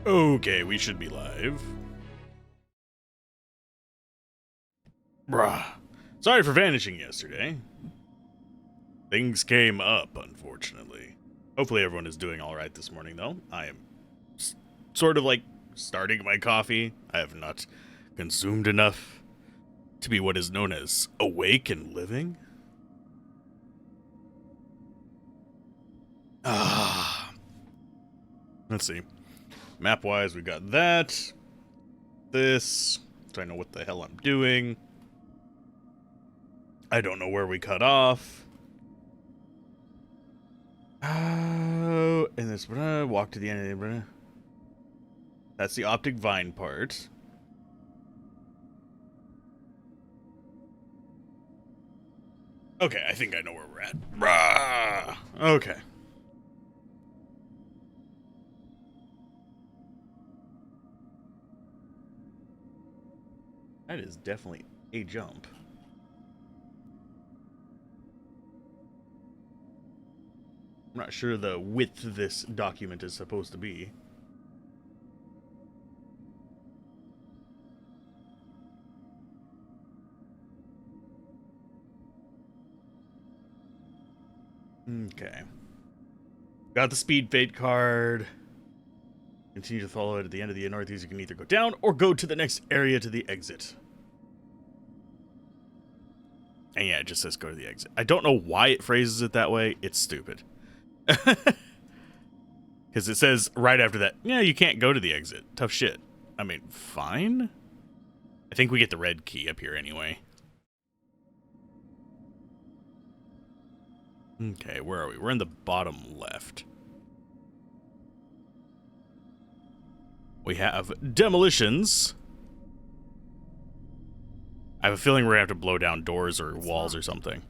Okay, we should be live. Bruh. Sorry for vanishing yesterday. Things came up, unfortunately. Hopefully everyone is doing alright this morning, though. I am sort of like starting my coffee. I have not consumed enough to be what is known as awake and living. Let's see. Map-wise, we got that. This. So I know what the hell I'm doing. I don't know where we cut off. Oh, and this walk to the end of the. That's the optic vine part. Okay, I think I know where we're at. Rah! Okay. That is definitely a jump. I'm not sure the width this document is supposed to be. Okay. Got the speed fate card. Continue to follow it at the end of the northeast. You can either go down or go to the next area to the exit. And yeah, it just says go to the exit. I don't know why it phrases it that way. It's stupid. Because it says right after that, yeah, you can't go to the exit. Tough shit. I mean, fine. I think we get the red key up here anyway. Okay, where are we? We're in the bottom left. We have demolitions. I have a feeling we're going to have to blow down doors or walls or something.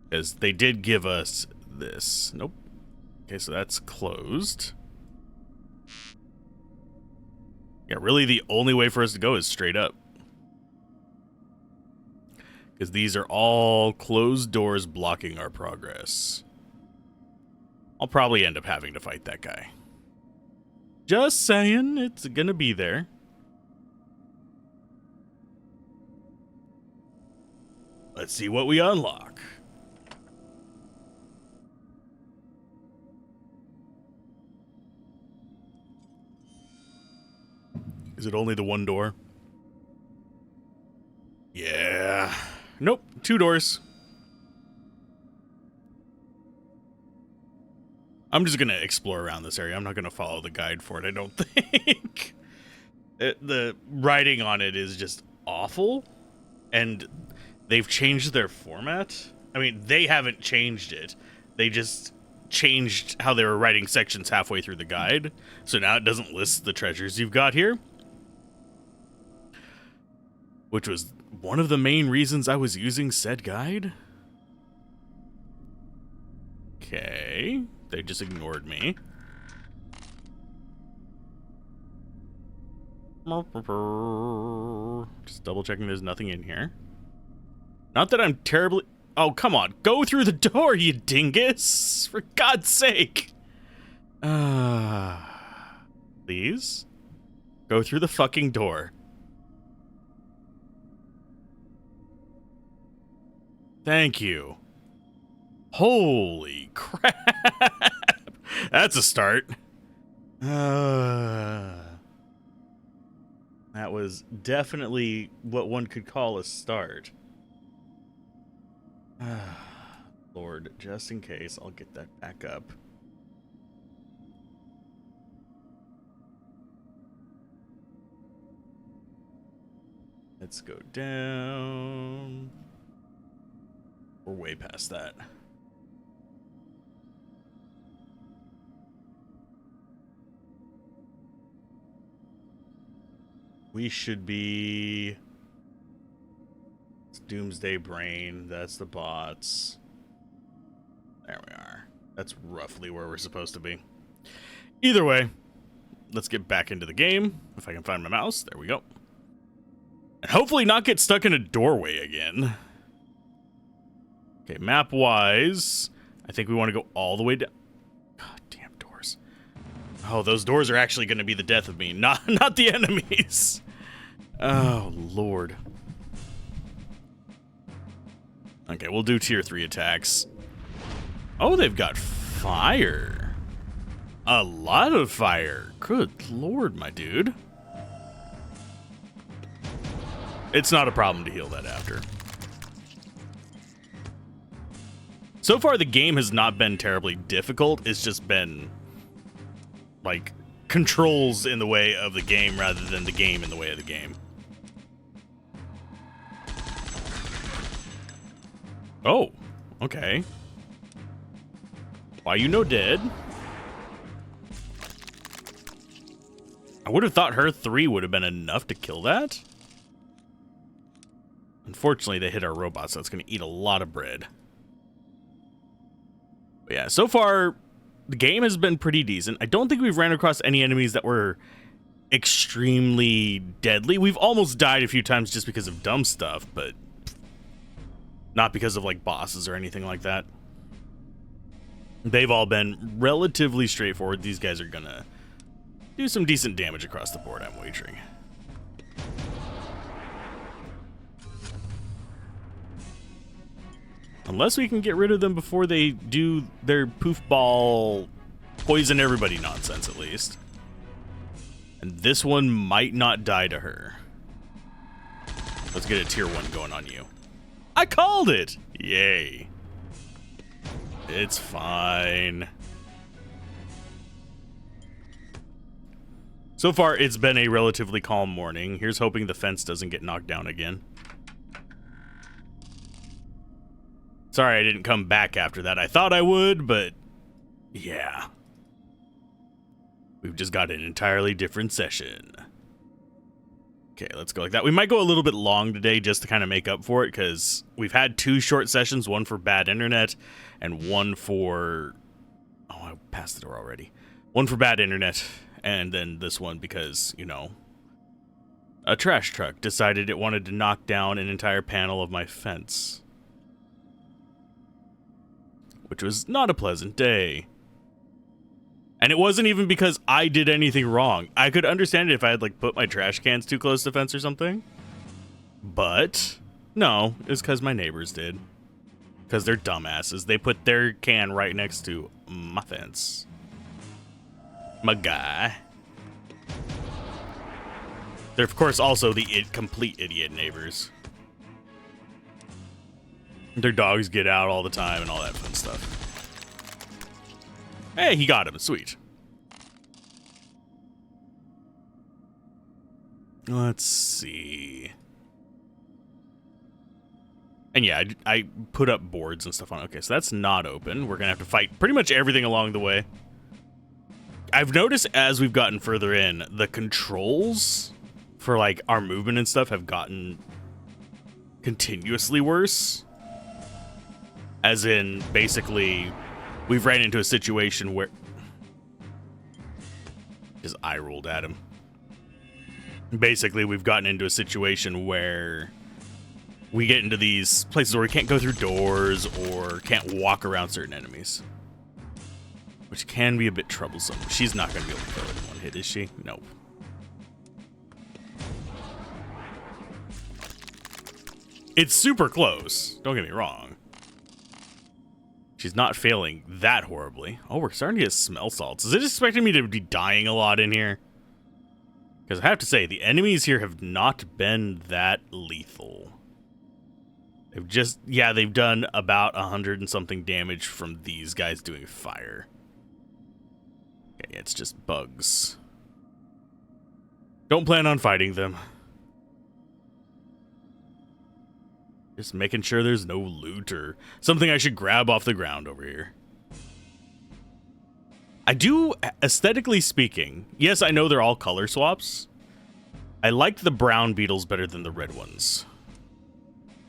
Because they did give us this. Nope. Okay, so that's closed. Yeah, really the only way for us to go is straight up. Because these are all closed doors blocking our progress. I'll probably end up having to fight that guy. Just saying, it's gonna be there. Let's see what we unlock. Is it only the one door? Yeah. Nope, 2 doors. I'm just gonna explore around this area. I'm not gonna follow the guide for it, I don't think. The writing on it is just awful. And they've changed their format. I mean, they haven't changed it. They just changed how they were writing sections halfway through the guide. So now it doesn't list the treasures you've got here. Which was one of the main reasons I was using said guide. Okay. They just ignored me. Just double checking there's nothing in here. Not that I'm terribly... Oh, come on. Go through the door, you dingus. For God's sake. Please? Go through the fucking door. Thank you. Holy crap. That's a start. That was definitely what one could call a start. Lord, just in case, I'll get that back up. Let's go down. We're way past that. We should be... It's Doomsday Brain. That's the bots. There we are. That's roughly where we're supposed to be. Either way, let's get back into the game. If I can find my mouse. There we go. And hopefully not get stuck in a doorway again. Okay, map-wise, I think we want to go all the way down. God damn doors. Oh, those doors are actually going to be the death of me, not the enemies. Oh, Lord. Okay, we'll do tier 3 attacks. Oh, they've got fire. A lot of fire. Good Lord, my dude. It's not a problem to heal that after. So far, the game has not been terribly difficult. It's just been, like, controls in the way of the game rather than the game in the way of the game. Oh, okay. Why you no dead? I would have thought her 3 would have been enough to kill that. Unfortunately, they hit our robot, so it's going to eat a lot of bread. But yeah, so far, the game has been pretty decent. I don't think we've ran across any enemies that were extremely deadly. We've almost died a few times just because of dumb stuff, but not because of, like, bosses or anything like that. They've all been relatively straightforward. These guys are going to do some decent damage across the board, I'm wagering. Unless we can get rid of them before they do their poof ball poison everybody nonsense, at least. And this one might not die to her. Let's get a tier 1 going on you. I called it! Yay. It's fine. So far, it's been a relatively calm morning. Here's hoping the fence doesn't get knocked down again. Sorry I didn't come back after that. I thought I would, but yeah. We've just got an entirely different session. Okay, let's go like that. We might go a little bit long today just to kind of make up for it, because we've had 2 short sessions, one for bad internet and one for... Oh, I passed the door already. One for bad internet, and then this one because, you know, a trash truck decided it wanted to knock down an entire panel of my fence. Which was not a pleasant day. And it wasn't even because I did anything wrong. I could understand it if I had, like, put my trash cans too close to the fence or something. But, no, it's because my neighbors did. Because they're dumbasses. They put their can right next to my fence. My guy. They're, of course, also the complete idiot neighbors. Their dogs get out all the time and all that fun stuff. Hey, he got him. Sweet. Let's see. And yeah, I put up boards and stuff on. Okay, so that's not open. We're going to have to fight pretty much everything along the way. I've noticed as we've gotten further in, the controls for, like, our movement and stuff have gotten continuously worse. As in, basically, we've ran into a situation where... His eye rolled at him. Basically, we've gotten into a situation where we get into these places where we can't go through doors or can't walk around certain enemies. Which can be a bit troublesome. She's not going to be able to kill it in one hit, is she? No. It's super close. Don't get me wrong. She's not failing that horribly. Oh, we're starting to get smell salts. Is it expecting me to be dying a lot in here? Because I have to say, the enemies here have not been that lethal. They've just, yeah, they've done about 100 and something damage from these guys doing fire. Okay, it's just bugs. Don't plan on fighting them. Just making sure there's no loot or something I should grab off the ground over here. I do, aesthetically speaking, yes, I know they're all color swaps. I like the brown beetles better than the red ones.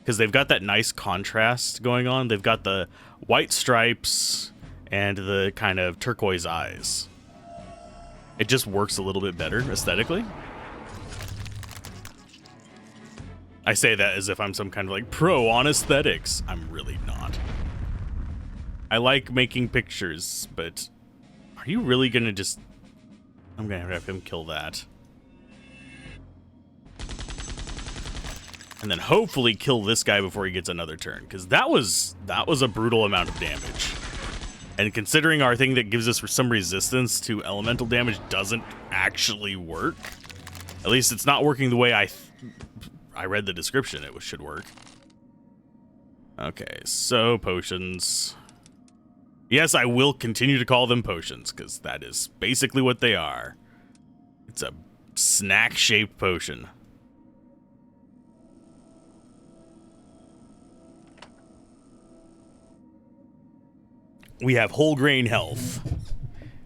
Because they've got that nice contrast going on. They've got the white stripes and the kind of turquoise eyes. It just works a little bit better aesthetically. I say that as if I'm some kind of, like, pro on aesthetics. I'm really not. I like making pictures, but are you really gonna just I'm gonna have him kill that. And then hopefully kill this guy before he gets another turn, because that was a brutal amount of damage. And considering our thing that gives us some resistance to elemental damage doesn't actually work, at least it's not working the way I read the description it should work. Okay, so potions. Yes, I will continue to call them potions, because that is basically what they are. It's a snack-shaped potion. We have whole grain health.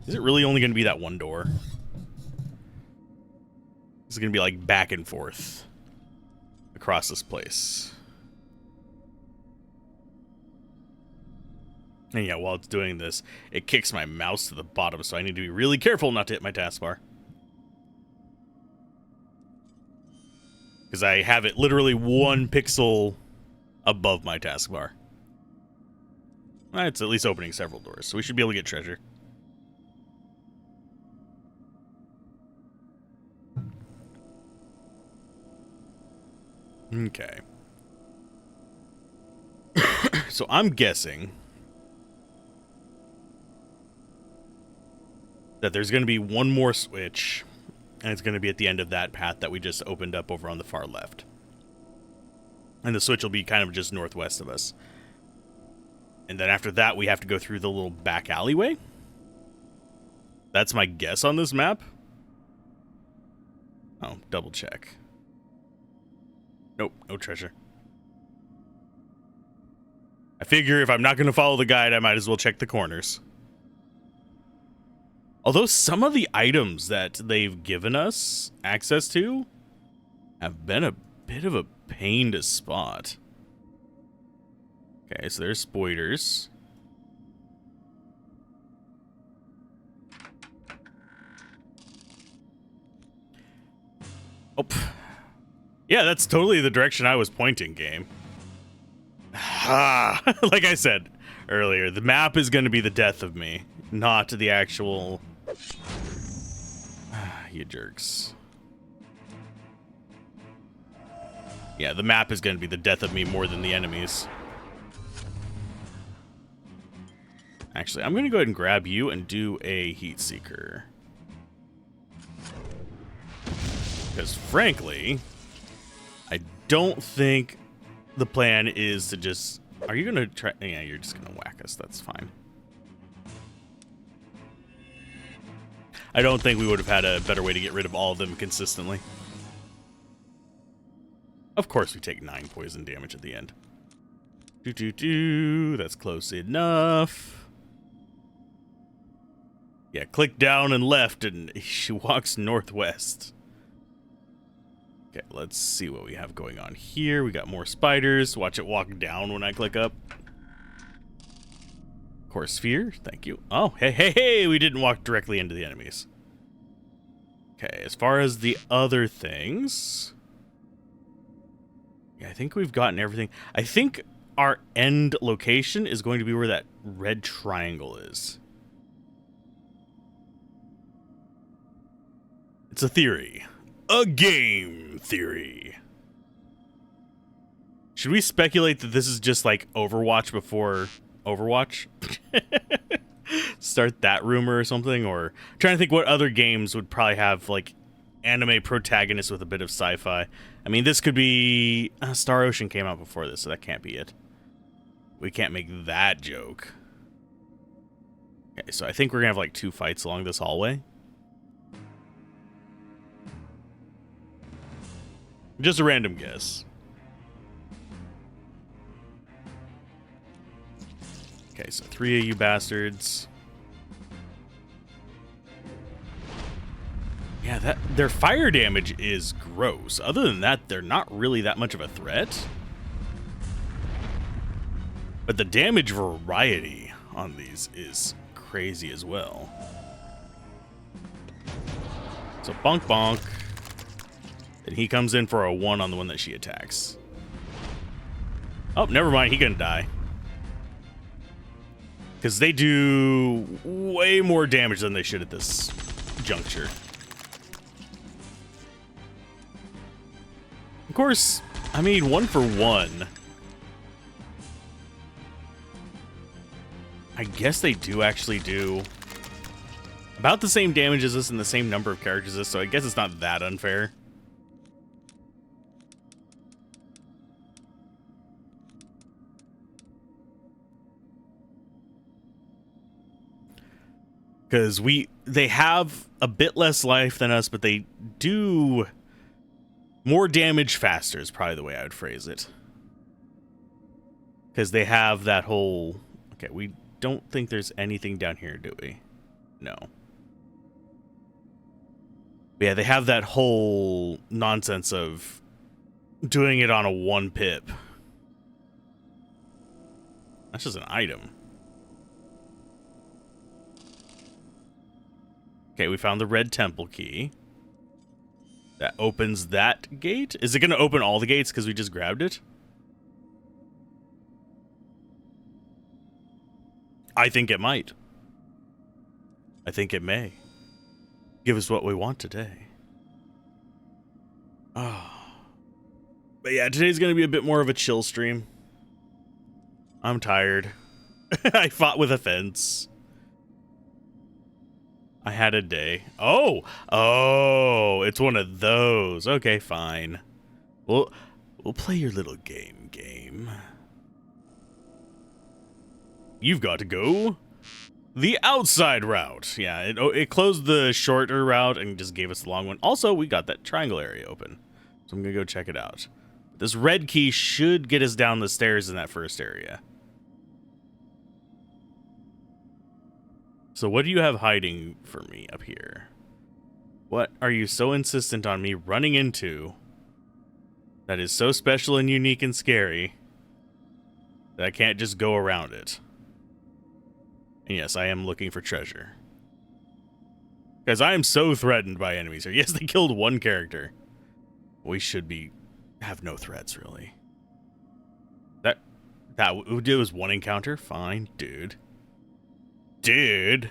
Is it really only going to be that one door? It's going to be like back and forth across this place. And yeah, while it's doing this, it kicks my mouse to the bottom, so I need to be really careful not to hit my taskbar. Because I have it literally 1 pixel above my taskbar. It's at least opening several doors, so we should be able to get treasure. Okay. So I'm guessing that there's going to be one more switch, and it's going to be at the end of that path that we just opened up over on the far left. And the switch will be kind of just northwest of us. And then after that, we have to go through the little back alleyway. That's my guess on this map. Oh, double check. Nope, no treasure. I figure if I'm not going to follow the guide, I might as well check the corners. Although some of the items that they've given us access to have been a bit of a pain to spot. Okay, so there's spoilers. Oh, yeah, that's totally the direction I was pointing, game. Like I said earlier, the map is going to be the death of me, not the actual... You jerks. Yeah, the map is going to be the death of me more than the enemies. Actually, I'm going to go ahead and grab you and do a heat seeker. Because frankly, I don't think the plan is to just... Are you going to try... Yeah, you're just going to whack us. That's fine. I don't think we would have had a better way to get rid of all of them consistently. Of course we take 9 poison damage at the end. That's close enough. Yeah, click down and left and she walks northwest. Okay, let's see what we have going on here. We got more spiders. Watch it walk down when I click up. Core sphere, thank you. Oh, hey, we didn't walk directly into the enemies. Okay, as far as the other things... Yeah, I think we've gotten everything. I think our end location is going to be where that red triangle is. It's a theory. A game theory. Should we speculate that this is just like Overwatch before Overwatch? Start that rumor or something? Or I'm trying to think what other games would probably have like anime protagonists with a bit of sci-fi. I mean, this could be... Star Ocean came out before this, so that can't be it. We can't make that joke. Okay, so I think we're gonna have like 2 fights along this hallway. Just a random guess. Okay, so 3 of you bastards. Yeah, their fire damage is gross. Other than that, they're not really that much of a threat. But the damage variety on these is crazy as well. So bonk bonk. And he comes in for a 1 on the one that she attacks. Oh, never mind. He gonna die. Because they do way more damage than they should at this juncture. Of course, I mean, 1-for-1. I guess they do actually do about the same damage as this and the same number of characters as this, so I guess it's not that unfair. Because they have a bit less life than us, but they do more damage faster is probably the way I would phrase it. Because they have that whole... Okay, we don't think there's anything down here, do we? No. But yeah, they have that whole nonsense of doing it on a 1 pip. That's just an item. Okay, we found the red temple key. That opens that gate? Is it going to open all the gates because we just grabbed it? I think it might. I think it may. Give us what we want today. Oh. But yeah, today's going to be a bit more of a chill stream. I'm tired. I fought with a fence. I had a day. Oh, it's one of those. Okay, fine. We'll play your little game. You've got to go the outside route. Yeah, it closed the shorter route and just gave us the long one. Also, we got that triangle area open, so I'm gonna go check it out. This red key should get us down the stairs in that first area. So what do you have hiding for me up here? What are you so insistent on me running into that is so special and unique and scary that I can't just go around it? And yes, I am looking for treasure. Because I am so threatened by enemies here. Yes, they killed 1 character. We should have no threats, really. That was 1 encounter? Fine, dude. Dude,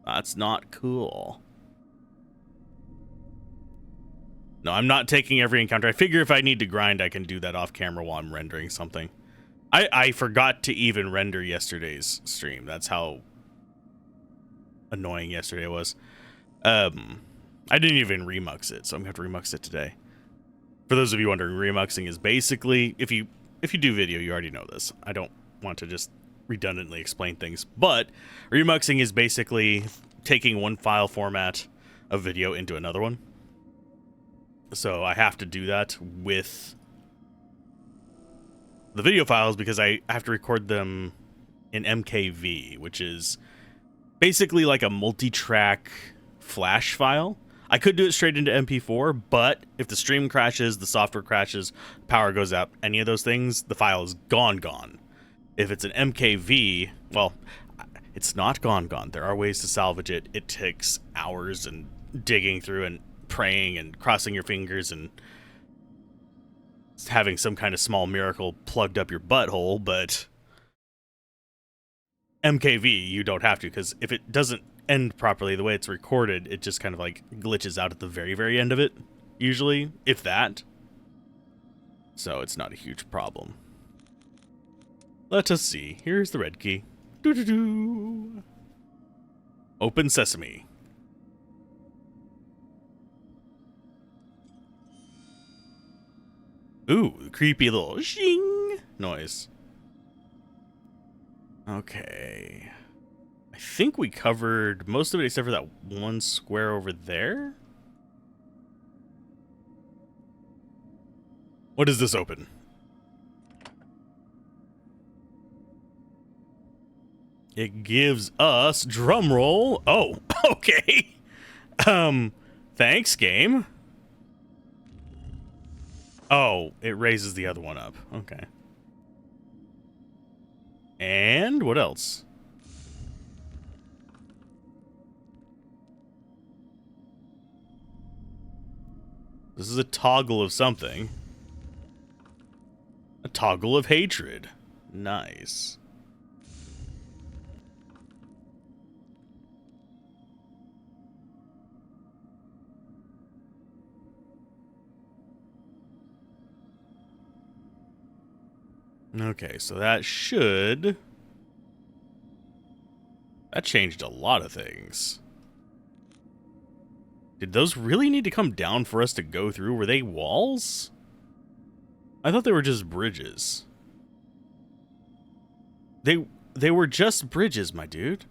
that's not cool. No, I'm not taking every encounter. I figure if I need to grind, I can do that off camera while I'm rendering something. I forgot to even render yesterday's stream. That's how annoying yesterday was. I didn't even remux it, so I'm gonna have to remux it today. For those of you wondering, remuxing is basically, if you do video, you already know this. I don't want to just redundantly explain things, but remuxing is basically taking one file format of video into another one. So I have to do that with the video files because I have to record them in MKV, which is basically like a multi-track flash file. I could do it straight into MP4, but if the stream crashes, the software crashes, power goes out, any of those things, the file is gone. If it's an MKV, well, it's not gone. There are ways to salvage it. It takes hours and digging through and praying and crossing your fingers and having some kind of small miracle plugged up your butthole, but MKV, you don't have to, because if it doesn't end properly the way it's recorded, it just kind of like glitches out at the very, very end of it, usually, if that. So it's not a huge problem. Let us see. Here's the red key. Doo-doo-doo. Open sesame. Ooh, creepy little shing noise. Okay. I think we covered most of it except for that one square over there. What does this open? It gives us drum roll. Oh, okay. Thanks, game. Oh, it raises the other one up. Okay. And what else? This is a toggle of something. A toggle of hatred. Nice. Okay, so that should... That changed a lot of things. Did those really need to come down for us to go through? Were they walls? I thought they were just bridges. They were just bridges, my dude.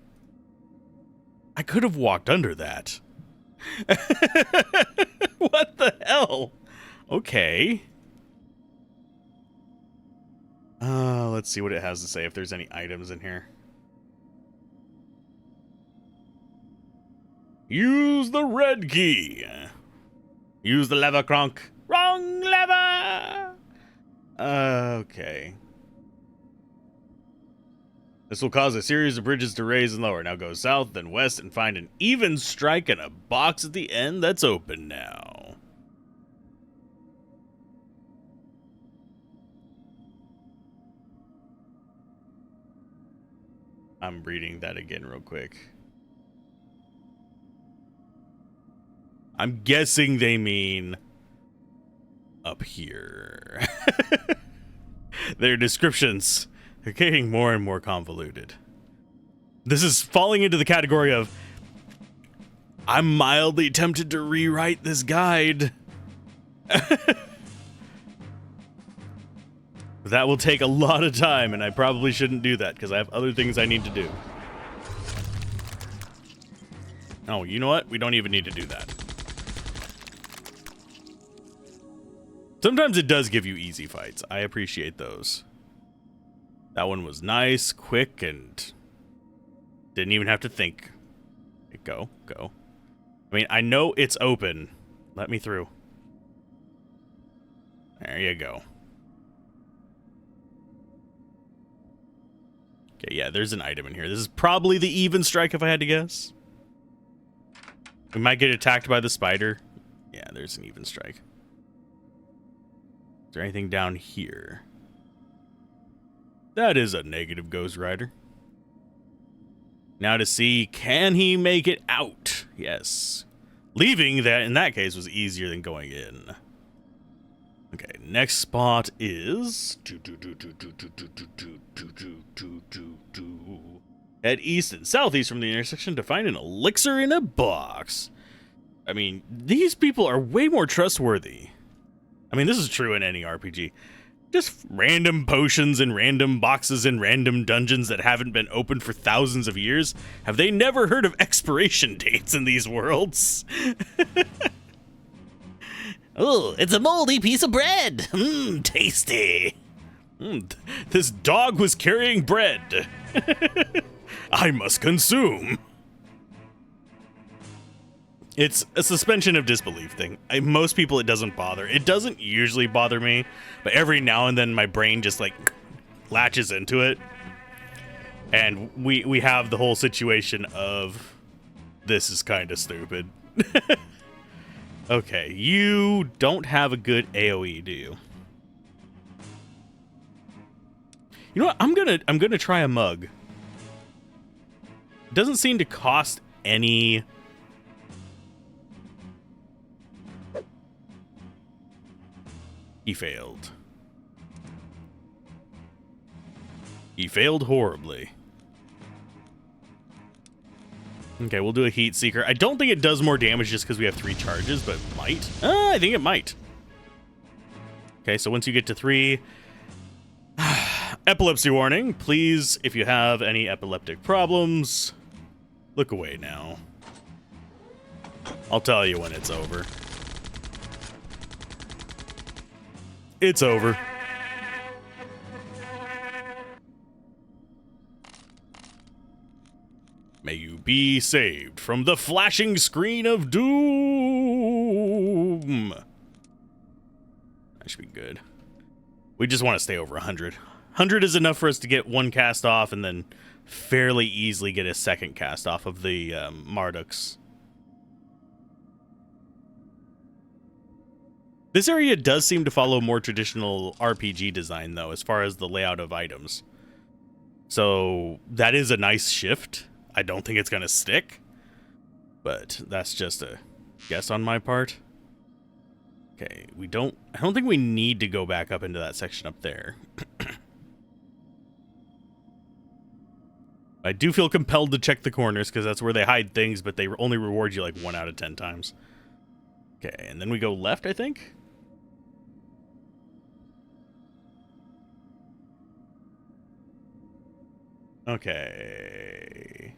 I could have walked under that. What the hell? Okay. Let's see what it has to say, if there's any items in here. Use the red key. Use the lever, Kronk. Wrong lever! Okay. This will cause a series of bridges to raise and lower. Now go south, then west, and find an even strike and a box at the end that's open now. I'm reading that again real quick. I'm guessing they mean up here. Their descriptions are getting more and more convoluted. This is falling into the category of I'm mildly tempted to rewrite this guide. That will take a lot of time, and I probably shouldn't do that because I have other things I need to do. Oh, you know what? We don't even need to do that. Sometimes it does give you easy fights. I appreciate those. That one was nice, quick, and didn't even have to think. Go. I mean, I know it's open. Let me through. There you go. Okay, yeah, there's an item in here. This is probably the even strike if I had to guess. We might get attacked by the spider. Yeah, there's an even strike. Is there anything down here? That is a negative Ghost Rider. Now to see, can he make it out? Yes. Leaving that, in that case, was easier than going in. Okay, next spot is... Head east and southeast from the intersection to find an elixir in a box. I mean, these people are way more trustworthy. I mean, this is true in any RPG. Just random potions in random boxes in random dungeons that haven't been opened for thousands of years. Have they never heard of expiration dates in these worlds? Oh, it's a moldy piece of bread. Tasty. This dog was carrying bread. I must consume. It's a suspension of disbelief thing. Most people, it doesn't bother. It doesn't usually bother me, but every now and then my brain just like latches into it. And we have the whole situation of this is kind of stupid. Okay, you don't have a good AoE, do you? You know what? I'm gonna try a mug. It doesn't seem to cost any. He failed. He failed horribly. Okay, we'll do a heat seeker. I don't think it does more damage just because we have 3 charges, but it might. I think it might. Okay, so once you get to 3, epilepsy warning. Please, if you have any epileptic problems, look away now. I'll tell you when it's over. It's over. May you be saved from the flashing screen of doom. That should be good. We just want to stay over 100. 100 is enough for us to get 1 cast off and then fairly easily get a 2nd cast off of the Marduks. This area does seem to follow more traditional RPG design, though, as far as the layout of items. So that is a nice shift. I don't think it's going to stick, but that's just a guess on my part. Okay, I don't think we need to go back up into that section up there. I do feel compelled to check the corners because that's where they hide things, but they only reward you like 1 out of 10 times. Okay, and then we go left, I think? Okay.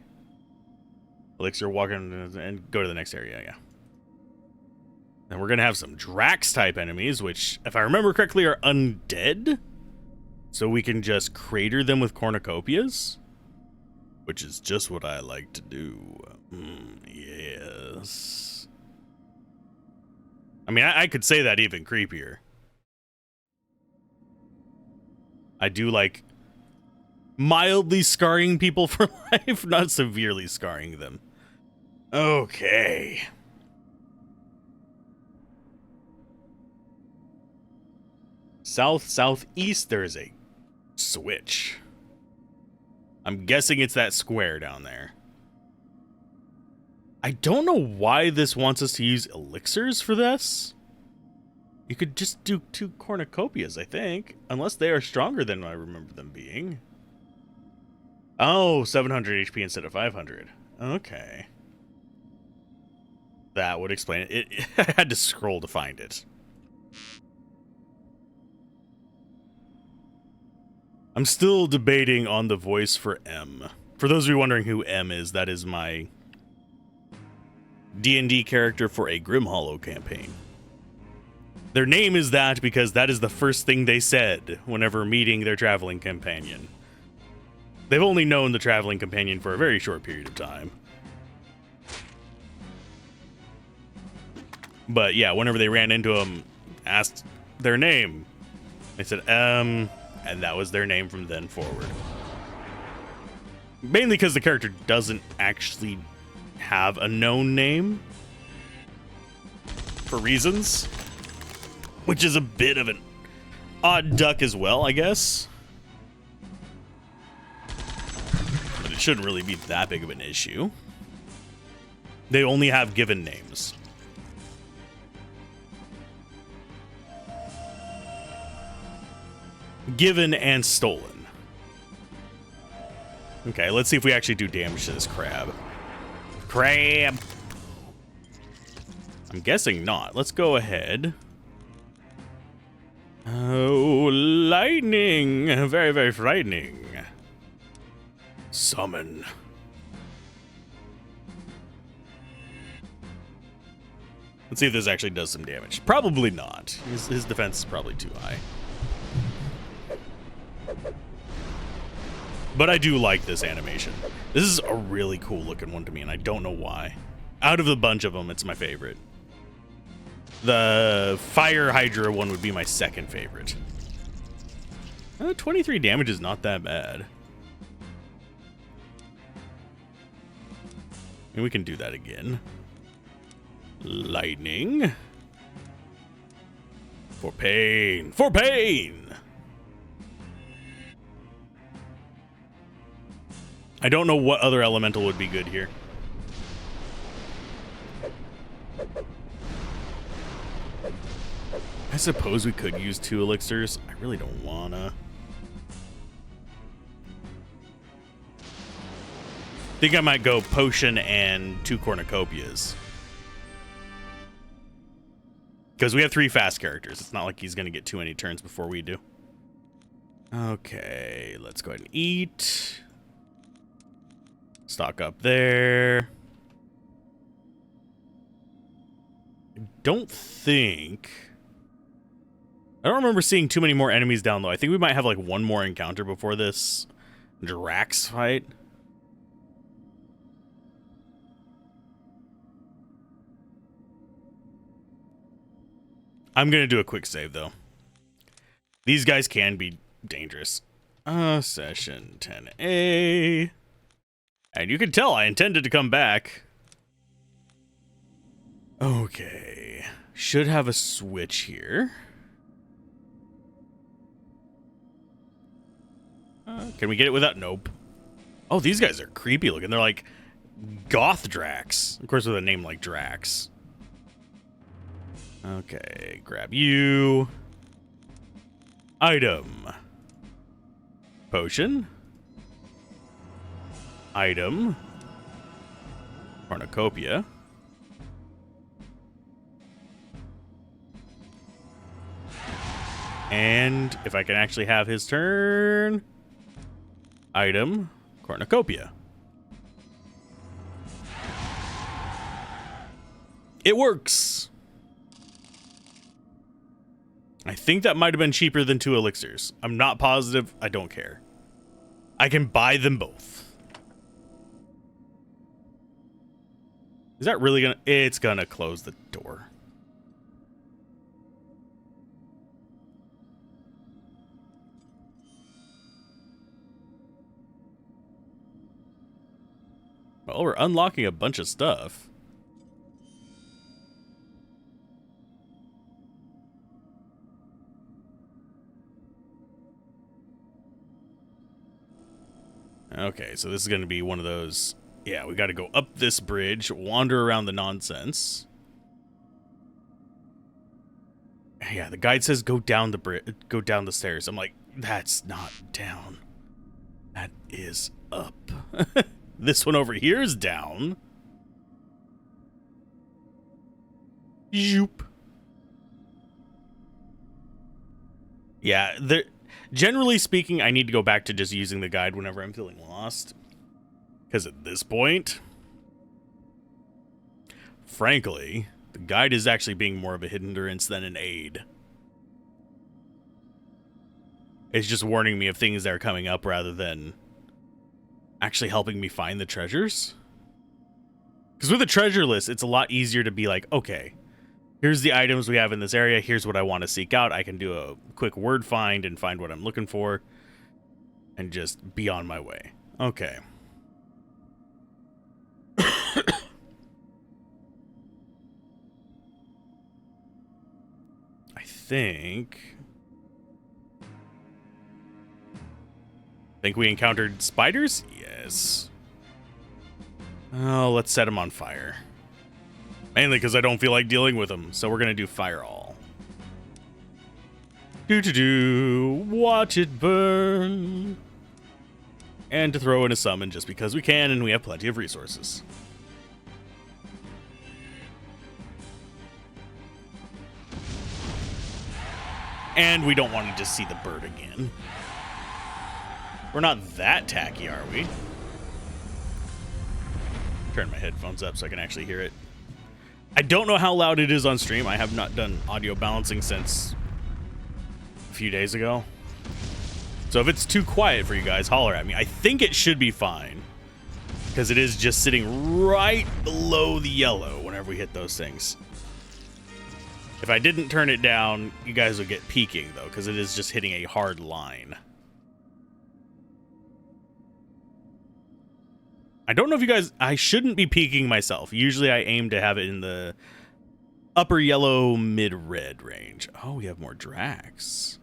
Elixir, walk in and go to the next area, yeah. And we're going to have some Drax-type enemies, which, if I remember correctly, are undead. So we can just crater them with cornucopias. Which is just what I like to do. Yes. I mean, I could say that even creepier. I do like mildly scarring people for life, not severely scarring them. Okay. Southeast, there's a switch. I'm guessing it's that square down there. I don't know why this wants us to use elixirs for this. You could just do 2 cornucopias, I think. Unless they are stronger than I remember them being. Oh, 700 HP instead of 500. Okay. That would explain it. I had to scroll to find it. I'm still debating on the voice for M. For those of you wondering who M is, that is my D&D character for a Grim Hollow campaign. Their name is that because that is the first thing they said whenever meeting their traveling companion. They've only known the traveling companion for a very short period of time. But yeah, whenever they ran into him, asked their name. They said, and that was their name from then forward. Mainly because the character doesn't actually have a known name. For reasons. Which is a bit of an odd duck as well, I guess. But it shouldn't really be that big of an issue. They only have given names. Given and stolen. Okay, let's see if we actually do damage to this crab. Crab! I'm guessing not. Let's go ahead. Oh, lightning! Very, very frightening. Summon. Let's see if this actually does some damage. Probably not. His defense is probably too high. But I do like this animation. This is a really cool looking one to me, and I don't know why. Out of the bunch of them, it's my favorite. The Fire Hydra one would be my second favorite. 23 damage is not that bad. And we can do that again. Lightning. For pain. For pain! I don't know what other elemental would be good here. I suppose we could use 2 elixirs. I really don't wanna. Think I might go potion and 2 cornucopias. Because we have 3 fast characters. It's not like he's gonna get too many turns before we do. Okay, let's go ahead and eat. Stock up there. I don't remember seeing too many more enemies down low. I think we might have like 1 more encounter before this Drax fight. I'm gonna do a quick save though. These guys can be dangerous. Session 10A. And you can tell I intended to come back. Okay. Should have a switch here. Can we get it without? Nope. Oh, these guys are creepy looking. They're like goth Drax. Of course, with a name like Drax. Okay, grab you. Item. Potion. Item. Cornucopia. And if I can actually have his turn. Item. Cornucopia. It works. I think that might have been cheaper than 2 elixirs. I'm not positive. I don't care. I can buy them both. Is that really gonna... It's gonna close the door. Well, we're unlocking a bunch of stuff. Okay, so this is going to be one of those... Yeah, we got to go up this bridge, wander around the nonsense. Yeah, the guide says go down the go down the stairs. I'm like, that's not down. That is up. This one over here is down. Zoop. Yeah, generally speaking, I need to go back to just using the guide whenever I'm feeling lost. Because at this point, frankly, the guide is actually being more of a hindrance than an aid. It's just warning me of things that are coming up rather than actually helping me find the treasures. Because with a treasure list, it's a lot easier to be like, okay, here's the items we have in this area. Here's what I want to seek out. I can do a quick word find and find what I'm looking for and just be on my way. Okay. I think we encountered spiders? Yes. Oh, let's set them on fire. Mainly because I don't feel like dealing with them, so we're going to do fire all. Watch it burn. And to throw in a summon just because we can and we have plenty of resources. And we don't want to just see the bird again. We're not that tacky, are we? Turn my headphones up so I can actually hear it. I don't know how loud it is on stream. I have not done audio balancing since a few days ago. So if it's too quiet for you guys, holler at me. I think it should be fine. Because it is just sitting right below the yellow whenever we hit those things. If I didn't turn it down, you guys would get peaking, though, because it is just hitting a hard line. I don't know if you guys... I shouldn't be peaking myself. Usually I aim to have it in the upper yellow, mid-red range. Oh, we have more Drax.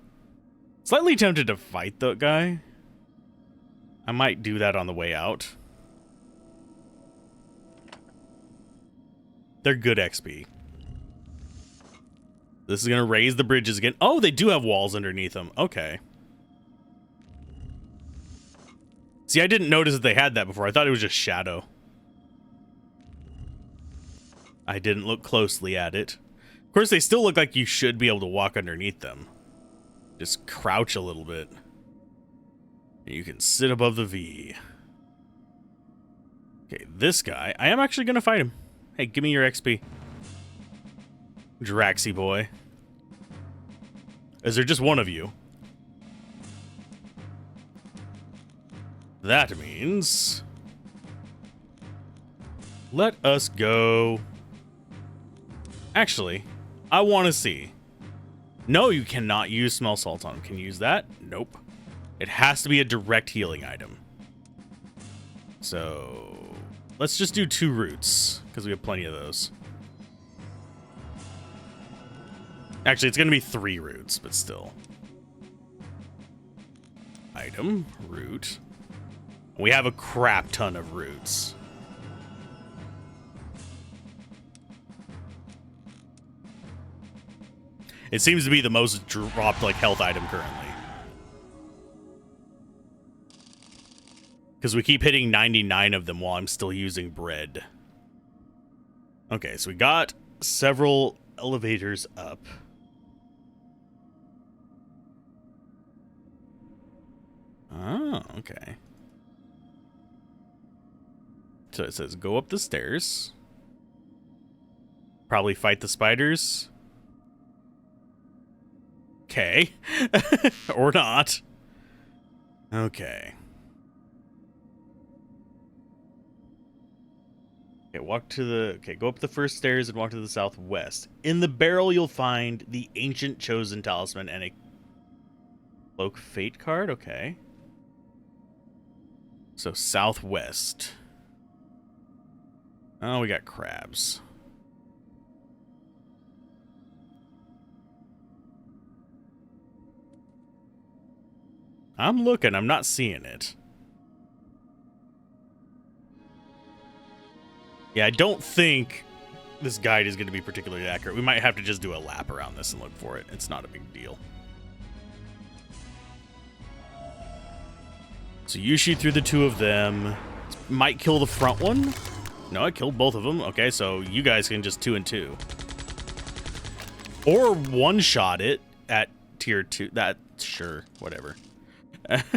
Slightly tempted to fight that guy. I might do that on the way out. They're good XP. This is going to raise the bridges again. Oh, they do have walls underneath them. Okay. See, I didn't notice that they had that before. I thought it was just shadow. I didn't look closely at it. Of course, they still look like you should be able to walk underneath them. Just crouch a little bit. And you can sit above the V. Okay, this guy. I am actually going to fight him. Hey, give me your XP. Draxy boy. Is there just one of you? That means... let us go... Actually, I want to see. No, you cannot use smell salt on him. Can you use that? Nope. It has to be a direct healing item. So... let's just do 2 roots, because we have plenty of those. Actually, it's going to be 3 roots, but still. Item, root. We have a crap ton of roots. It seems to be the most dropped, like, health item currently. Because we keep hitting 99 of them while I'm still using bread. Okay, so we got several elevators up. Oh, okay. So it says go up the stairs. Probably fight the spiders. Okay. Or not. Okay. Okay, go up the first stairs and walk to the southwest. In the barrel, you'll find the ancient chosen talisman and a cloak fate card. Okay. So southwest. Oh, we got crabs. I'm looking. I'm not seeing it. Yeah, I don't think this guide is going to be particularly accurate. We might have to just do a lap around this and look for it. It's not a big deal. So you shoot through the two of them. Might kill the front one. No, I killed both of them. Okay, so you guys can just 2 and 2. Or one-shot it at tier 2. Sure, whatever.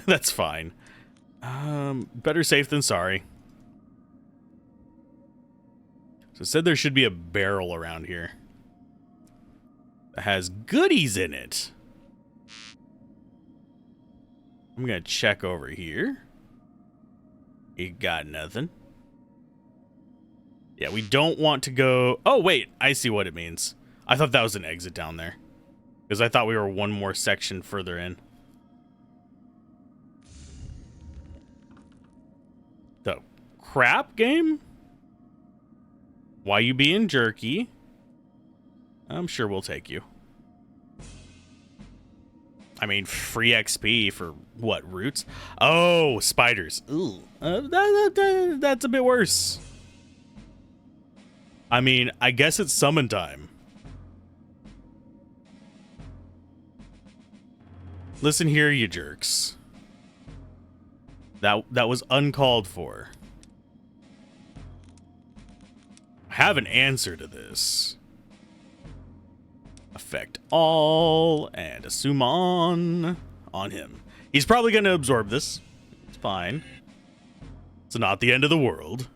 That's fine. Better safe than sorry. So it said there should be a barrel around here that has goodies in it. I'm going to check over here. You got nothing. Yeah, we don't want to go... Oh, wait. I see what it means. I thought that was an exit down there. Because I thought we were one more section further in. So, crap game? Why you being jerky? I'm sure we'll take you. I mean, free XP for what, roots? Oh, spiders. Ooh, that's a bit worse. I mean, I guess it's summon time. Listen here, you jerks. That was uncalled for. I have an answer to this. Affect all and assume on him. He's probably going to absorb this. It's fine. It's not the end of the world.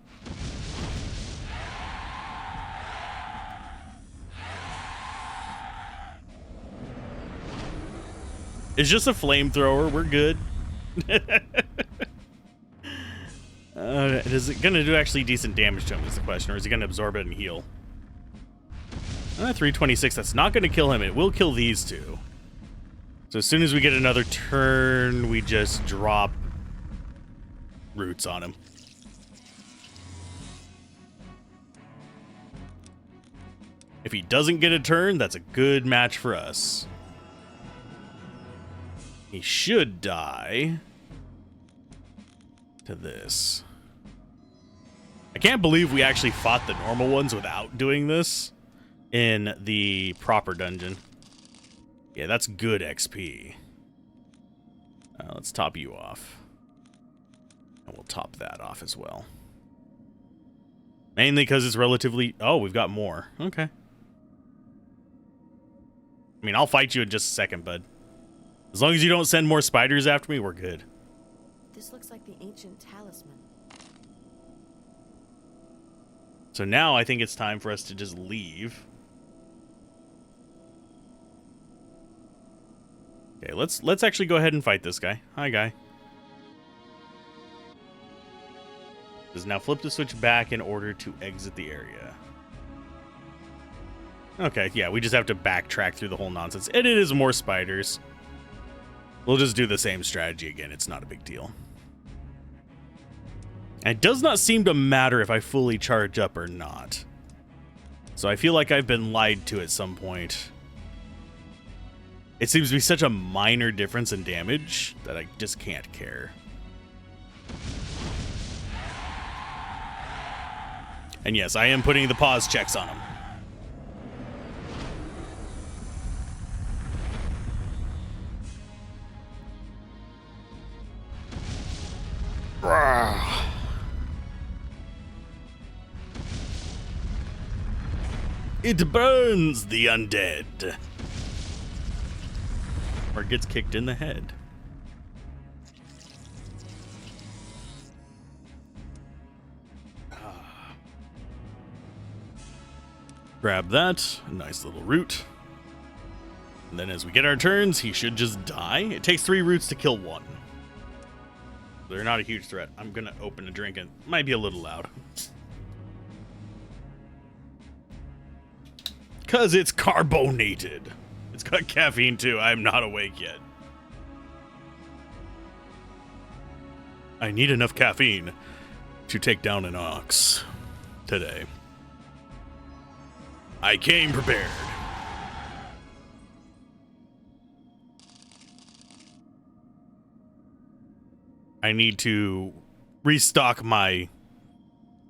It's just a flamethrower. We're good. Is it going to do actually decent damage to him is the question, or is he going to absorb it and heal? 326, that's not going to kill him. It will kill these two. So as soon as we get another turn, we just drop roots on him. If he doesn't get a turn, that's a good match for us. He should die to this. I can't believe we actually fought the normal ones without doing this in the proper dungeon. Yeah, that's good XP. Let's top you off. And we'll top that off as well. Mainly because it's relatively... Oh, we've got more. Okay. I mean, I'll fight you in just a second, bud. As long as you don't send more spiders after me, we're good. This looks like the ancient talisman. So now I think it's time for us to just leave. Okay, let's actually go ahead and fight this guy. Hi, guy. Does now flip the switch back in order to exit the area. Okay, yeah, we just have to backtrack through the whole nonsense. And it is more spiders. We'll just do the same strategy again. It's not a big deal. And it does not seem to matter if I fully charge up or not. So I feel like I've been lied to at some point. It seems to be such a minor difference in damage that I just can't care. And yes, I am putting the pause checks on him. It burns the undead. Or gets kicked in the head. Grab that. A nice little root. And then as we get our turns, he should just die. It takes 3 roots to kill 1. They're not a huge threat. I'm going to open a drink and it might be a little loud. Because it's carbonated. It's got caffeine too. I'm not awake yet. I need enough caffeine to take down an ox today. I came prepared. I need to restock my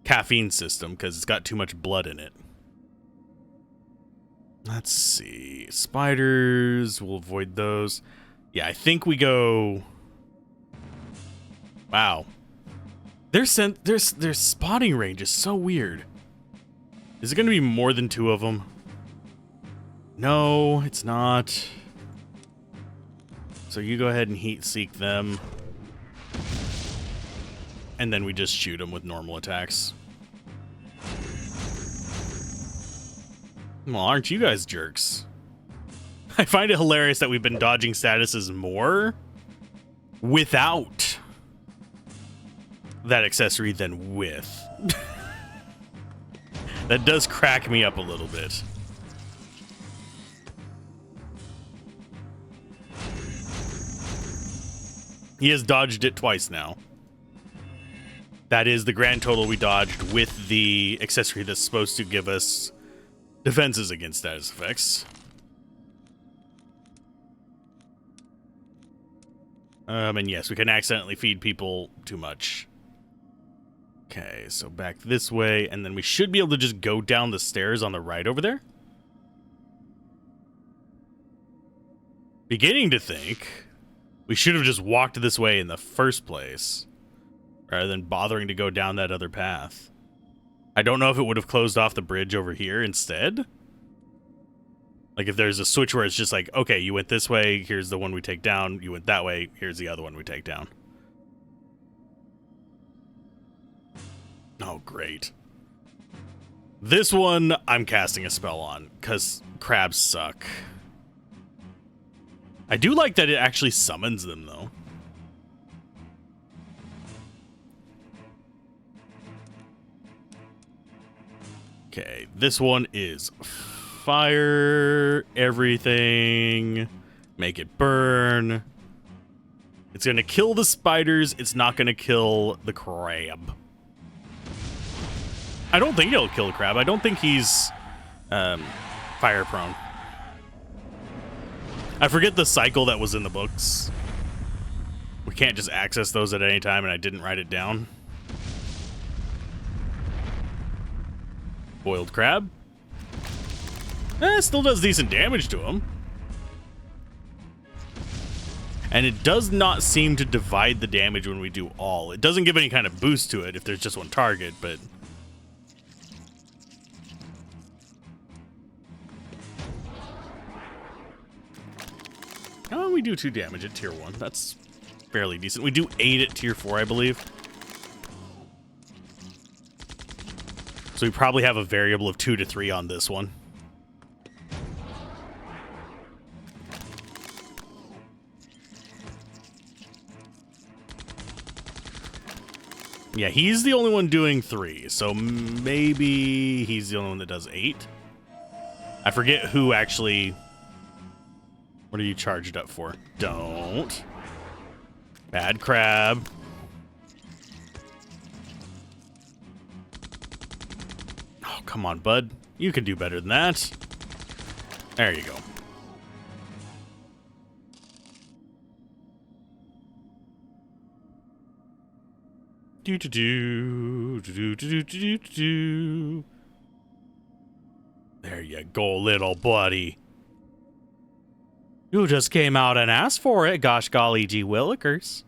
caffeine system because it's got too much blood in it. Let's see. Spiders, we'll avoid those. Yeah, I think we go... Wow. Their spotting range is so weird. Is it going to be more than 2 of them? No, it's not. So you go ahead and heat seek them. And then we just shoot them with normal attacks. Well, aren't you guys jerks? I find it hilarious that we've been dodging statuses more without that accessory than with. That does crack me up a little bit. He has dodged it twice now. That is the grand total we dodged with the accessory that's supposed to give us defenses against status effects. And yes, we can accidentally feed people too much. Okay, so back this way, and then we should be able to just go down the stairs on the right over there. Beginning to think we should have just walked this way in the first place, rather than bothering to go down that other path. I don't know if it would have closed off the bridge over here instead. Like if there's a switch where it's just like, okay, you went this way, here's the one we take down. You went that way, here's the other one we take down. Oh, great. This one I'm casting a spell on, because crabs suck. I do like that it actually summons them, though. Okay, this one is fire everything, make it burn. It's going to kill the spiders, it's not going to kill the crab. I don't think it'll kill the crab. I don't think he's fire prone. I forget the cycle that was in the books. We can't just access those at any time, and I didn't write it down. Boiled crab. Still does decent damage to him. And it does not seem to divide the damage when we do all. It doesn't give any kind of boost to it if there's just one target, but... Oh, we do 2 damage at tier 1. That's fairly decent. We do 8 at tier 4, I believe. So we probably have a variable of 2 to 3 on this one. Yeah, he's the only one doing 3, so maybe he's the only one that does 8. I forget who actually... What are you charged up for? Don't. Bad crab. Oh, come on, bud. You can do better than that. There you go. There you go, little buddy. You just came out and asked for it, gosh golly gee willikers.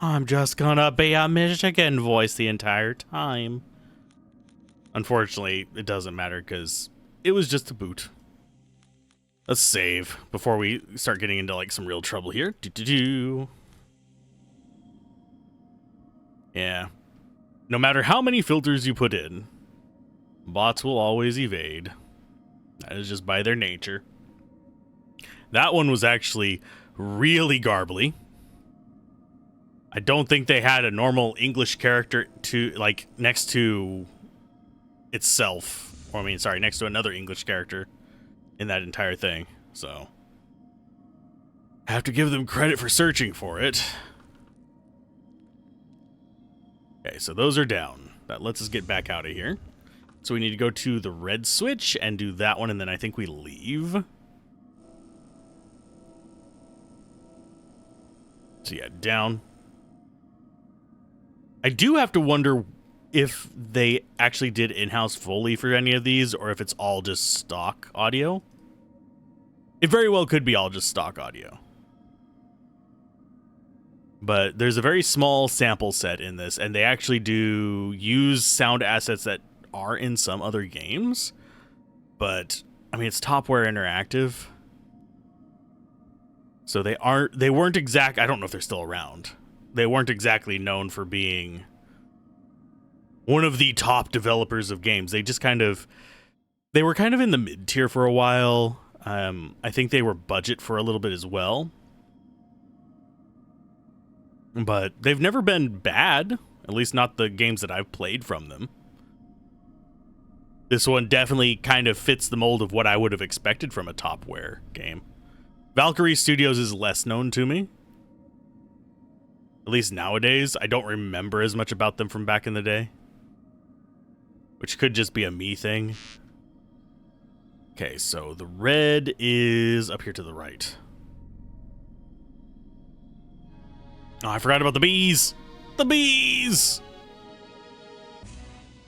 I'm just gonna be a Michigan voice the entire time. Unfortunately, it doesn't matter because it was just a boot. Let's save before we start getting into like some real trouble here. Yeah. No matter how many filters you put in, bots will always evade. That is just by their nature. That one was actually really garbly. I don't think they had a normal English character to like next to itself. Or I mean, sorry, next to another English character in that entire thing. So I have to give them credit for searching for it. Okay, so those are down. That lets us get back out of here. So we need to go to the red switch and do that one, and then I think we leave. So yeah, down. I do have to wonder if they actually did in-house Foley for any of these, or if it's all just stock audio. It very well could be all just stock audio. But there's a very small sample set in this, and they actually do use sound assets that are in some other games. But, I mean, it's Topware Interactive. So they weren't exact, I don't know if they're still around. They weren't exactly known for being one of the top developers of games. They just they were kind of in the mid-tier for a while. I think they were budget for a little bit as well. But they've never been bad, at least not the games that I've played from them. This one definitely kind of fits the mold of what I would have expected from a Topware game. Valkyrie Studios is less known to me. At least nowadays, I don't remember as much about them from back in the day. Which could just be a me thing. Okay, so the red is up here to the right. Oh, I forgot about the bees! The bees!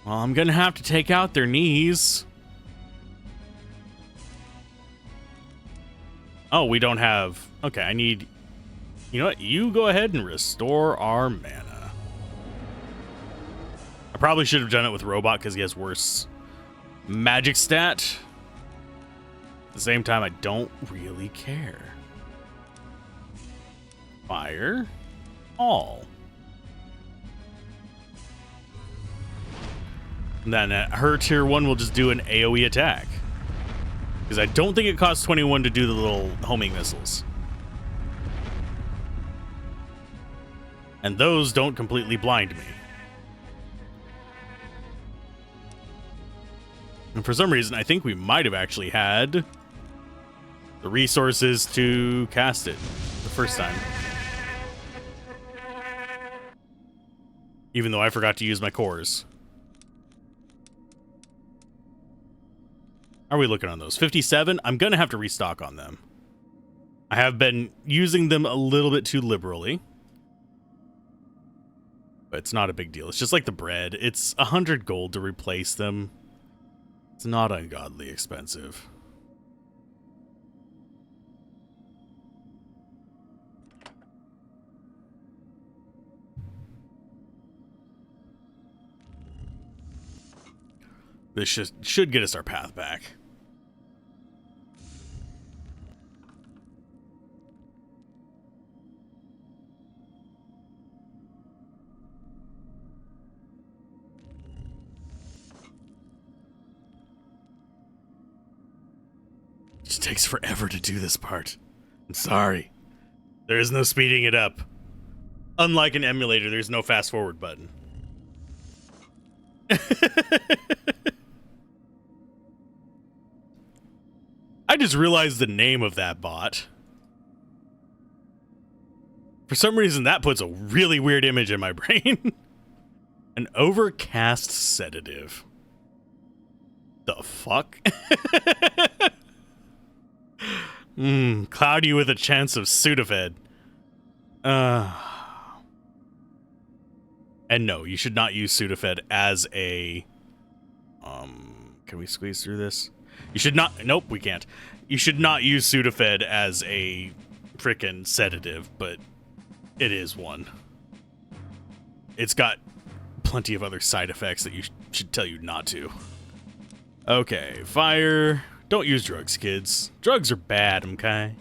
Well, I'm gonna have to take out their knees. Oh, we don't have... Okay, I need... You know what? You go ahead and restore our mana. I probably should have done it with Robot because he has worse magic stat. At the same time, I don't really care. Fire. All. And then her tier 1 will just do an AoE attack. Because I don't think it costs 21 to do the little homing missiles. And those don't completely blind me. And for some reason, I think we might have actually had the resources to cast it the first time. Even though I forgot to use my cores. How are we looking on those? 57? I'm going to have to restock on them. I have been using them a little bit too liberally. But it's not a big deal. It's just like the bread. It's 100 gold to replace them. It's not ungodly expensive. This should get us our path back. It just takes forever to do this part. I'm sorry. There is no speeding it up. Unlike an emulator, there's no fast forward button. I just realized the name of that bot. For some reason, that puts a really weird image in my brain. An overcast sedative. The fuck? Cloudy with a chance of Sudafed. And no, you should not use Sudafed as a... can we squeeze through this? You should not... Nope, we can't. You should not use Sudafed as a frickin' sedative, but it is one. It's got plenty of other side effects that you should tell you not to. Okay, fire. Don't use drugs, kids. Drugs are bad, okay?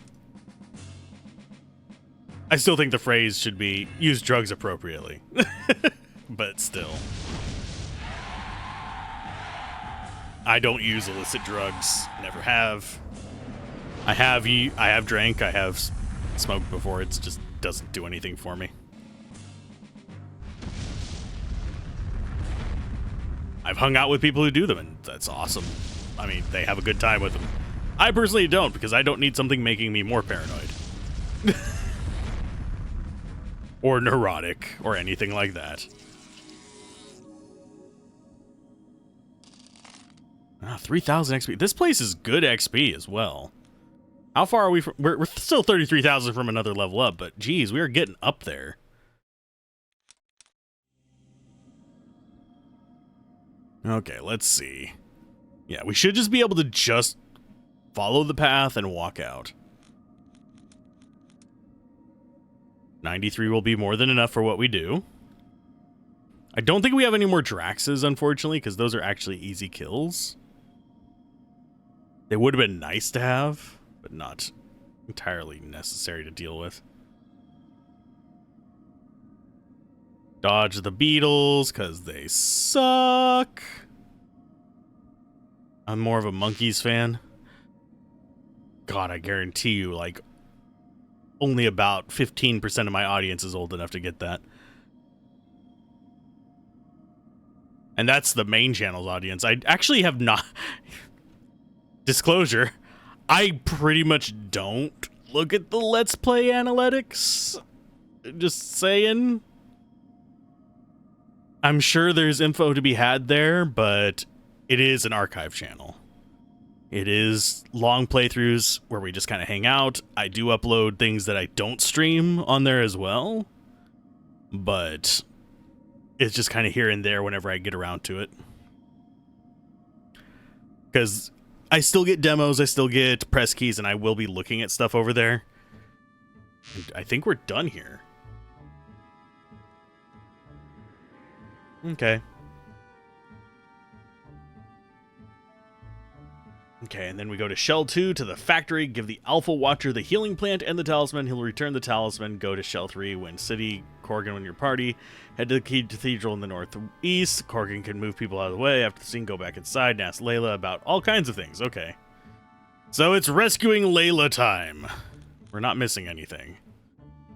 I still think the phrase should be, use drugs appropriately. But still. I don't use illicit drugs. Never have. I have drank, I have smoked before. It just doesn't do anything for me. I've hung out with people who do them, and that's awesome. I mean, they have a good time with them. I personally don't, because I don't need something making me more paranoid. Or neurotic, or anything like that. 3,000 XP. This place is good XP as well. How far are we from... We're still 33,000 from another level up, but geez, we are getting up there. Okay, let's see. Yeah, we should just be able to just follow the path and walk out. 93 will be more than enough for what we do. I don't think we have any more Draxes, unfortunately, because those are actually easy kills. They would have been nice to have, but not entirely necessary to deal with. Dodge the beetles, because they suck. I'm more of a Monkeys fan. God, I guarantee you, like, only about 15% of my audience is old enough to get that. And that's the main channel's audience. I actually have not... Disclosure, I pretty much don't look at the Let's Play analytics. Just saying. I'm sure there's info to be had there, but it is an archive channel. It is long playthroughs where we just kind of hang out. I do upload things that I don't stream on there as well, but it's just kind of here and there whenever I get around to it. Because I still get demos, I still get press keys, and I will be looking at stuff over there. And I think we're done here. Okay. Okay, and then we go to Shell 2, to the factory, give the Alpha Watcher the healing plant and the talisman. He'll return the talisman. Go to Shell 3, win city, Corgan win your party. Head to the key cathedral in the northeast. Corgan can move people out of the way. After the scene, go back inside and ask Layla about all kinds of things. Okay. So it's rescuing Layla time. We're not missing anything.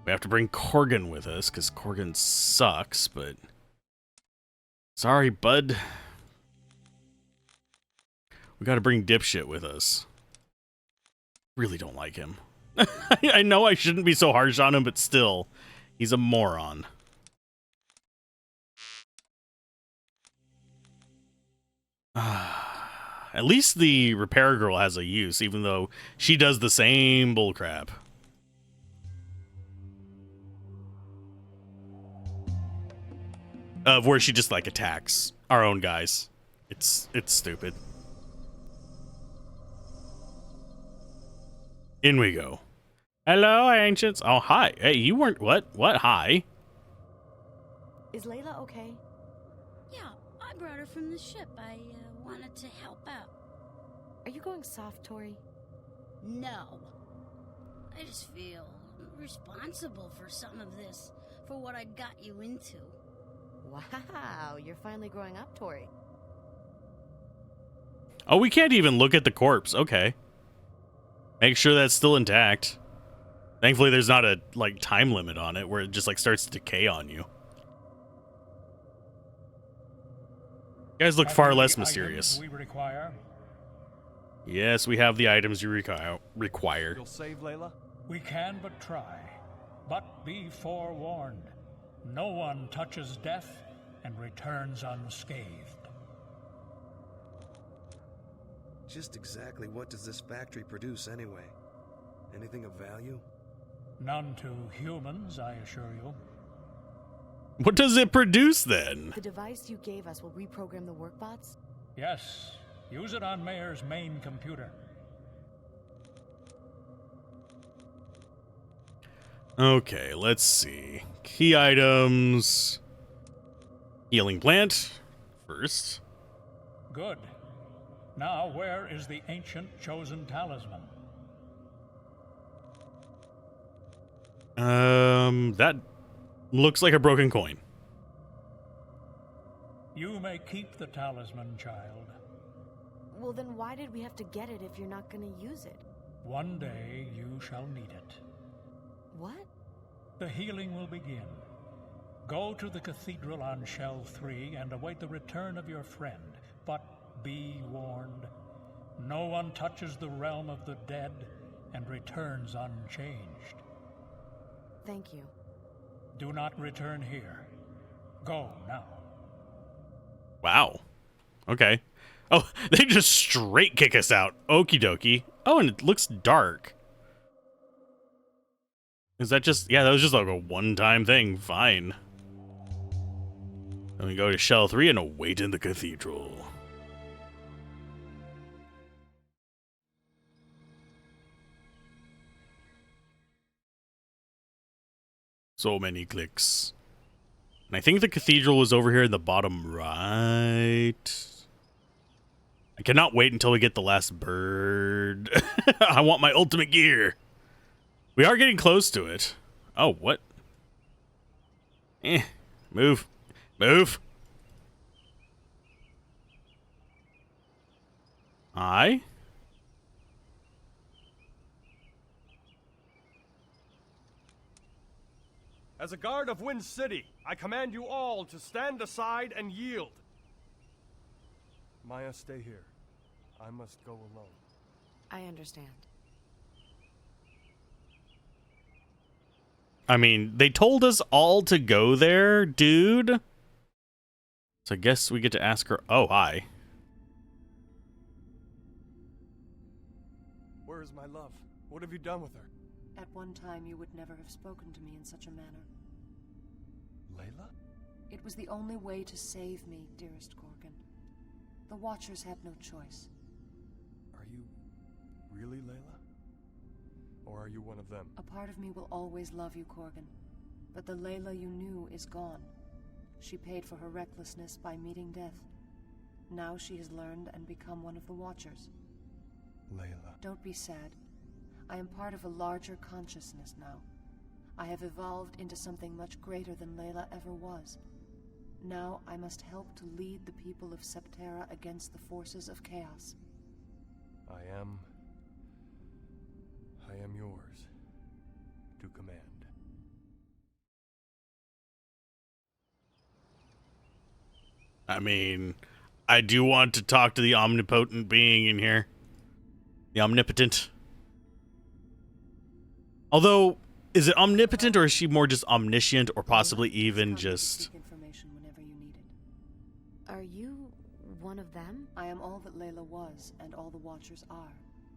We have to bring Corgan with us, because Corgan sucks, but... Sorry, bud. We gotta bring Dipshit with us. Really don't like him. I know I shouldn't be so harsh on him, but still, he's a moron. At least the repair girl has a use, even though she does the same bullcrap. Of where she just, like, attacks our own guys. It's stupid. In we go. Hello, ancients. Oh, hi. Hey, you weren't... What? What? Hi. Is Layla okay? Yeah, I brought her from the ship. I wanted to help out. Are you going soft, Tori? No. I just feel responsible for some of this, for what I got you into. Wow, you're finally growing up, Tori. Oh, we can't even look at the corpse. Okay. Make sure that's still intact. Thankfully, there's not a, like, time limit on it where it just, like, starts to decay on you. You guys look far less mysterious. We require. Yes, we have the items you require. You'll save Layla? We can but try. But be forewarned. No one touches death and returns unscathed. Just exactly what does this factory produce anyway? Anything of value? None to humans, I assure you. What does it produce, then? The device you gave us will reprogram the workbots? Yes, use it on Mayor's main computer. Okay, let's see. Key items. Healing plant. First. Good. Now, where is the ancient chosen talisman? That looks like a broken coin. You may keep the talisman, child. Well, then why did we have to get it if you're not gonna use it? One day you shall need it. What? The healing will begin. Go to the cathedral on Shell 3 and await the return of your friend. But be warned, no one touches the realm of the dead and returns unchanged. Thank you. Do not return here. Go now. Wow. Okay. Oh, they just straight kick us out. Okie dokie. Oh, and it looks dark. Is that just... Yeah, that was just like a one-time thing. Fine. Then we go to Shell 3 and await in the cathedral. So many clicks. And I think the cathedral was over here in the bottom right. I cannot wait until we get the last bird. I want my ultimate gear. We are getting close to it. Oh, what? Move. Move. Hi. As a guard of Wind City, I command you all to stand aside and yield. Maya, stay here. I must go alone. I understand. I mean, they told us all to go there, dude. So I guess we get to ask her. Oh, hi. Where is my love? What have you done with her? At one time, you would never have spoken to me in such a manner. Layla? It was the only way to save me, dearest Gorgon. The Watchers had no choice. Are you really Layla? Or are you one of them? A part of me will always love you, Gorgon. But the Layla you knew is gone. She paid for her recklessness by meeting death. Now she has learned and become one of the Watchers. Layla. Don't be sad. I am part of a larger consciousness now. I have evolved into something much greater than Layla ever was. Now I must help to lead the people of Septerra against the forces of chaos. I am yours to command. I mean, I do want to talk to the omnipotent being in here. The omnipotent. Although, is it omnipotent or is she more just omniscient or possibly even just... Seek information whenever you need it. Are you one of them? I am all that Layla was, and all the Watchers are.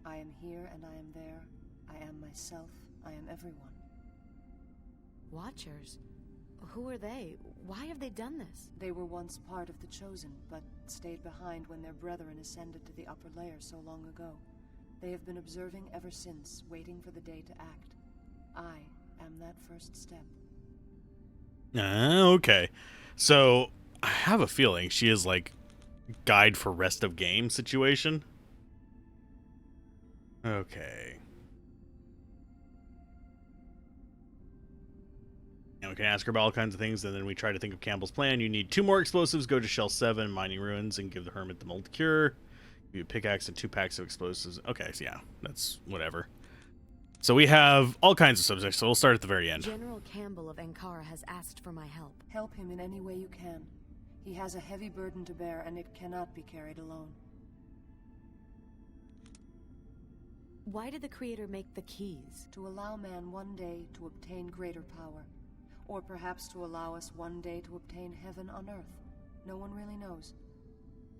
I am here and I am there. I am myself. I am everyone. Watchers? Who are they? Why have they done this? They were once part of the Chosen, but stayed behind when their brethren ascended to the upper layer so long ago. They have been observing ever since, waiting for the day to act. I am that first step. Okay. So, I have a feeling she is like guide for rest of game situation. Okay. And we can ask her about all kinds of things, and then we try to think of Campbell's plan. You need 2 more explosives, go to Shell 7, mining ruins, and give the hermit the mold cure. Give you a pickaxe and 2 packs of explosives. Okay, so yeah, that's whatever. So we have all kinds of subjects, so we'll start at the very end. General Campbell of Ankara has asked for my help. Help him in any way you can. He has a heavy burden to bear, and it cannot be carried alone. Why did the Creator make the keys? To allow man one day to obtain greater power. Or perhaps to allow us one day to obtain heaven on earth. No one really knows.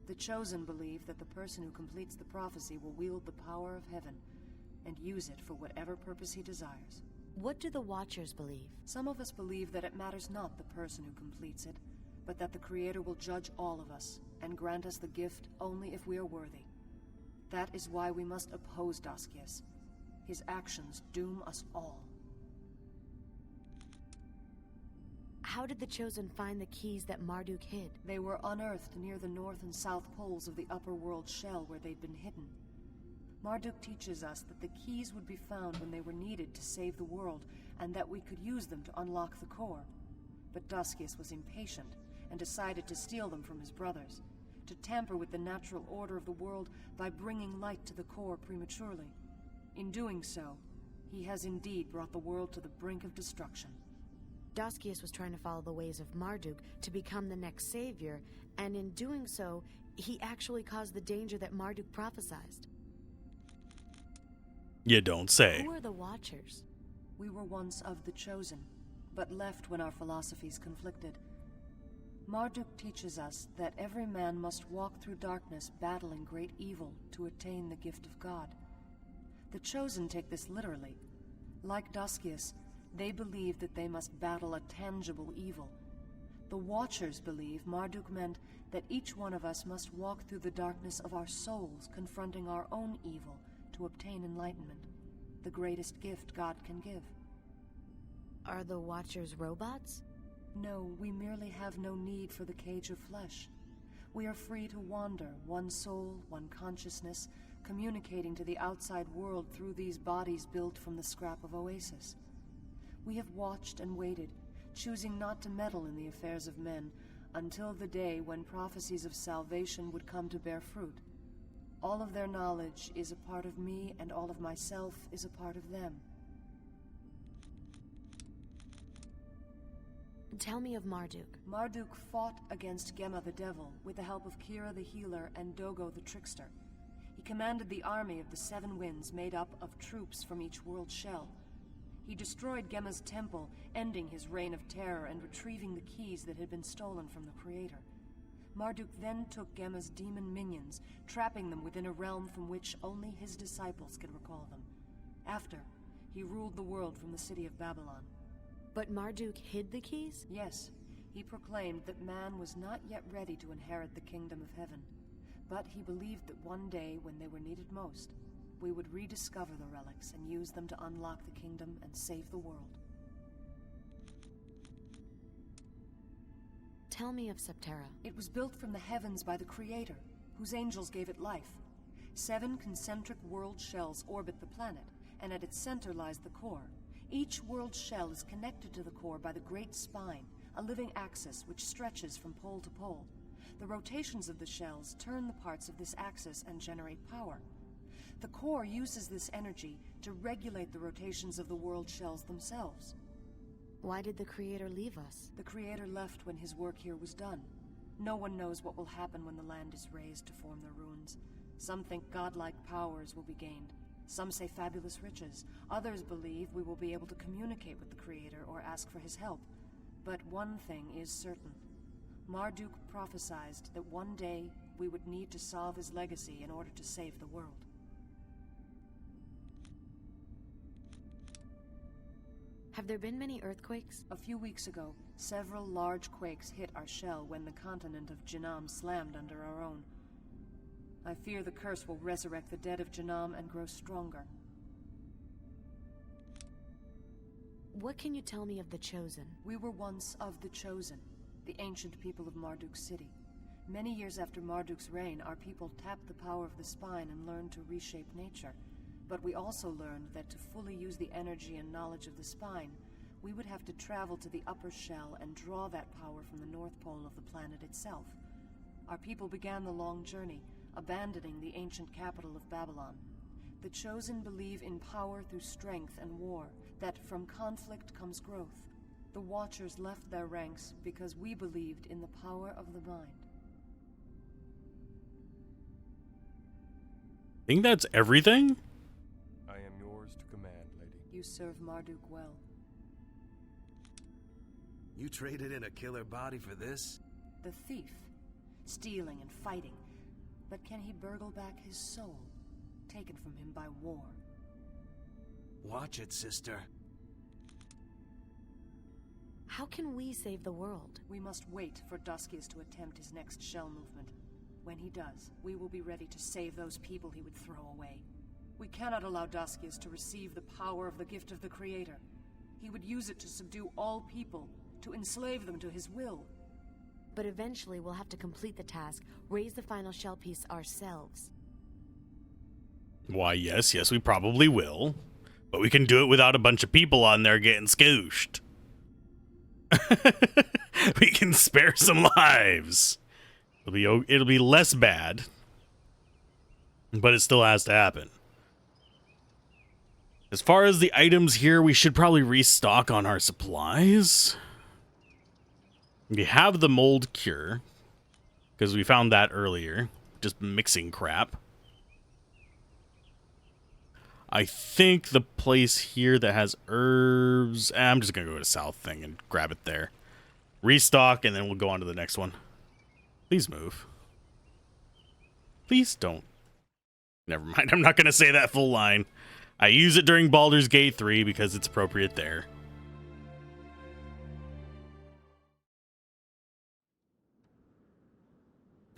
The Chosen believe that the person who completes the prophecy will wield the power of heaven and use it for whatever purpose he desires. What do the Watchers believe? Some of us believe that it matters not the person who completes it, but that the Creator will judge all of us and grant us the gift only if we are worthy. That is why we must oppose Daskias. His actions doom us all. How did the Chosen find the keys that Marduk hid? They were unearthed near the north and south poles of the upper world shell where they'd been hidden. Marduk teaches us that the keys would be found when they were needed to save the world, and that we could use them to unlock the core. But Duskius was impatient, and decided to steal them from his brothers, to tamper with the natural order of the world by bringing light to the core prematurely. In doing so, he has indeed brought the world to the brink of destruction. Duskius was trying to follow the ways of Marduk to become the next savior, and in doing so, he actually caused the danger that Marduk prophesied. You don't say. Who are the Watchers? We were once of the Chosen, but left when our philosophies conflicted. Marduk teaches us that every man must walk through darkness battling great evil to attain the gift of God. The Chosen take this literally. Like Duskius, they believe that they must battle a tangible evil. The Watchers believe Marduk meant that each one of us must walk through the darkness of our souls, confronting our own evil to obtain enlightenment, the greatest gift God can give. Are the Watchers robots? No, we merely have no need for the cage of flesh. We are free to wander, one soul, one consciousness, communicating to the outside world through these bodies built from the scrap of Oasis. We have watched and waited, choosing not to meddle in the affairs of men, until the day when prophecies of salvation would come to bear fruit. All of their knowledge is a part of me, and all of myself is a part of them. Tell me of Marduk. Marduk fought against Gemma the Devil with the help of Kira the Healer and Dogo the Trickster. He commanded the army of the Seven Winds made up of troops from each world shell. He destroyed Gemma's temple, ending his reign of terror and retrieving the keys that had been stolen from the Creator. Marduk then took Gemma's demon minions, trapping them within a realm from which only his disciples can recall them. After, he ruled the world from the city of Babylon. But Marduk hid the keys? Yes, he proclaimed that man was not yet ready to inherit the kingdom of heaven. But he believed that one day, when they were needed most, we would rediscover the relics and use them to unlock the kingdom and save the world. Tell me of Septerra. It was built from the heavens by the Creator, whose angels gave it life. 7 concentric world shells orbit the planet, and at its center lies the core. Each world shell is connected to the core by the Great Spine, a living axis which stretches from pole to pole. The rotations of the shells turn the parts of this axis and generate power. The core uses this energy to regulate the rotations of the world shells themselves. Why did the Creator leave us? The Creator left when his work here was done. No one knows what will happen when the land is razed to form the ruins. Some think godlike powers will be gained. Some say fabulous riches. Others believe we will be able to communicate with the Creator or ask for his help. But one thing is certain. Marduk prophesied that one day we would need to solve his legacy in order to save the world. Have there been many earthquakes? A few weeks ago, several large quakes hit our shell when the continent of Janam slammed under our own. I fear the curse will resurrect the dead of Janam and grow stronger. What can you tell me of the Chosen? We were once of the Chosen, the ancient people of Marduk City. Many years after Marduk's reign, our people tapped the power of the spine and learned to reshape nature. But we also learned that to fully use the energy and knowledge of the spine, we would have to travel to the upper shell and draw that power from the North Pole of the planet itself. Our people began the long journey, abandoning the ancient capital of Babylon. The Chosen believe in power through strength and war, that from conflict comes growth. The Watchers left their ranks because we believed in the power of the mind. Think that's everything? I am yours to command, lady. You serve Marduk well. You traded in a killer body for this? The thief, stealing and fighting. But can he burgle back his soul, taken from him by war? Watch it, sister. How can we save the world? We must wait for Duskius to attempt his next shell movement. When he does, we will be ready to save those people he would throw away. We cannot allow Duskius to receive the power of the gift of the Creator. He would use it to subdue all people, to enslave them to his will. But eventually we'll have to complete the task, raise the final shell piece ourselves. Why, yes, we probably will. But we can do it without a bunch of people on there getting scooshed. We can spare some lives. It'll be less bad. But it still has to happen. As far as the items here, we should probably restock on our supplies. We have the mold cure, because we found that earlier. Just mixing crap. I think the place here that has herbs... I'm just going to go to South thing and grab it there. Restock, and then we'll go on to the next one. Please move. Please don't. Never mind, I'm not going to say that full line. I use it during Baldur's Gate 3 because it's appropriate there.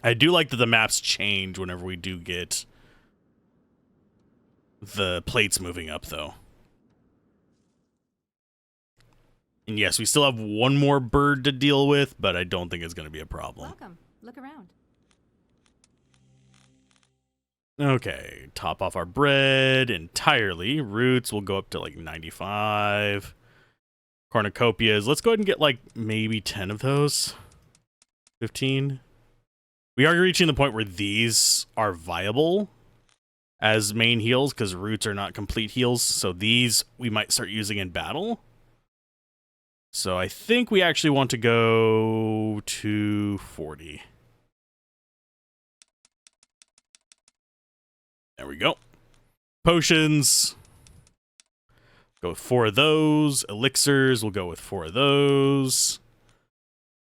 I do like that the maps change whenever we do get the plates moving up, though. And yes, we still have one more bird to deal with, but I don't think it's going to be a problem. Welcome. Look around. Okay, top off our bread entirely. Roots will go up to like 95. Cornucopias, let's go ahead and get like maybe 10 of those. 15. We are reaching the point where these are viable as main heals because roots are not complete heals. So these we might start using in battle. So I think we actually want to go to 40. There we go. Potions. Go with 4 of those. Elixirs, we'll go with 4 of those.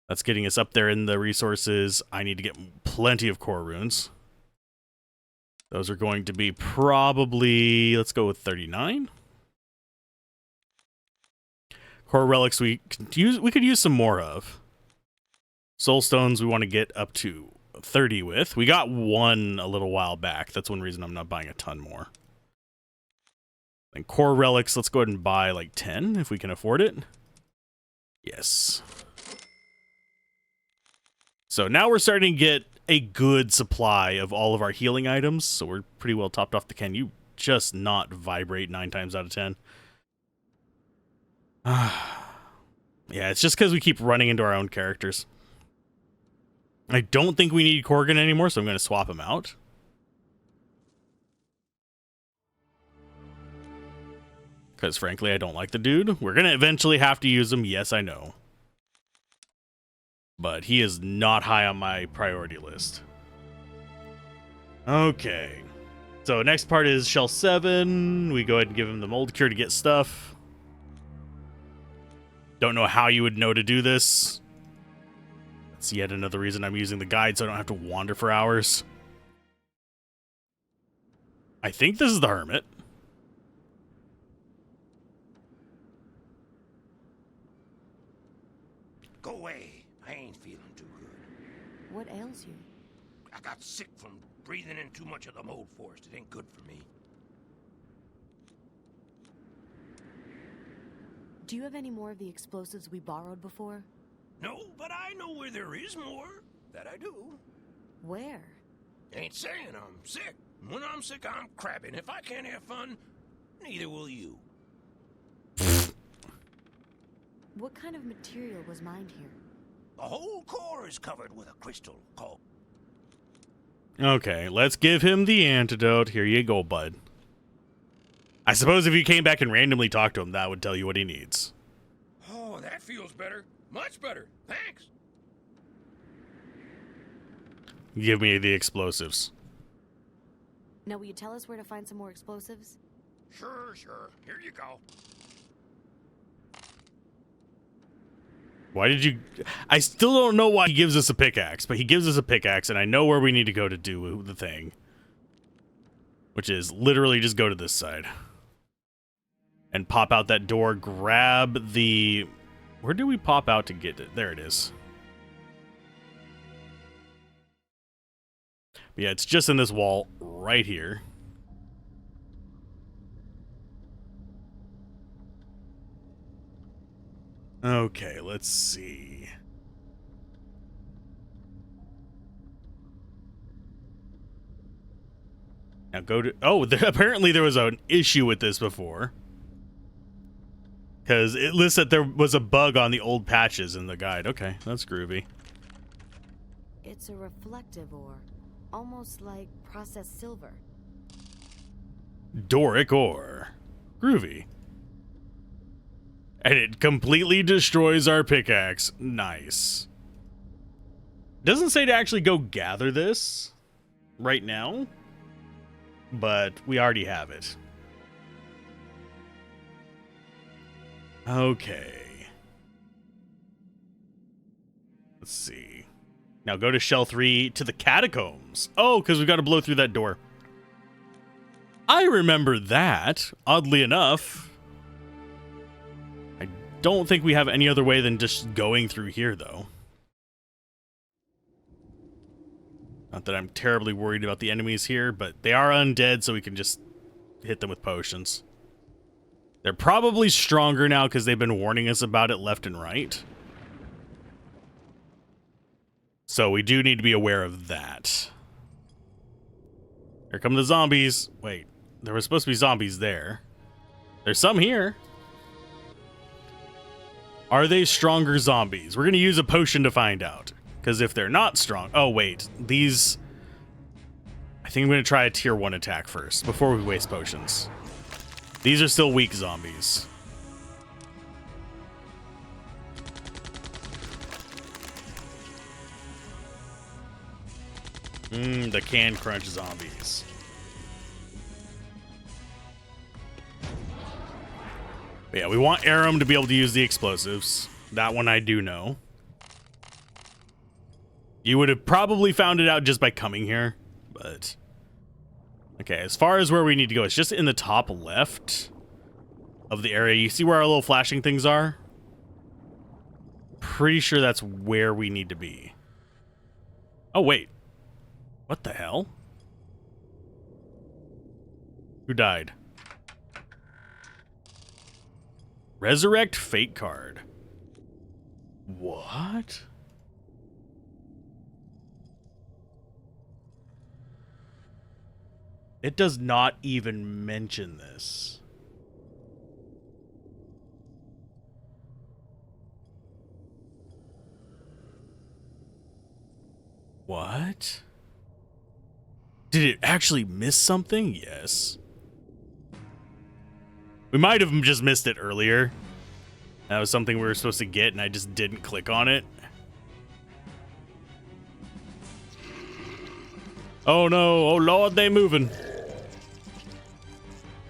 That's getting us up there in the resources. I need to get plenty of core runes. Those are going to be probably, let's go with 39. Core relics we could use some more of. Soul stones we want to get up to 30 with. We got 1 a little while back. That's one reason I'm not buying a ton more. And core relics, let's go ahead and buy like 10 if we can afford it. Yes. So now we're starting to get a good supply of all of our healing items. So we're pretty well topped off. Can you just not vibrate 9 times out of 10? Yeah, it's just because we keep running into our own characters. I don't think we need Corgan anymore, so I'm going to swap him out. Because frankly, I don't like the dude. We're going to eventually have to use him. Yes, I know. But he is not high on my priority list. Okay. So next part is Shell 7. We go ahead and give him the mold cure to get stuff. Don't know how you would know to do this. That's yet another reason I'm using the guide so I don't have to wander for hours. I think this is the hermit. Go away. I ain't feeling too good. What ails you? I got sick from breathing in too much of the mold forest. It ain't good for me. Do you have any more of the explosives we borrowed before? No, but I know where there is more. That I do. Where? Ain't saying I'm sick. When I'm sick, I'm crabbing. If I can't have fun, neither will you. What kind of material was mined here? The whole core is covered with a crystal called... Okay, let's give him the antidote. Here you go, bud. I suppose if you came back and randomly talked to him, that would tell you what he needs. Oh, that feels better. Much better. Thanks. Give me the explosives. Now, will you tell us where to find some more explosives? Sure. Here you go. Why did you... I still don't know why he gives us a pickaxe, but he gives us a pickaxe, and I know where we need to go to do the thing. Which is literally just go to this side. And pop out that door, grab the... Where do we pop out to get it? There it is. But yeah, it's just in this wall right here. Okay, let's see. Now go to... Oh, apparently there was an issue with this before. Because it lists that there was a bug on the old patches in the guide. Okay, that's groovy. It's a reflective ore, almost like processed silver. Doric ore. Groovy. And it completely destroys our pickaxe. Nice. Doesn't say to actually go gather this right now, but we already have it. Okay. Let's see. Now go to Shell 3 to the catacombs. Oh, because we've got to blow through that door. I remember that, oddly enough. I don't think we have any other way than just going through here, though. Not that I'm terribly worried about the enemies here, but they are undead, so we can just hit them with potions. They're probably stronger now because they've been warning us about it left and right. So we do need to be aware of that. Here come the zombies. Wait, there was supposed to be zombies there. There's some here. Are they stronger zombies? We're going to use a potion to find out. Because if they're not strong... Oh, wait. These... I think I'm going to try a tier 1 attack first before we waste potions. These are still weak zombies. The can crunch zombies. But yeah, we want Aram to be able to use the explosives. That one I do know. You would have probably found it out just by coming here, but... Okay, as far as where we need to go, it's just in the top left of the area. You see where our little flashing things are? Pretty sure that's where we need to be. Oh, wait. What the hell? Who died? Resurrect Fate card. What? It does not even mention this. What? Did it actually miss something? Yes. We might have just missed it earlier. That was something we were supposed to get and I just didn't click on it. Oh no, oh lord, they're moving.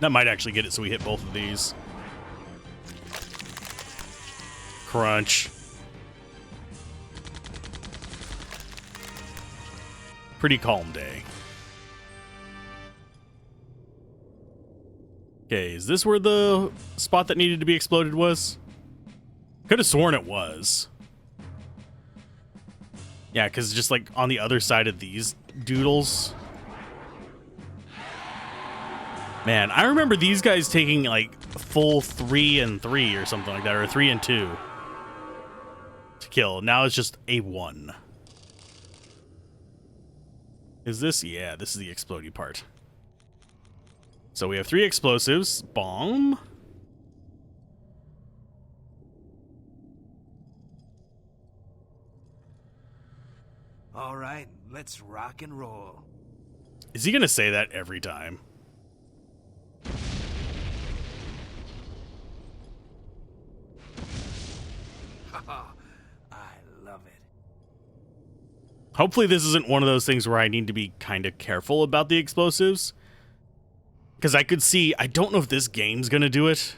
That might actually get it so we hit both of these. Crunch. Pretty calm day. Okay, is this where the spot that needed to be exploded was? Could have sworn it was. Yeah, because just like on the other side of these doodles. Man, I remember these guys taking like full 3 and 3 or something like that, or 3 and 2 to kill. Now it's just a 1. Is this? Yeah, this is the explodey part. So we have 3 explosives. Bomb. All right, let's rock and roll. Is he gonna say that every time? I love it. Hopefully this isn't one of those things where I need to be kind of careful about the explosives. Because I could see, I don't know if this game's gonna do it,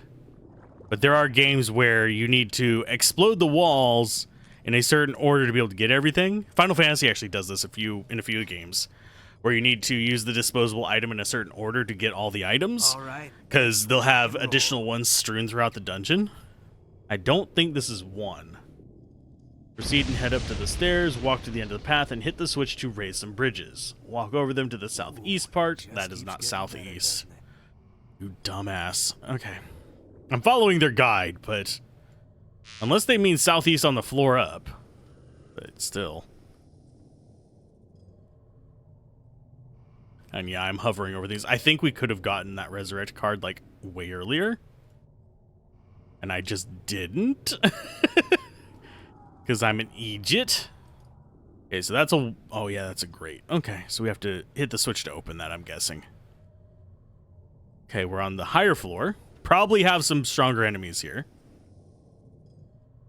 but there are games where you need to explode the walls in a certain order to be able to get everything. Final Fantasy actually does this in a few games, where you need to use the disposable item in a certain order to get all the items. All right. Because they'll have additional ones strewn throughout the dungeon. I don't think this is one. Proceed and head up to the stairs, walk to the end of the path, and hit the switch to raise some bridges. Walk over them to the southeast part. That is not southeast. You dumbass. Okay. I'm following their guide, but Unless they mean southeast on the floor up. But still. And yeah, I'm hovering over these. I think we could have gotten that resurrect card like way earlier. And I just didn't. Because I'm an idiot. Okay, so that's a... Oh yeah, that's a great. Okay, so we have to hit the switch to open that, I'm guessing. Okay, we're on the higher floor. Probably have some stronger enemies here.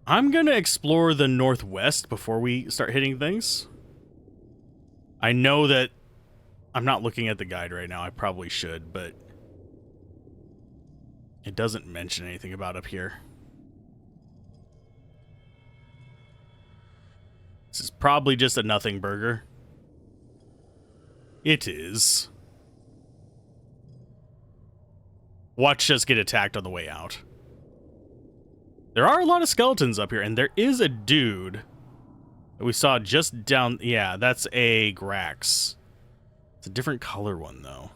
I'm going to explore the northwest before we start hitting things. I know that I'm not looking at the guide right now. I probably should, but it doesn't mention anything about up here. This is probably just a nothing burger. It is. Watch us get attacked on the way out. There are a lot of skeletons up here, and there is a dude that we saw just down... Yeah, that's a Grax. It's a different color one, though.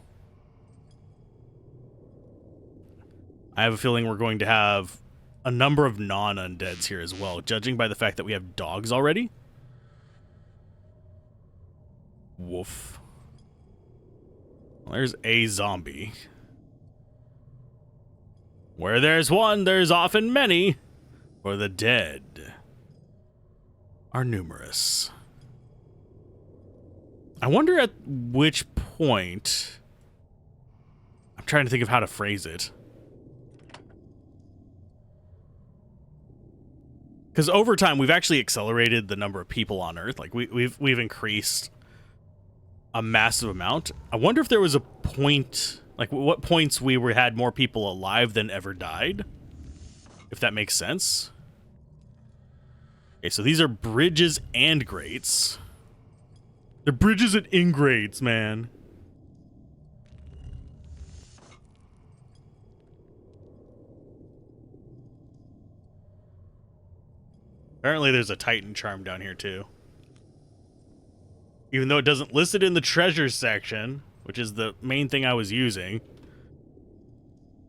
I have a feeling we're going to have a number of non-undeads here as well, judging by the fact that we have dogs already. Woof. Well, there's a zombie. Where there's one, there's often many. For the dead are numerous. I wonder at which point... I'm trying to think of how to phrase it. Because over time, we've actually accelerated the number of people on Earth. Like, we've increased a massive amount. I wonder if there was a point... Like, what points we had more people alive than ever died? If that makes sense. Okay, so these are bridges and grates. They're bridges and ingrates, man. Apparently there's a Titan charm down here, too. Even though it doesn't list it in the treasures section, which is the main thing I was using.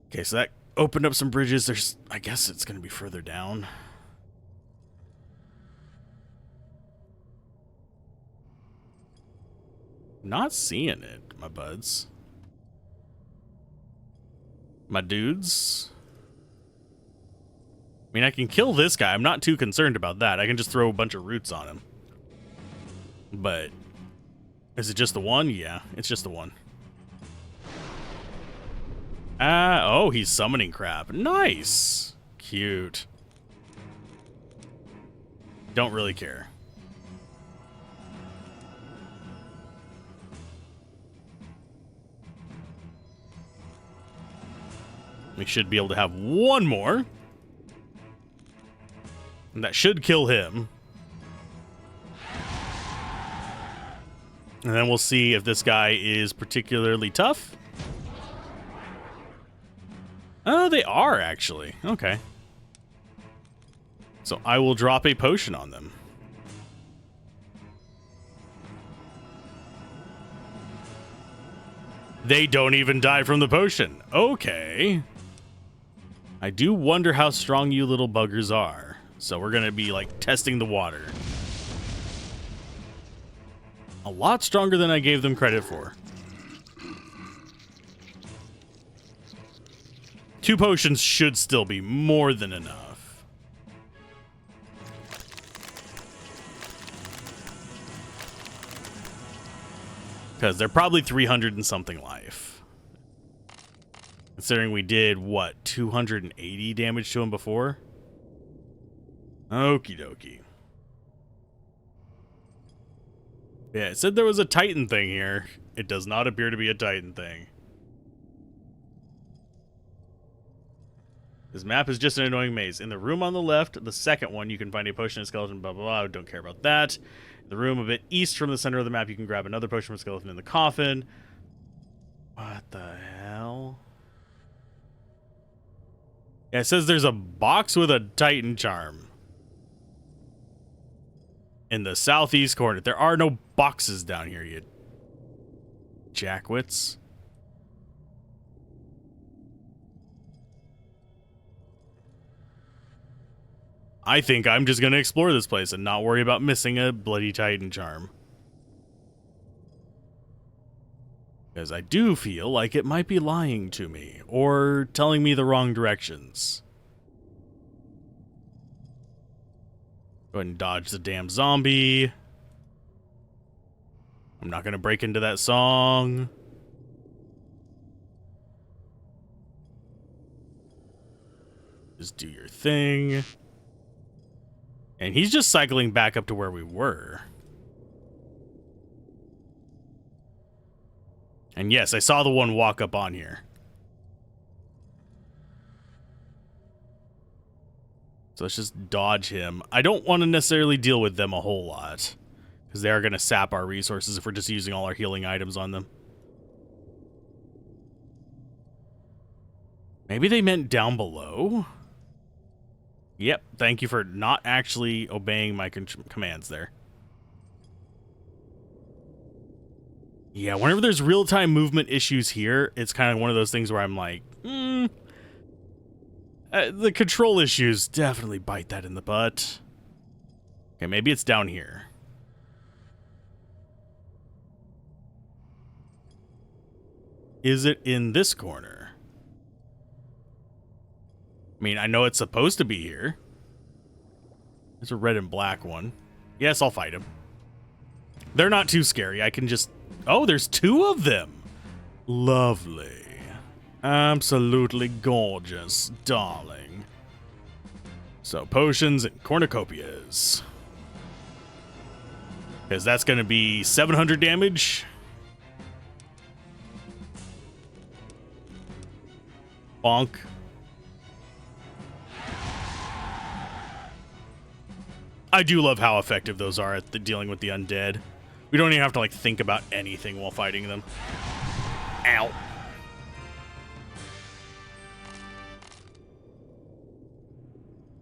Okay, so that opened up some bridges. There's, I guess it's going to be further down. Not seeing it, my buds. My dudes. I mean, I can kill this guy. I'm not too concerned about that. I can just throw a bunch of roots on him. But is it just the one? Yeah, it's just the one. Oh, he's summoning crap. Nice. Cute. Don't really care. We should be able to have one more. And that should kill him. And then we'll see if this guy is particularly tough. Oh, they are, actually. Okay. So I will drop a potion on them. They don't even die from the potion. Okay. I do wonder how strong you little buggers are. So we're going to be, like, testing the water. A lot stronger than I gave them credit for. 2 potions should still be more than enough. Because they're probably 300 and something life. Considering we did, what, 280 damage to him before? Okie dokie. Yeah, it said there was a Titan thing here. It does not appear to be a Titan thing. This map is just an annoying maze. In the room on the left, the second one, you can find a potion and skeleton, blah, blah, blah. I don't care about that. The room a bit east from the center of the map, you can grab another potion from skeleton in the coffin. What the hell? Yeah, it says there's a box with a Titan charm. In the southeast corner. There are no boxes down here, you jackwits. I think I'm just going to explore this place and not worry about missing a bloody Titan charm. Because I do feel like it might be lying to me, or telling me the wrong directions. Go ahead and dodge the damn zombie. I'm not going to break into that song. Just do your thing. And he's just cycling back up to where we were. And yes, I saw the one walk up on here. So let's just dodge him. I don't want to necessarily deal with them a whole lot, because they are going to sap our resources if we're just using all our healing items on them. Maybe they meant down below? Yep, thank you for not actually obeying my commands there. Yeah, whenever there's real-time movement issues here, it's kind of one of those things where I'm like, the control issues definitely bite that in the butt. Okay, maybe it's down here. Is it in this corner? I mean, I know it's supposed to be here. There's a red and black one. Yes, I'll fight him. They're not too scary. I can just... Oh, there's two of them. Lovely. Absolutely gorgeous, darling. So, potions and cornucopias. Because that's going to be 700 damage. Bonk. I do love how effective those are at dealing with the undead. We don't even have to, like, think about anything while fighting them. Ow.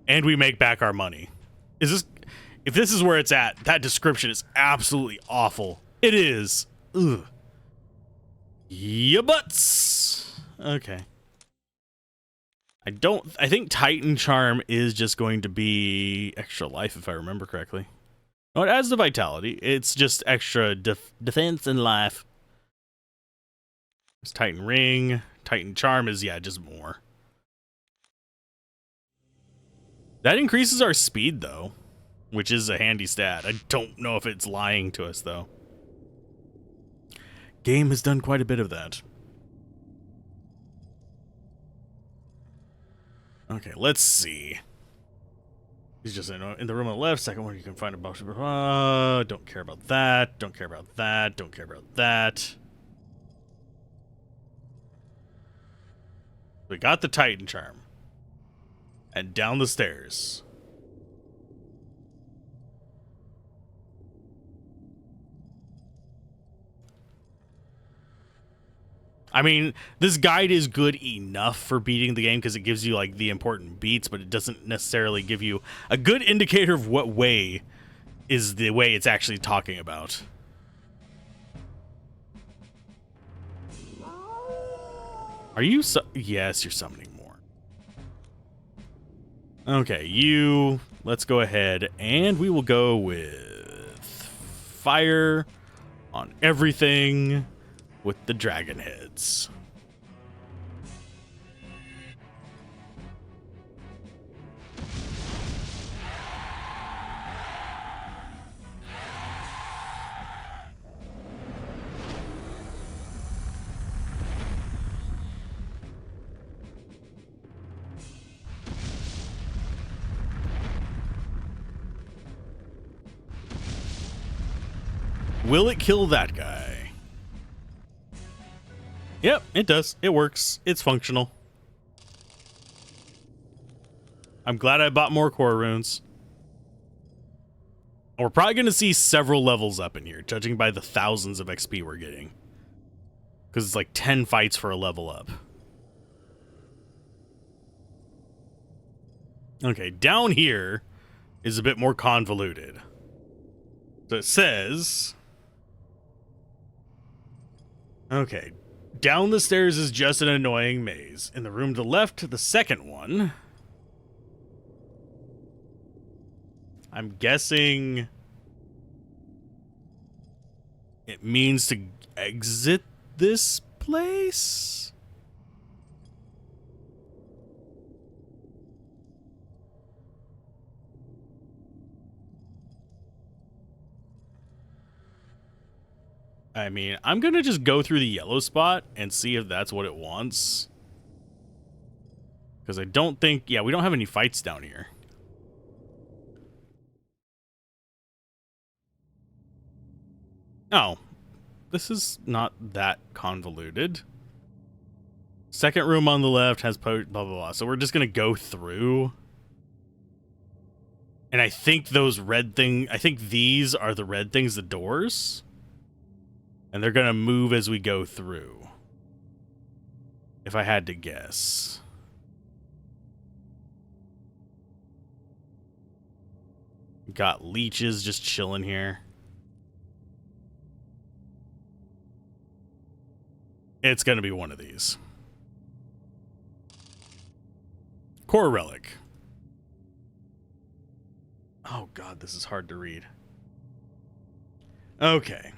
And we make back our money. Is this... If this is where it's at, that description is absolutely awful. It is. Ugh. Ya butts. Okay. I think Titan Charm is just going to be extra life, if I remember correctly. No, it adds the vitality. It's just extra defense and life. It's Titan Ring. Titan Charm is, yeah, just more. That increases our speed, though, which is a handy stat. I don't know if it's lying to us, though. Game has done quite a bit of that. Okay, let's see. He's just in the room on the left. Second one, you can find a box. Don't care about that. Don't care about that. Don't care about that. We got the Titan Charm. And down the stairs. I mean, this guide is good enough for beating the game because it gives you, like, the important beats, but it doesn't necessarily give you a good indicator of what way is the way it's actually talking about. Are you yes, you're summoning more. Okay, let's go ahead and we will go with fire on everything. With the dragon heads. Will it kill that guy? Yep, it does. It works. It's functional. I'm glad I bought more core runes. We're probably going to see several levels up in here, judging by the thousands of XP we're getting. Because it's like 10 fights for a level up. Okay, down here is a bit more convoluted. So it says... Okay, down the stairs is just an annoying maze. In the room to the left, the second one. I'm guessing it means to exit this place? I mean, I'm going to just go through the yellow spot and see if that's what it wants. Because I don't think... Yeah, we don't have any fights down here. Oh. This is not that convoluted. Second room on the left has... blah, blah, blah. So we're just going to go through. And I think those red things... I think these are the red things, the doors. And they're going to move as we go through. If I had to guess. Got leeches just chilling here. It's going to be one of these. Core relic. Oh god, this is hard to read. Okay.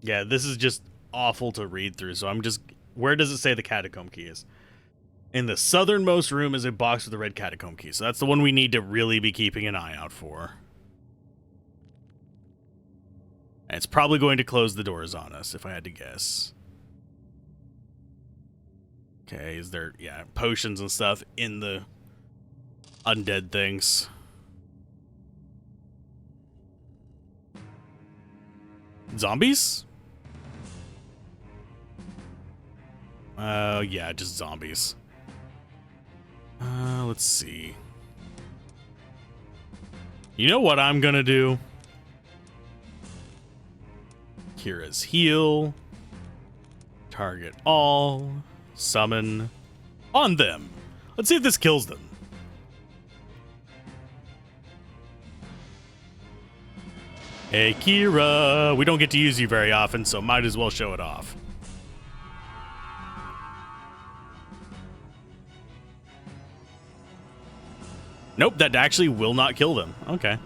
Yeah, this is just awful to read through, so I'm just... Where does it say the catacomb key is? In the southernmost room is a box with a red catacomb key, so that's the one we need to really be keeping an eye out for. And it's probably going to close the doors on us, if I had to guess. Okay, is there... Yeah, potions and stuff in the undead things. Zombies? Yeah, just zombies. Let's see. You know what I'm gonna do? Kira's heal. Target all. Summon. On them. Let's see if this kills them. Hey, Kira. We don't get to use you very often, so might as well show it off. Nope, that actually will not kill them. Okay.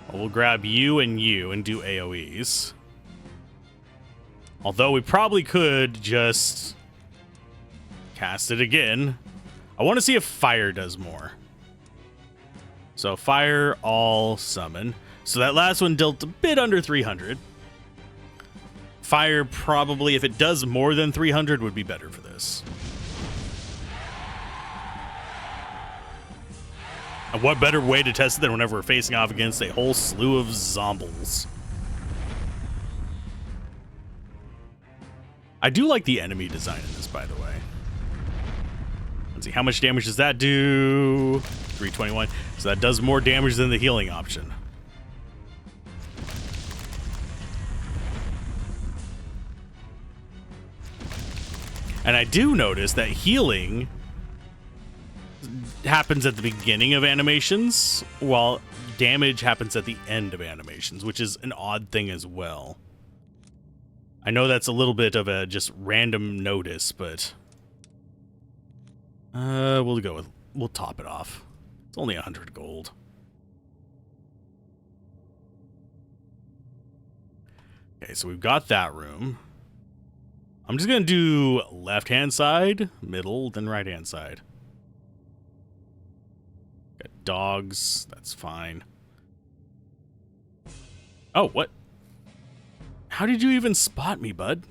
Well, we'll grab you and do AoEs. Although we probably could just cast it again. I want to see if fire does more. So fire, all, summon. So that last one dealt a bit under 300. Fire probably, if it does more than 300, would be better for this. And what better way to test it than whenever we're facing off against a whole slew of zombies? I do like the enemy design in this, by the way. Let's see, how much damage does that do? 321. So that does more damage than the healing option. And I do notice that healing happens at the beginning of animations, while damage happens at the end of animations, which is an odd thing as well. I know that's a little bit of a just random notice, but we'll top it off. It's only 100 gold. Okay, so we've got that room. I'm just gonna do left-hand side, middle, then right-hand side. Got dogs, that's fine. Oh, what? How did you even spot me, bud?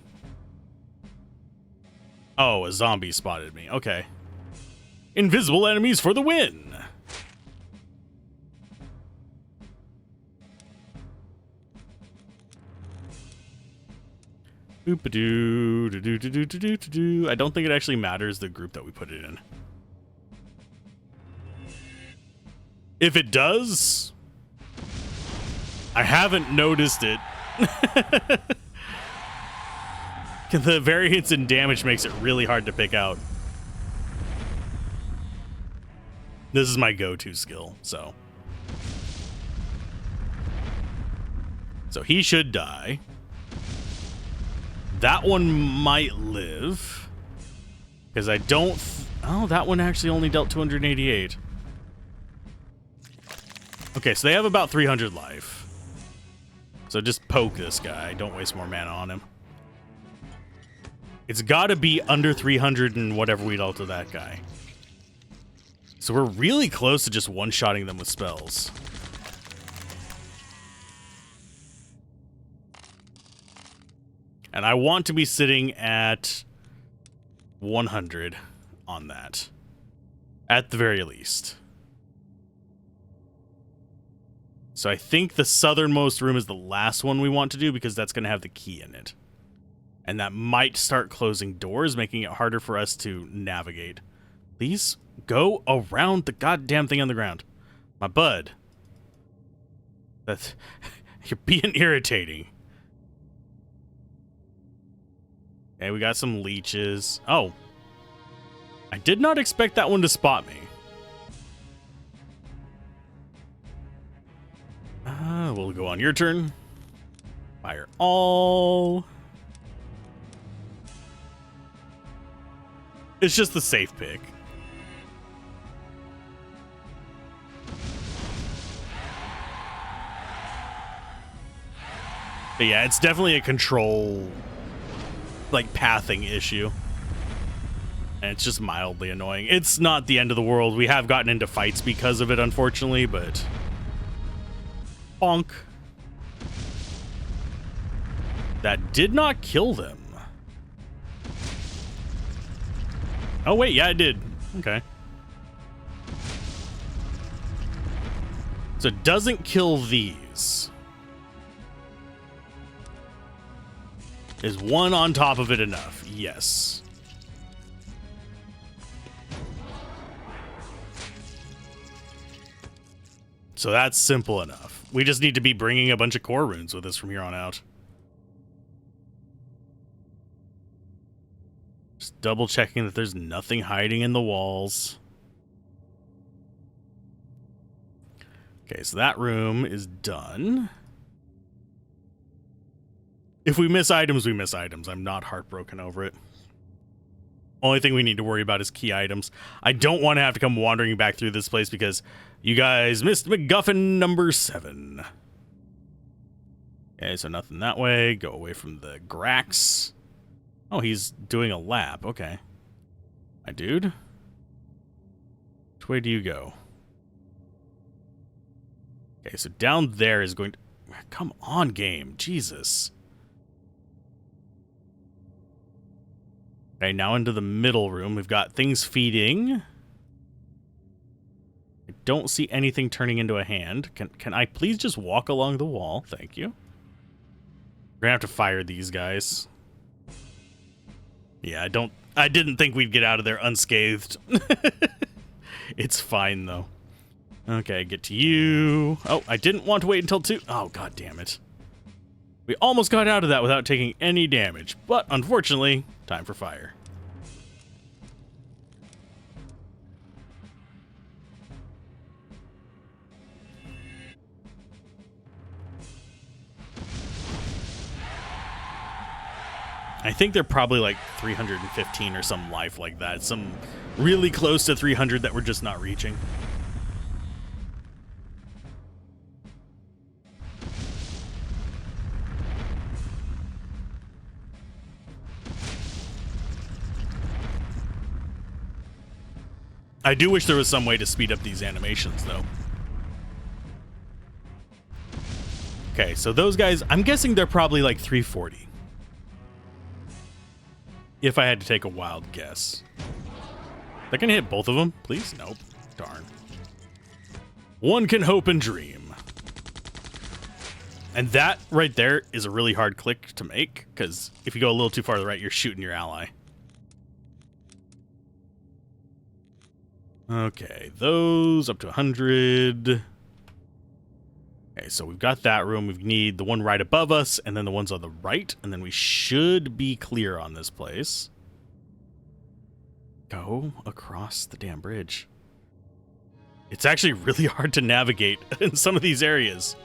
Oh, a zombie spotted me. Okay. Invisible enemies for the win! Boop-a-doo, do-do-do-do-do-do-do. I don't think it actually matters the group that we put it in. If it does, I haven't noticed it. The variance in damage makes it really hard to pick out. This is my go-to skill, so. So he should die. That one might live. Because I don't... Oh, that one actually only dealt 288. Okay, so they have about 300 life. So just poke this guy. Don't waste more mana on him. It's got to be under 300 and whatever we dealt to that guy. So we're really close to just one-shotting them with spells. And I want to be sitting at 100 on that. At the very least. So I think the southernmost room is the last one we want to do because that's going to have the key in it. And that might start closing doors, making it harder for us to navigate. Please go around the goddamn thing on the ground. My bud. That's... You're being irritating. Okay, we got some leeches. Oh. I did not expect that one to spot me. We'll go on your turn. Fire all. It's just the safe pick. But yeah, it's definitely a control, like, pathing issue. And it's just mildly annoying. It's not the end of the world. We have gotten into fights because of it, unfortunately, but... Bonk. That did not kill them. Oh, wait, yeah, it did. Okay. So it doesn't kill these. Is one on top of it enough? Yes. So that's simple enough. We just need to be bringing a bunch of core runes with us from here on out. Just double checking that there's nothing hiding in the walls. Okay, so that room is done. If we miss items, we miss items. I'm not heartbroken over it. Only thing we need to worry about is key items. I don't want to have to come wandering back through this place because you guys missed MacGuffin number 7. Okay, so nothing that way. Go away from the Grax. Oh, he's doing a lap. Okay. My dude. Which way do you go? Okay, so down there is going to... Come on, game. Jesus. Okay, now into the middle room. We've got things feeding. I don't see anything turning into a hand. Can I please just walk along the wall? Thank you. We're gonna have to fire these guys. Yeah, I didn't think we'd get out of there unscathed. It's fine, though. Okay, get to you. Oh, I didn't want to wait until 2. Oh, god damn it. We almost got out of that without taking any damage, but unfortunately, time for fire. I think they're probably like 315 or some life like that. Some really close to 300 that we're just not reaching. I do wish there was some way to speed up these animations, though. Okay, so those guys, I'm guessing they're probably like 340. If I had to take a wild guess. They're gonna hit both of them, please? Nope. Darn. One can hope and dream. And that right there is a really hard click to make, because if you go a little too far to the right, you're shooting your ally. Okay, those up to 100. Okay, so we've got that room. We need the one right above us, and then the ones on the right, and then we should be clear on this place. Go across the damn bridge. It's actually really hard to navigate in some of these areas.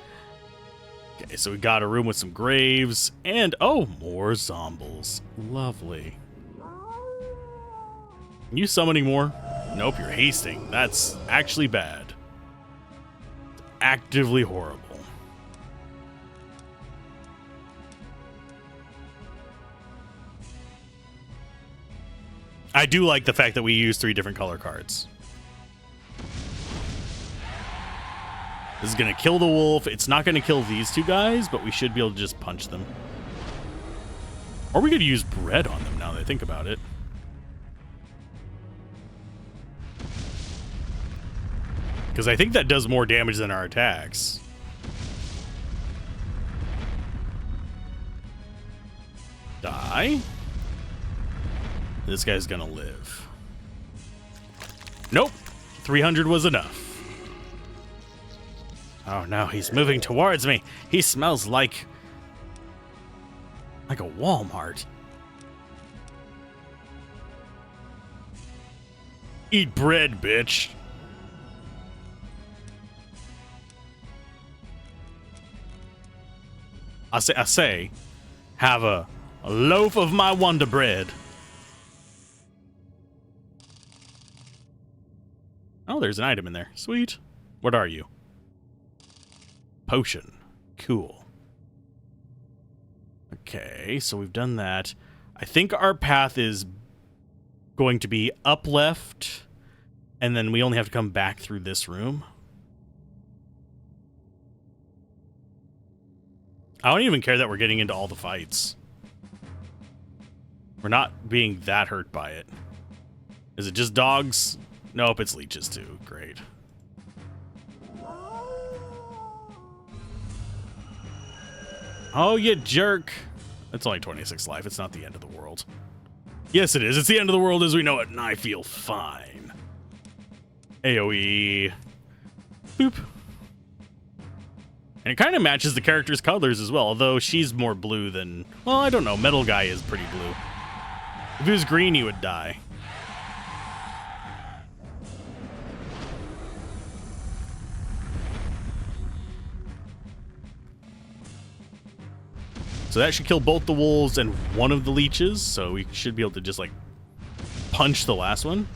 Okay, so we got a room with some graves, and oh, more zombies. Lovely. You summoning more? Nope, you're hasting. That's actually bad. Actively horrible. I do like the fact that we use 3 different color cards. This is going to kill the wolf. It's not going to kill these 2 guys, but we should be able to just punch them. Or we could use bread on them now that I think about it. Because I think that does more damage than our attacks. Die. This guy's gonna live. Nope. 300 was enough. Oh no, he's moving towards me. He smells like a Walmart. Eat bread, bitch. I say, have a loaf of my Wonder Bread. Oh, there's an item in there. Sweet. What are you? Potion. Cool. Okay, so we've done that. I think our path is going to be up left, and then we only have to come back through this room. I don't even care that we're getting into all the fights. We're not being that hurt by it. Is it just dogs? Nope, it's leeches too. Great. Oh, you jerk. It's only 26 life. It's not the end of the world. Yes, it is. It's the end of the world as we know it, and I feel fine. AoE. Boop. And it kind of matches the character's colors as well, although she's more blue than... Well, I don't know. Metal Guy is pretty blue. If he was green, he would die. So that should kill both the wolves and one of the leeches, so we should be able to just, like, punch the last one.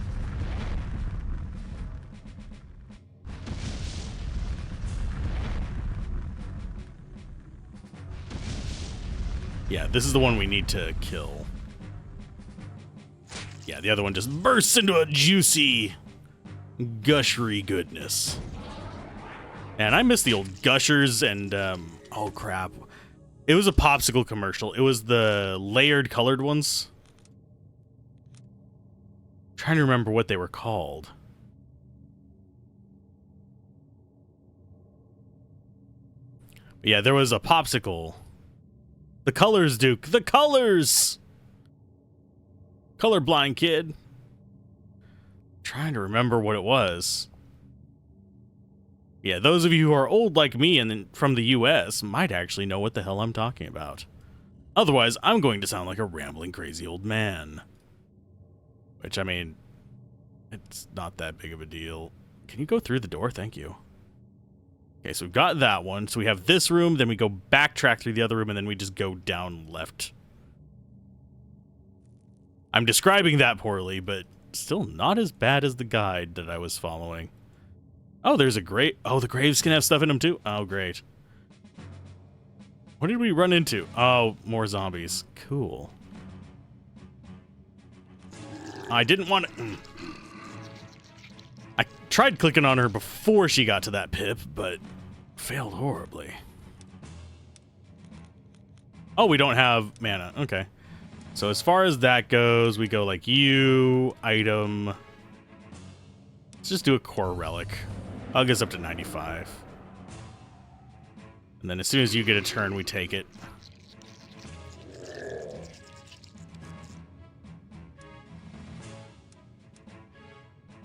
Yeah, this is the one we need to kill. Yeah, the other one just bursts into a juicy, gushery goodness. And I miss the old gushers and, oh crap. It was a popsicle commercial. It was the layered colored ones. I'm trying to remember what they were called. But yeah, there was a popsicle. The colors, Duke. The colors! Colorblind kid. Trying to remember what it was. Yeah, those of you who are old like me and from the US might actually know what the hell I'm talking about. Otherwise, I'm going to sound like a rambling crazy old man. Which, I mean, it's not that big of a deal. Can you go through the door? Thank you. Okay, so we've got that one. So we have this room, then we go backtrack through the other room, and then we just go down left. I'm describing that poorly, but still not as bad as the guide that I was following. Oh, there's a grave. Oh, the graves can have stuff in them too? Oh, great. What did we run into? Oh, more zombies. Cool. I didn't want to... I tried clicking on her before she got to that pip, but failed horribly. Oh, we don't have mana. Okay. So as far as that goes, we go like you, item. Let's just do a core relic. I'll get us up to 95. And then as soon as you get a turn, we take it.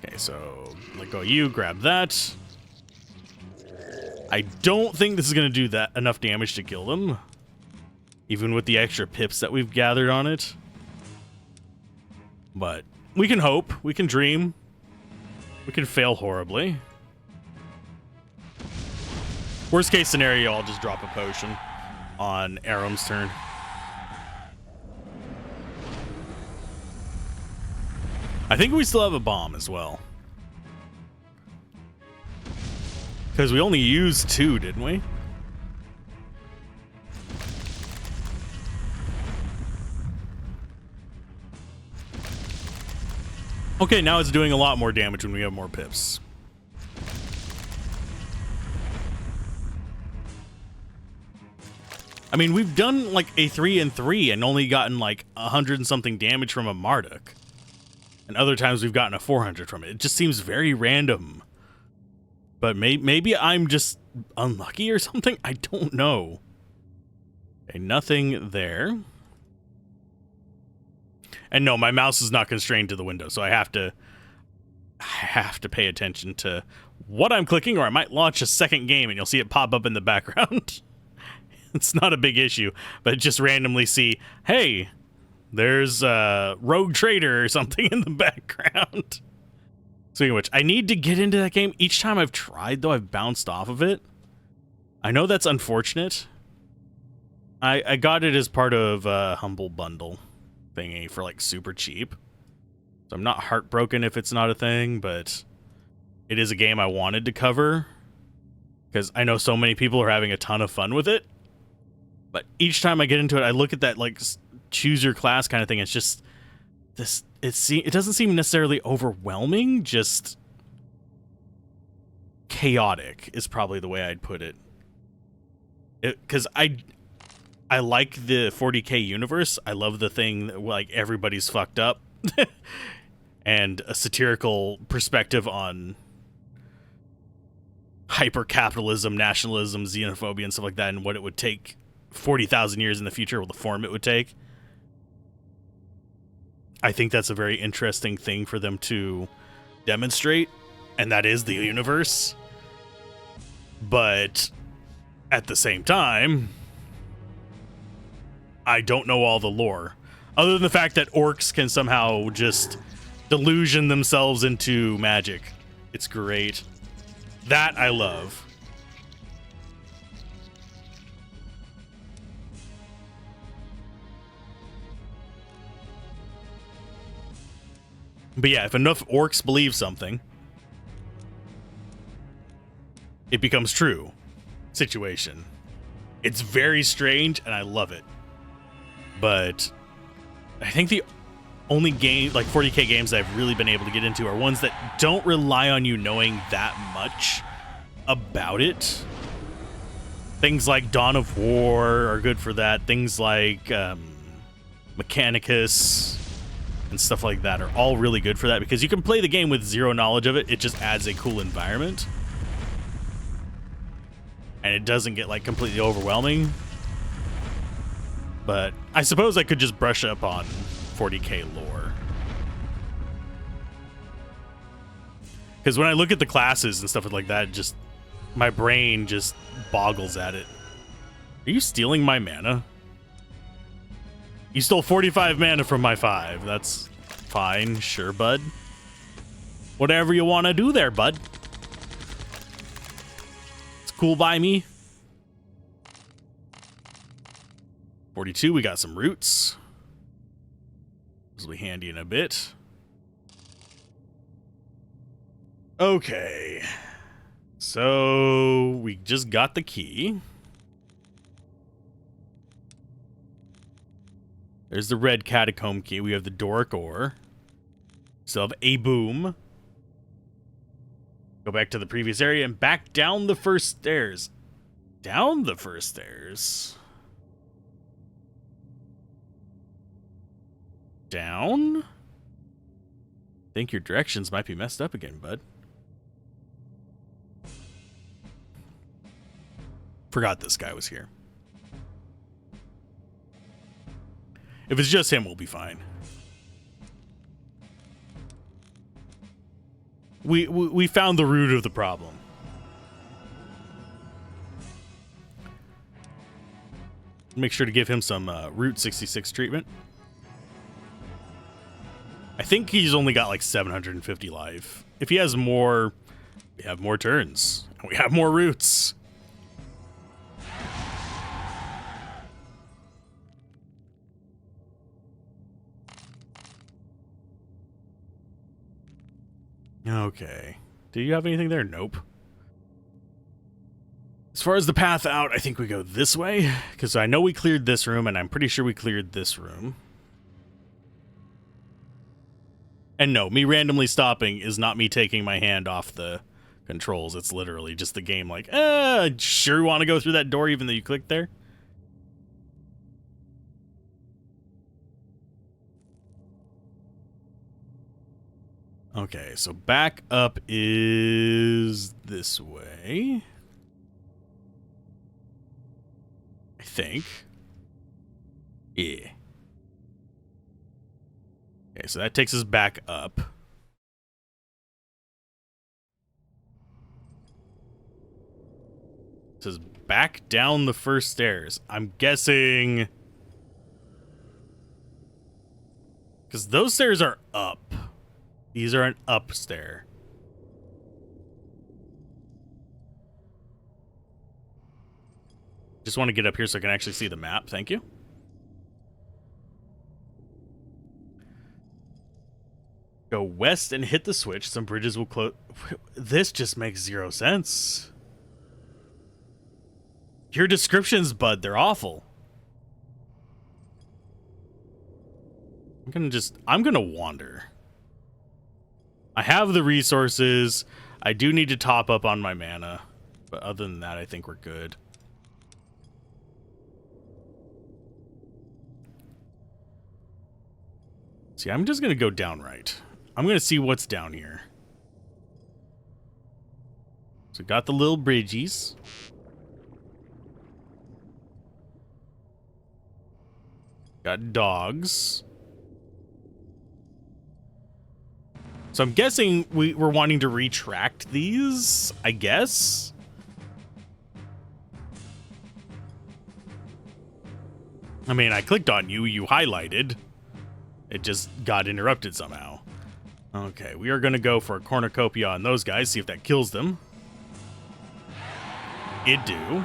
Okay, so let go of you, grab that. I don't think this is going to do that enough damage to kill them. Even with the extra pips that we've gathered on it. But we can hope. We can dream. We can fail horribly. Worst case scenario, I'll just drop a potion on Aram's turn. I think we still have a bomb as well. Because we only used 2, didn't we? Okay, now it's doing a lot more damage when we have more pips. I mean, we've done like a 3 and 3 and only gotten like 100 and something damage from a Marduk. And other times we've gotten a 400 from it. It just seems very random. But maybe I'm just unlucky or something? I don't know. Okay, nothing there. And no, my mouse is not constrained to the window, so I have to pay attention to what I'm clicking, or I might launch a second game and you'll see it pop up in the background. It's not a big issue, but just randomly see, hey, there's a Rogue Trader or something in the background. Speaking of which, I need to get into that game. Each time I've tried, though, I've bounced off of it. I know that's unfortunate. I got it as part of a Humble Bundle thingy for, like, super cheap. So I'm not heartbroken if it's not a thing, but it is a game I wanted to cover because I know so many people are having a ton of fun with it. But each time I get into it, I look at that, like, choose your class kind of thing. It's just this. It doesn't seem necessarily overwhelming. Just chaotic is probably the way I'd put it. Because I like the 40K universe. I love the thing that, like, everybody's fucked up, and a satirical perspective on hyper capitalism, nationalism, xenophobia, and stuff like that, and what it would take 40,000 years in the future, the form it would take. I think that's a very interesting thing for them to demonstrate, and that is the universe. But at the same time, I don't know all the lore. Other than the fact that orcs can somehow just delusion themselves into magic. It's great. That I love. But yeah, if enough orcs believe something, it becomes true. Situation. It's very strange, and I love it. But I think the only game, like 40K games that I've really been able to get into are ones that don't rely on you knowing that much about it. Things like Dawn of War are good for that. Things like Mechanicus and stuff like that are all really good for that, because you can play the game with zero knowledge of it. It just adds a cool environment. And it doesn't get, like, completely overwhelming. But I suppose I could just brush up on 40K lore. Because when I look at the classes and stuff like that, just my brain just boggles at it. Are you stealing my mana? You stole 45 mana from my 5. That's fine. Sure, bud. Whatever you want to do there, bud. It's cool by me. 42, we got some roots. This will be handy in a bit. Okay. So, we just got the key. There's the red catacomb key. We have the Doric ore. Still have a boom. Go back to the previous area and back down the first stairs. Down the first stairs. Down? I think your directions might be messed up again, bud. Forgot this guy was here. If it's just him, we'll be fine. We found the root of the problem. Make sure to give him some Route 66 treatment. I think he's only got like 750 life. If he has more, we have more turns. We have more routes. Okay. Do you have anything there? Nope. As far as the path out, I think we go this way, because I know we cleared this room, and I'm pretty sure we cleared this room. And no, me randomly stopping is not me taking my hand off the controls. It's literally just the game like, sure want to go through that door even though you clicked there? Okay, so back up is this way. I think. Yeah. Okay, so that takes us back up. It says back down the first stairs. I'm guessing... because those stairs are up. These are an up stair. Just want to get up here so I can actually see the map. Thank you. Go west and hit the switch. Some bridges will close. This just makes zero sense. Your descriptions, bud, they're awful. I'm gonna wander. I have the resources. I do need to top up on my mana. But other than that, I think we're good. See, I'm just gonna go down right. I'm gonna see what's down here. So got the little bridges. Got dogs. So I'm guessing we're wanting to retract these, I guess. I mean, I clicked on you, you highlighted. It just got interrupted somehow. Okay, we are going to go for a cornucopia on those guys, see if that kills them. It do.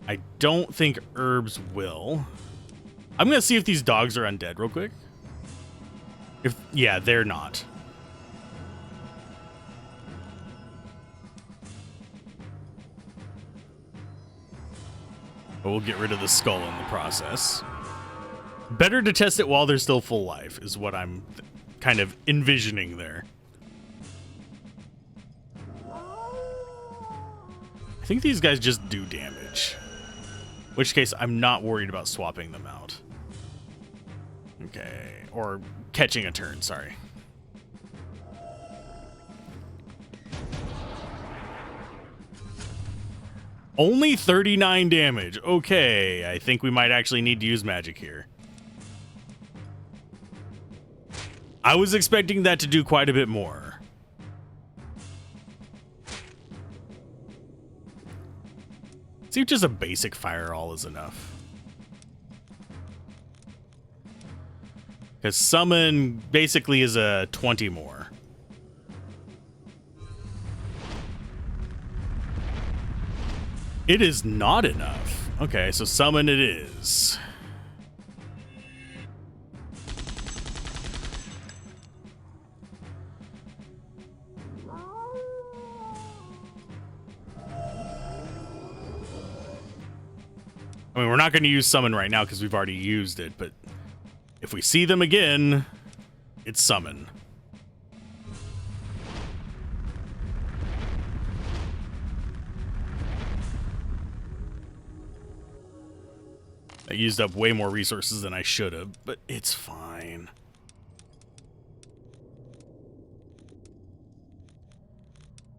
I don't think herbs will. I'm going to see if these dogs are undead real quick. Yeah, they're not. But we'll get rid of the skull in the process. Better to test it while they're still full life is what I'm kind of envisioning there. I think these guys just do damage. In which case, I'm not worried about swapping them out. Okay, or catching a turn, sorry. Only 39 damage. Okay, I think we might actually need to use magic here. I was expecting that to do quite a bit more. See if just a basic fireall is enough. Because summon basically is a 20 more. It is not enough. Okay, so summon it is. I mean, we're not going to use summon right now because we've already used it, but if we see them again, it's summon. I used up way more resources than I should have, but it's fine.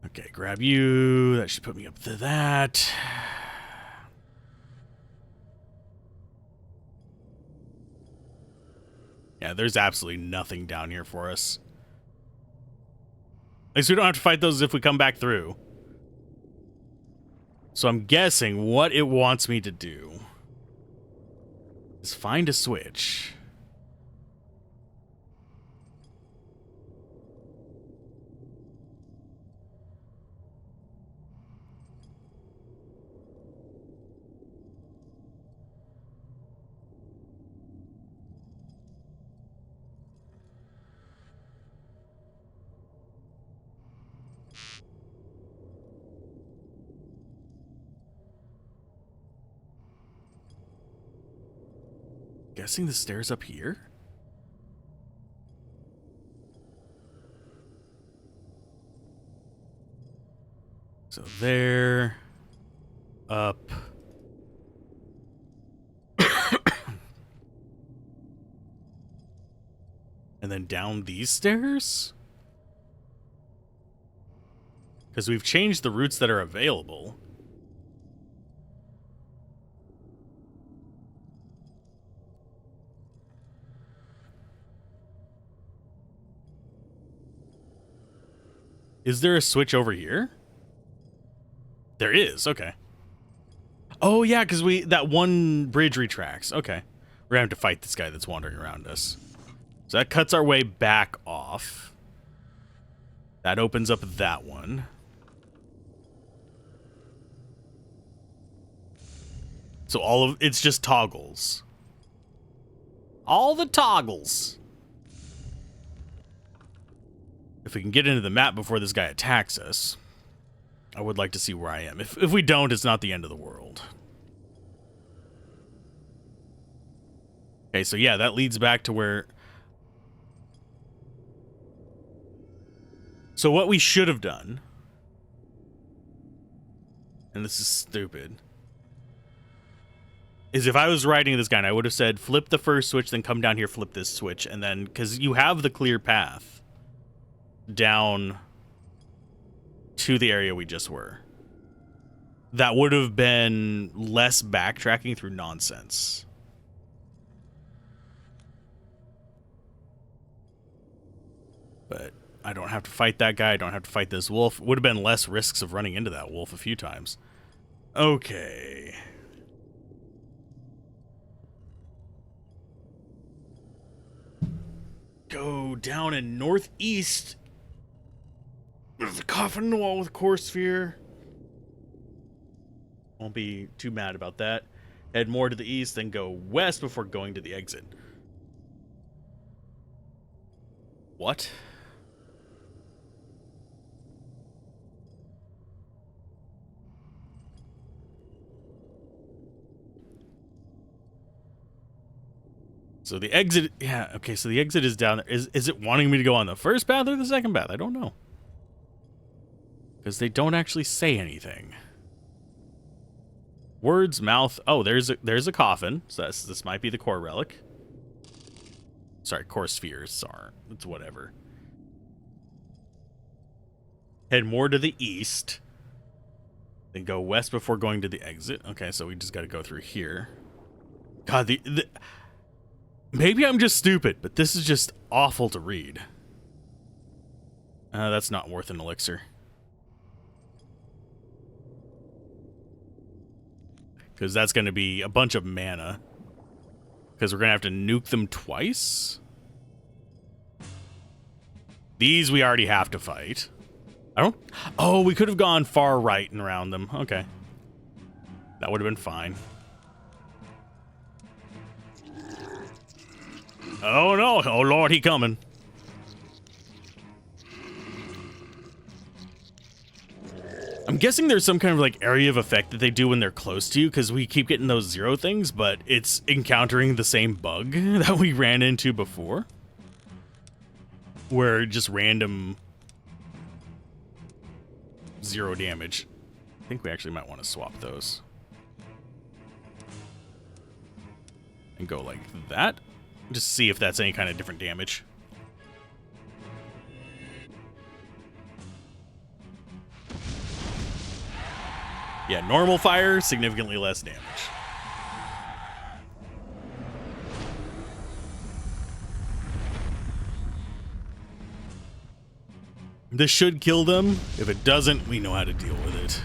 Okay, grab you. That should put me up to that. Yeah, there's absolutely nothing down here for us. At least we don't have to fight those if we come back through. So I'm guessing what it wants me to do is find a switch. Guessing the stairs up here? So there, up. And then down these stairs? Because we've changed the routes that are available. Is there a switch over here? There is, okay. Oh yeah, because that one bridge retracts. Okay. We're gonna have to fight this guy that's wandering around us. So that cuts our way back off. That opens up that one. So it's just toggles. All the toggles. If we can get into the map before this guy attacks us, I would like to see where I am. If we don't, it's not the end of the world. Okay, so yeah, that leads back to where... So what we should have done, and this is stupid, is if I was riding this guy and I would have said, flip the first switch, then come down here, flip this switch, and then, because you have the clear path down to the area we just were. That would have been less backtracking through nonsense. But I don't have to fight that guy. I don't have to fight this wolf. Would have been less risks of running into that wolf a few times. Okay. Go down in northeast. There's a coffin in the wall with a core sphere. Won't be too mad about that. Head more to the east, then go west before going to the exit. What? So the exit, yeah, okay, so the exit is down there. Is it wanting me to go on the first path or the second path? I don't know. Because they don't actually say anything. Words, mouth. Oh, there's a coffin. So this might be the core relic. Sorry, core spheres. Sorry, it's whatever. Head more to the east. Then go west before going to the exit. Okay, so we just got to go through here. God, maybe I'm just stupid, but this is just awful to read. That's not worth an elixir. Because that's going to be a bunch of mana. Because we're going to have to nuke them twice. These we already have to fight. Oh, we could have gone far right and around them. Okay. That would have been fine. Oh no, oh lord, he coming. I'm guessing there's some kind of like area of effect that they do when they're close to you, because we keep getting those zero things, but it's encountering the same bug that we ran into before. Where just random zero damage. I think we actually might want to swap those. And go like that. Just see if that's any kind of different damage. Yeah, normal fire, significantly less damage. This should kill them. If it doesn't, we know how to deal with it.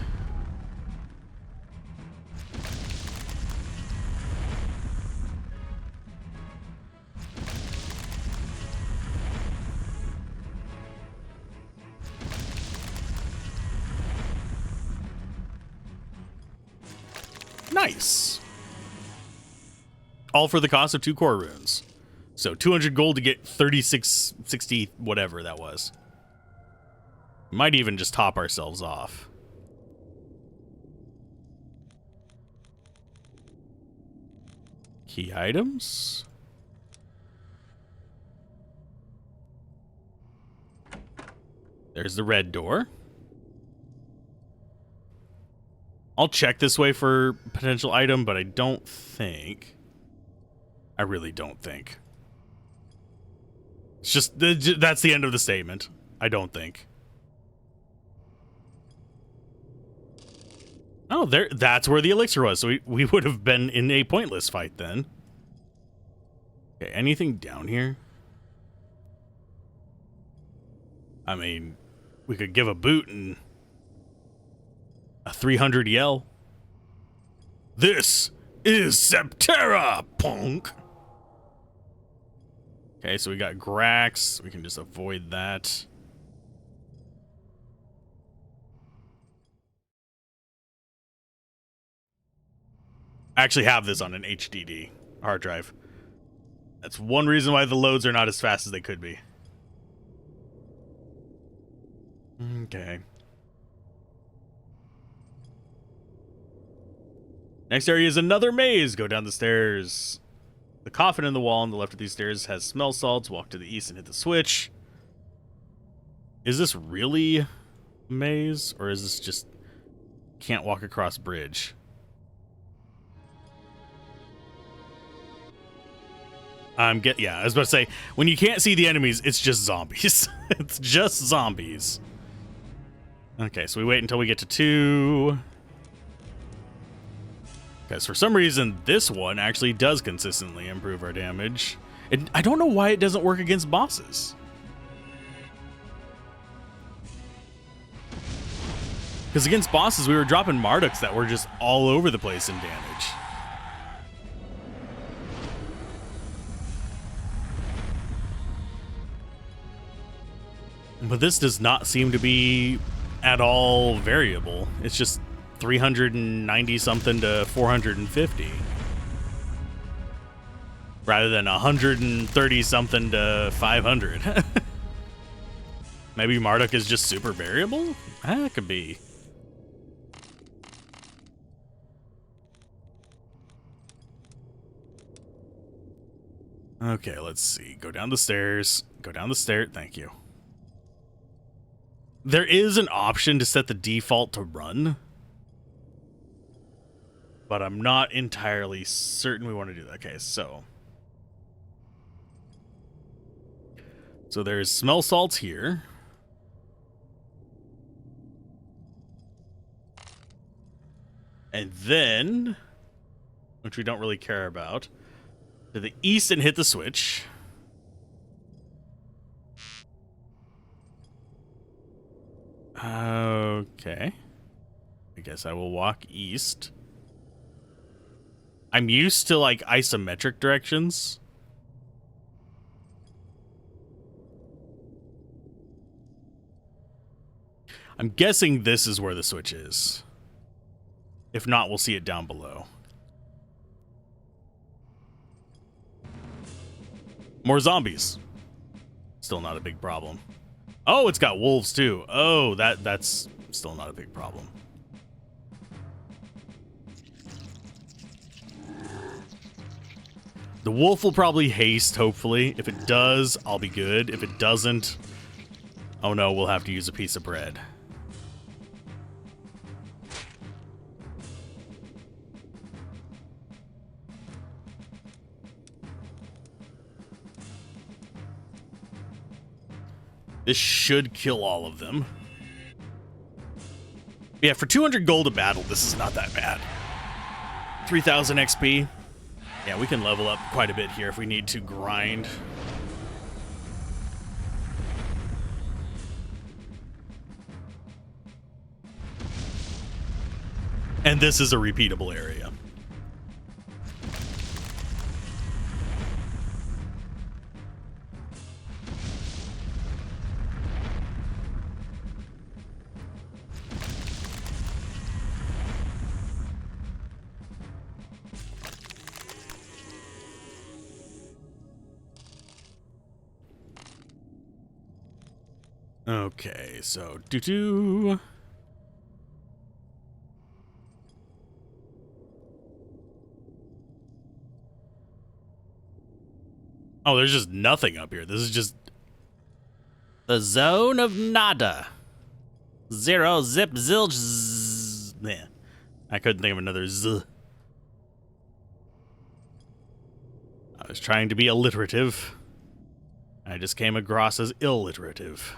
Nice. All for the cost of 2 core runes. So 200 gold to get 3660 whatever that was. Might even just top ourselves off. Key items. There's the red door. I'll check this way for potential item, but I don't think. I really don't think. It's just, that's the end of the statement. I don't think. Oh, that's where the elixir was. So we would have been in a pointless fight then. Okay, anything down here? I mean, we could give a boot and a 300 yell. This is Septerra, punk! Okay, so we got Grax. We can just avoid that. I actually have this on an HDD hard drive. That's one reason why the loads are not as fast as they could be. Okay. Next area is another maze. Go down the stairs. The coffin in the wall on the left of these stairs has smell salts. Walk to the east and hit the switch. Is this really a maze? Or is this just can't walk across bridge? Yeah, I was about to say, when you can't see the enemies, it's just zombies. It's just zombies. Okay, so we wait until we get to 2. Because for some reason, this one actually does consistently improve our damage. I don't know why it doesn't work against bosses. Because against bosses, we were dropping Marduks that were just all over the place in damage. But this does not seem to be at all variable. It's just 390 something to 450. Rather than 130 something to 500. Maybe Marduk is just super variable? That could be. Okay, let's see. Go down the stairs. Go down the stairs. Thank you. There is an option to set the default to run, but I'm not entirely certain we want to do that. Okay, so there's smell salts here. And then, which we don't really care about, to the east and hit the switch. Okay. I guess I will walk east. I'm used to, like, isometric directions. I'm guessing this is where the switch is. If not, we'll see it down below. More zombies. Still not a big problem. Oh, it's got wolves too. Oh, that's still not a big problem. The wolf will probably haste, hopefully. If it does, I'll be good. If it doesn't, oh no, we'll have to use a piece of bread. This should kill all of them. Yeah, for 200 gold a battle, this is not that bad. 3,000 XP. Yeah, we can level up quite a bit here if we need to grind. And this is a repeatable area. Okay, so doo-doo. Oh, there's just nothing up here. This is just the zone of nada. Zero, zip, zilch, zzz. Yeah. I couldn't think of another z. I was trying to be alliterative. I just came across as illiterative.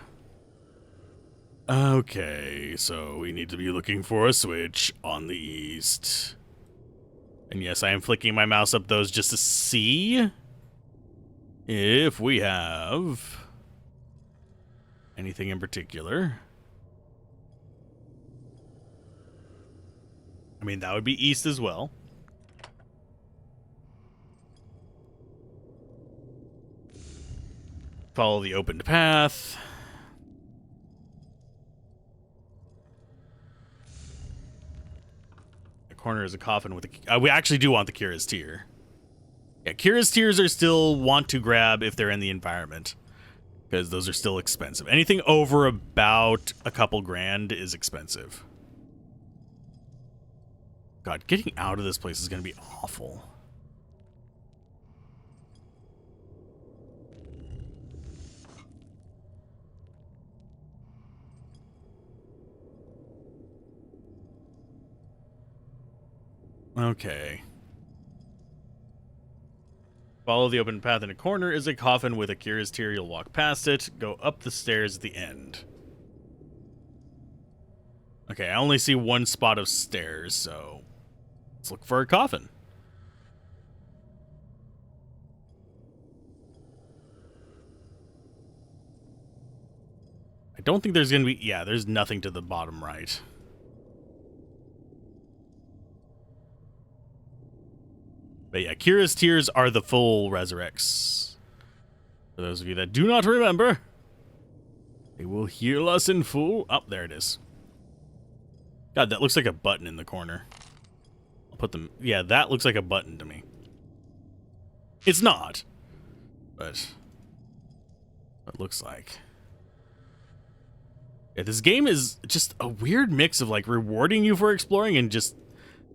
Okay, so we need to be looking for a switch on the east. And yes, I am flicking my mouse up those just to see if we have anything in particular. I mean, that would be east as well. Follow the opened path. The corner is a coffin with a... we actually do want the Kira's Tear. Yeah, Kira's Tears are still want to grab if they're in the environment, because those are still expensive. Anything over about a couple grand is expensive. God, getting out of this place is going to be awful. Okay. Follow the open path in a corner is a coffin with a Kira's Tear. You'll walk past it. Go up the stairs at the end. Okay, I only see one spot of stairs, so let's look for a coffin. I don't think there's going to be... Yeah, there's nothing to the bottom right. But yeah, Kira's Tears are the full resurrects. For those of you that do not remember, they will heal us in full. Oh, there it is. God, that looks like a button in the corner. I'll put them... Yeah, that looks like a button to me. It's not. But it looks like... Yeah, this game is just a weird mix of like rewarding you for exploring and just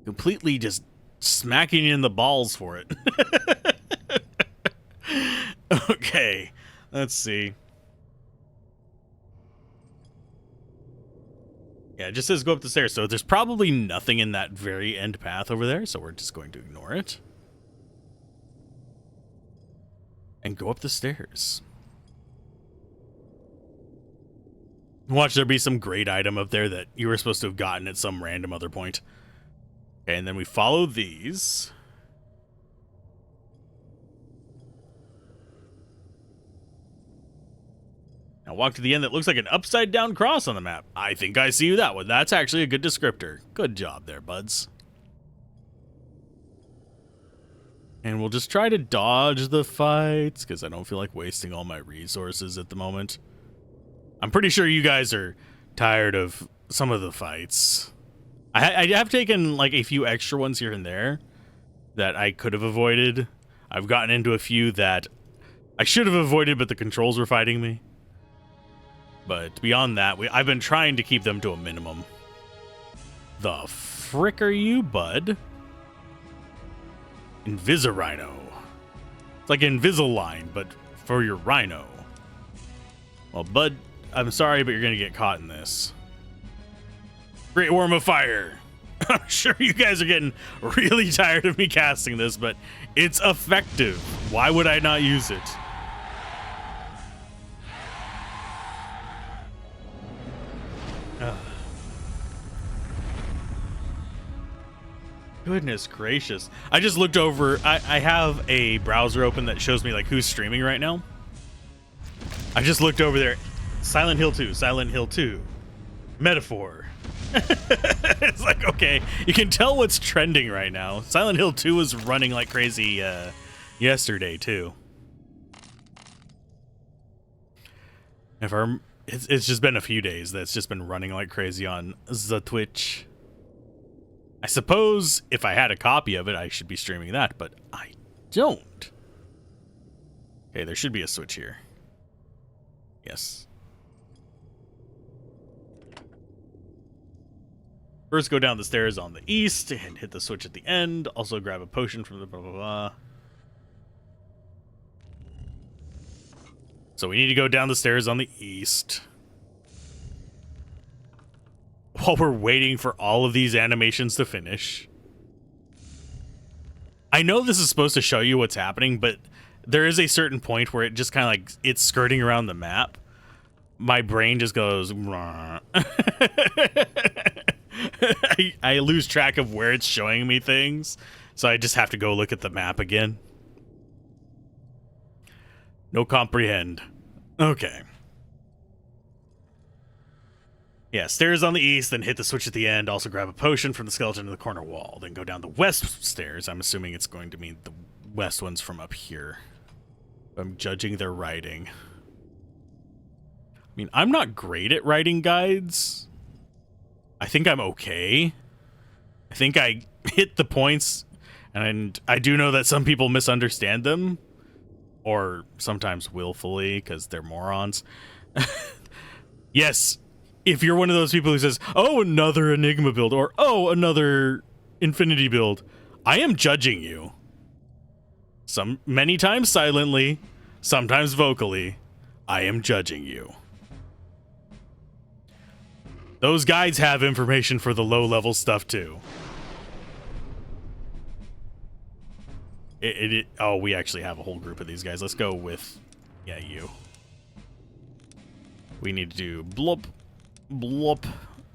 completely just smacking you in the balls for it. Okay, let's see. Yeah, it just says go up the stairs, so there's probably nothing in that very end path over there, so we're just going to ignore it. And go up the stairs. Watch there be some great item up there that you were supposed to have gotten at some random other point. Okay, and then we follow these. Now walk to the end that looks like an upside down cross on the map. I think I see that one. That's actually a good descriptor. Good job there, buds. And we'll just try to dodge the fights, because I don't feel like wasting all my resources at the moment. I'm pretty sure you guys are tired of some of the fights. I have taken like a few extra ones here and there that I could have avoided. I've gotten into a few that I should have avoided, but the controls were fighting me. But beyond that, I've been trying to keep them to a minimum. The frick are you, bud? Invisirhino. It's like Invisalign, but for your rhino. Well, bud, I'm sorry, but you're going to get caught in this. Great Worm of Fire. I'm sure you guys are getting really tired of me casting this, but it's effective. Why would I not use it? Goodness gracious. I just looked over. I have a browser open that shows me like who's streaming right now. I just looked over there. Silent Hill 2, Silent Hill 2. Metaphor. It's like, okay, you can tell what's trending right now. Silent Hill 2 was running like crazy yesterday too. It's just been a few days that's just been running like crazy on the Twitch. I suppose if I had a copy of it, I should be streaming that, but I don't. Okay, there should be a switch here. Yes. First, go down the stairs on the east and hit the switch at the end. Also, grab a potion from the blah, blah, blah. So we need to go down the stairs on the east. While we're waiting for all of these animations to finish. I know this is supposed to show you what's happening, but there is a certain point where it just kind of like, it's skirting around the map. My brain just goes... I lose track of where it's showing me things, so I just have to go look at the map again. No comprehend. Okay. Yeah, stairs on the east, then hit the switch at the end. Also grab a potion from the skeleton in the corner wall. Then go down the west stairs. I'm assuming it's going to mean the west one's from up here. I'm judging their writing. I mean, I'm not great at writing guides. I think I'm okay. I think I hit the points, and I do know that some people misunderstand them. Or sometimes willfully, because they're morons. Yes, if you're one of those people who says, oh, another Enigma build, or oh, another Infinity build, I am judging you. Many times silently, sometimes vocally, I am judging you. Those guides have information for the low-level stuff, too. Oh, we actually have a whole group of these guys. Let's go with, yeah, you. We need to do blop, blop,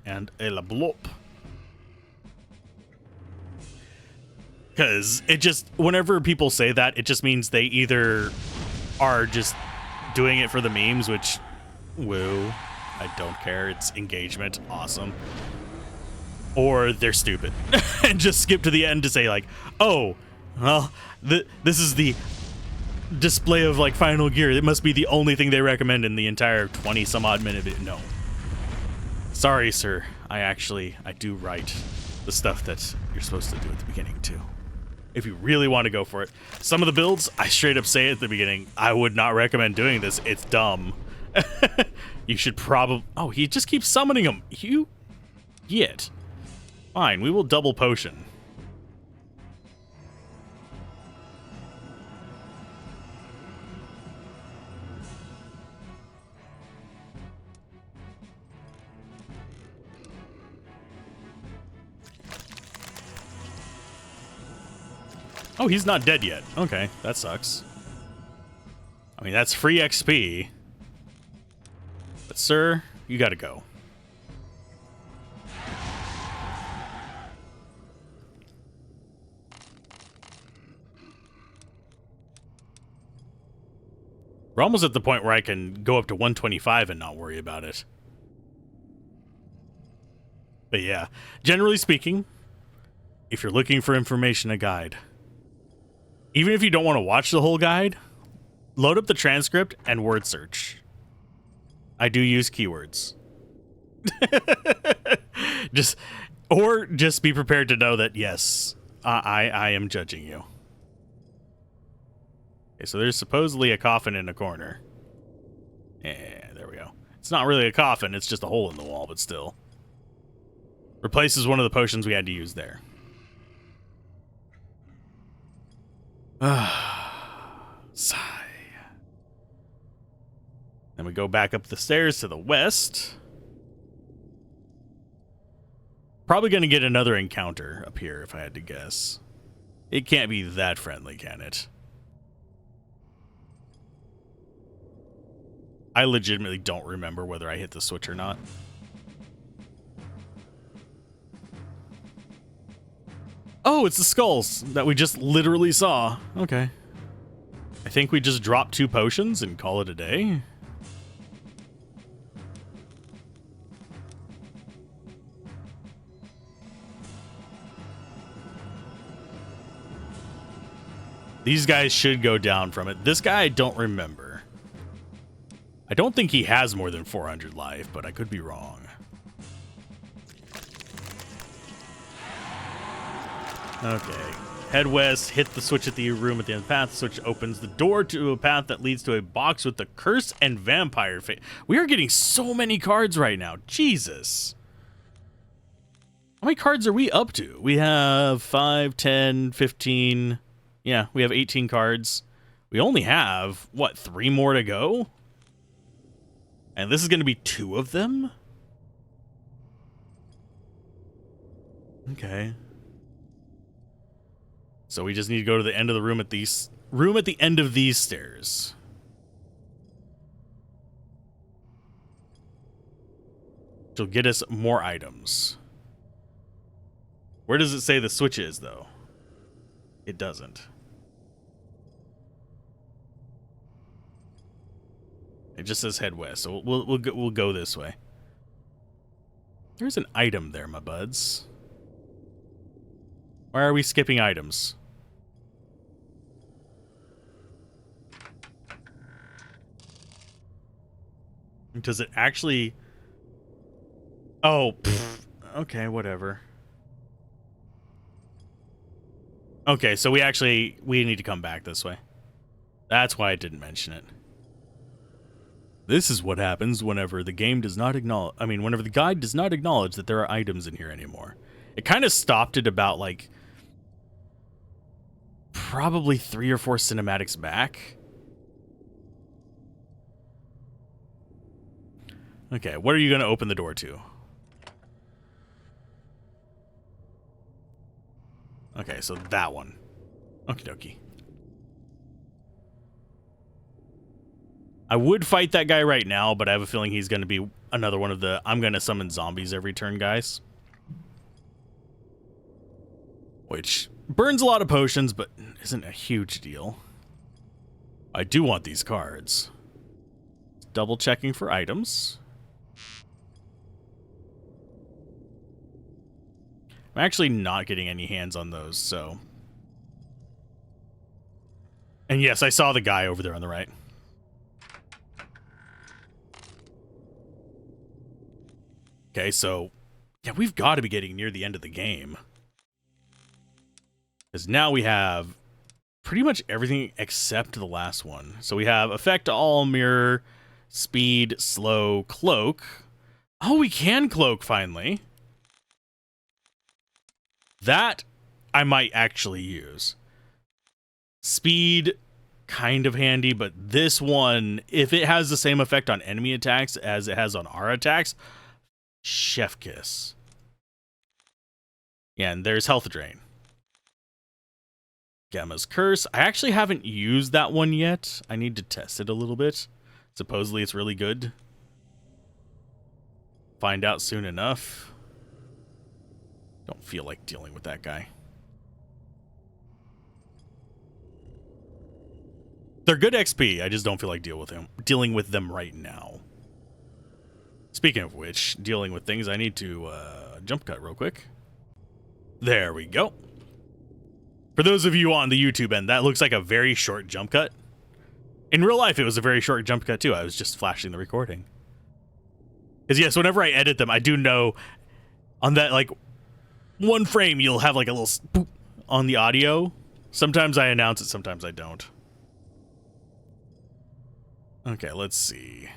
and a blop. Because it just, whenever people say that, it just means they either are just doing it for the memes, which, woo, I don't care. It's engagement. Awesome. Or they're stupid and just skip to the end to say like, oh, well, this is the display of like Final Gear. It must be the only thing they recommend in the entire 20 some odd minute video. No. Sorry, sir. I do write the stuff that you're supposed to do at the beginning too. If you really want to go for it. Some of the builds, I straight up say at the beginning, I would not recommend doing this. It's dumb. You should probably... Oh, he just keeps summoning them. You... Yet. Fine, we will double potion. Oh, he's not dead yet. Okay, that sucks. I mean, that's free XP. But, sir, you gotta go. We're almost at the point where I can go up to 125 and not worry about it. But yeah, generally speaking, if you're looking for information, a guide. Even if you don't want to watch the whole guide, load up the transcript and word search. I do use keywords. just be prepared to know that, yes, I am judging you. Okay, so there's supposedly a coffin in a corner. Yeah, there we go. It's not really a coffin, it's just a hole in the wall, but still. Replaces one of the potions we had to use there. Sigh. Then we go back up the stairs to the west. Probably going to get another encounter up here, if I had to guess. It can't be that friendly, can it? I legitimately don't remember whether I hit the switch or not. Oh, it's the skulls that we just literally saw. Okay. I think we just drop 2 potions and call it a day. These guys should go down from it. This guy I don't remember. I don't think he has more than 400 life, but I could be wrong. Okay. Head west, hit the switch at the room at the end of the path. The switch opens the door to a path that leads to a box with the curse and vampire face. We are getting so many cards right now. Jesus. How many cards are we up to? We have 5, 10, 15. Yeah, we have 18 cards. We only have, what, 3 more to go? And this is going to be 2 of them? Okay. So we just need to go to the end of the room at the end of these stairs. Which will get us more items. Where does it say the switch is, though? It doesn't. It just says head west, so we'll go this way. There's an item there, my buds. Why are we skipping items? Does it actually... Oh, pfft. Okay, whatever. Okay, so we need to come back this way. That's why I didn't mention it. This is what happens whenever the game does not acknowledge... I mean, whenever the guide does not acknowledge that there are items in here anymore. It kind of stopped it about, like... probably 3 or 4 cinematics back. Okay, what are you going to open the door to? Okay, so that one. Okie dokie. I would fight that guy right now, but I have a feeling he's going to be another one of the I'm going to summon zombies every turn guys. Which burns a lot of potions, but isn't a huge deal. I do want these cards. Double checking for items. I'm actually not getting any hands on those, so... And yes, I saw the guy over there on the right. Okay, so... yeah, we've got to be getting near the end of the game. Because now we have pretty much everything except the last one. So we have Effect All, Mirror, Speed, Slow, Cloak. Oh, we can cloak, finally. That I might actually use. Speed, kind of handy, but this one, if it has the same effect on enemy attacks as it has on our attacks, chef kiss. Yeah, and there's Health Drain. Gamma's Curse. I actually haven't used that one yet. I need to test it a little bit. Supposedly it's really good. Find out soon enough. Don't feel like dealing with that guy. They're good XP. I just don't feel like dealing with them right now. Speaking of which, dealing with things, I need to jump cut real quick. There we go. For those of you on the YouTube end, that looks like a very short jump cut. In real life, it was a very short jump cut too. I was just flashing the recording. Because yes, whenever I edit them, I do know on that, like, one frame, you'll have like a little boop on the audio. Sometimes I announce it, sometimes I don't. Okay, let's see.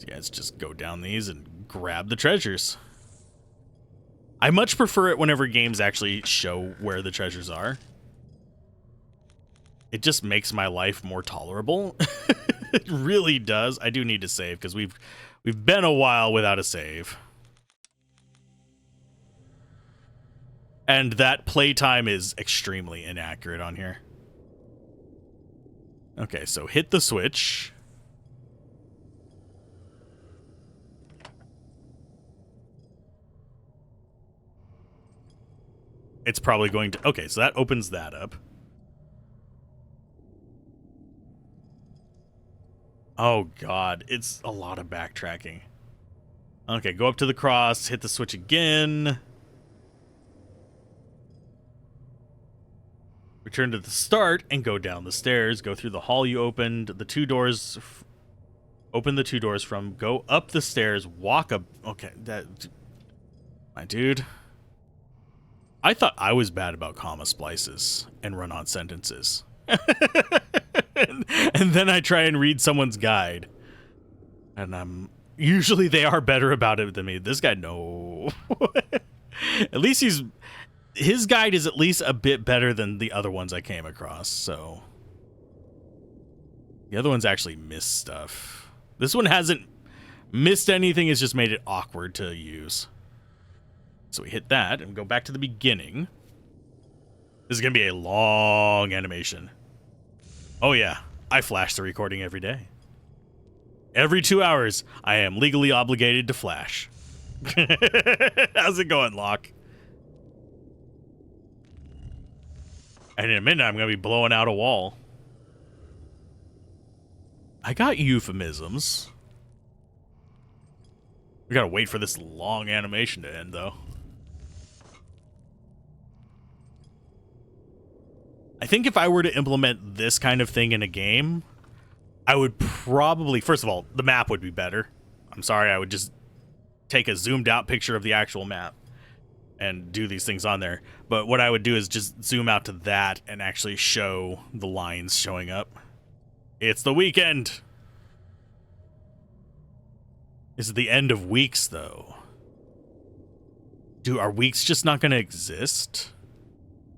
Yeah, let's just go down these and grab the treasures. I much prefer it whenever games actually show where the treasures are. It just makes my life more tolerable. It really does. I do need to save because we've been a while without a save. And that playtime is extremely inaccurate on here. Okay, so hit the switch. It's probably going to... okay, so that opens that up. Oh, God. It's a lot of backtracking. Okay, go up to the cross, hit the switch again. Return to the start and go down the stairs. Go through the hall you opened. The 2 doors... open the 2 doors from. Go up the stairs. Walk up... okay, that... my dude... I thought I was bad about comma splices and run-on sentences. and then I try and read someone's guide. And usually they are better about it than me. This guy, no. At least his guide is at least a bit better than the other ones I came across, so. The other ones actually miss stuff. This one hasn't missed anything. It's just made it awkward to use. So we hit that and go back to the beginning. This is going to be a long animation. Oh yeah, I flash the recording every day. Every 2 hours, I am legally obligated to flash. How's it going, Locke? And in a minute, I'm going to be blowing out a wall. I got euphemisms. We got to wait for this long animation to end, though. I think if I were to implement this kind of thing in a game, I would probably, first of all, the map would be better. I'm sorry, I would just take a zoomed out picture of the actual map and do these things on there. But what I would do is just zoom out to that and actually show the lines showing up. It's the weekend. Is it the end of weeks, though? Are weeks just not going to exist?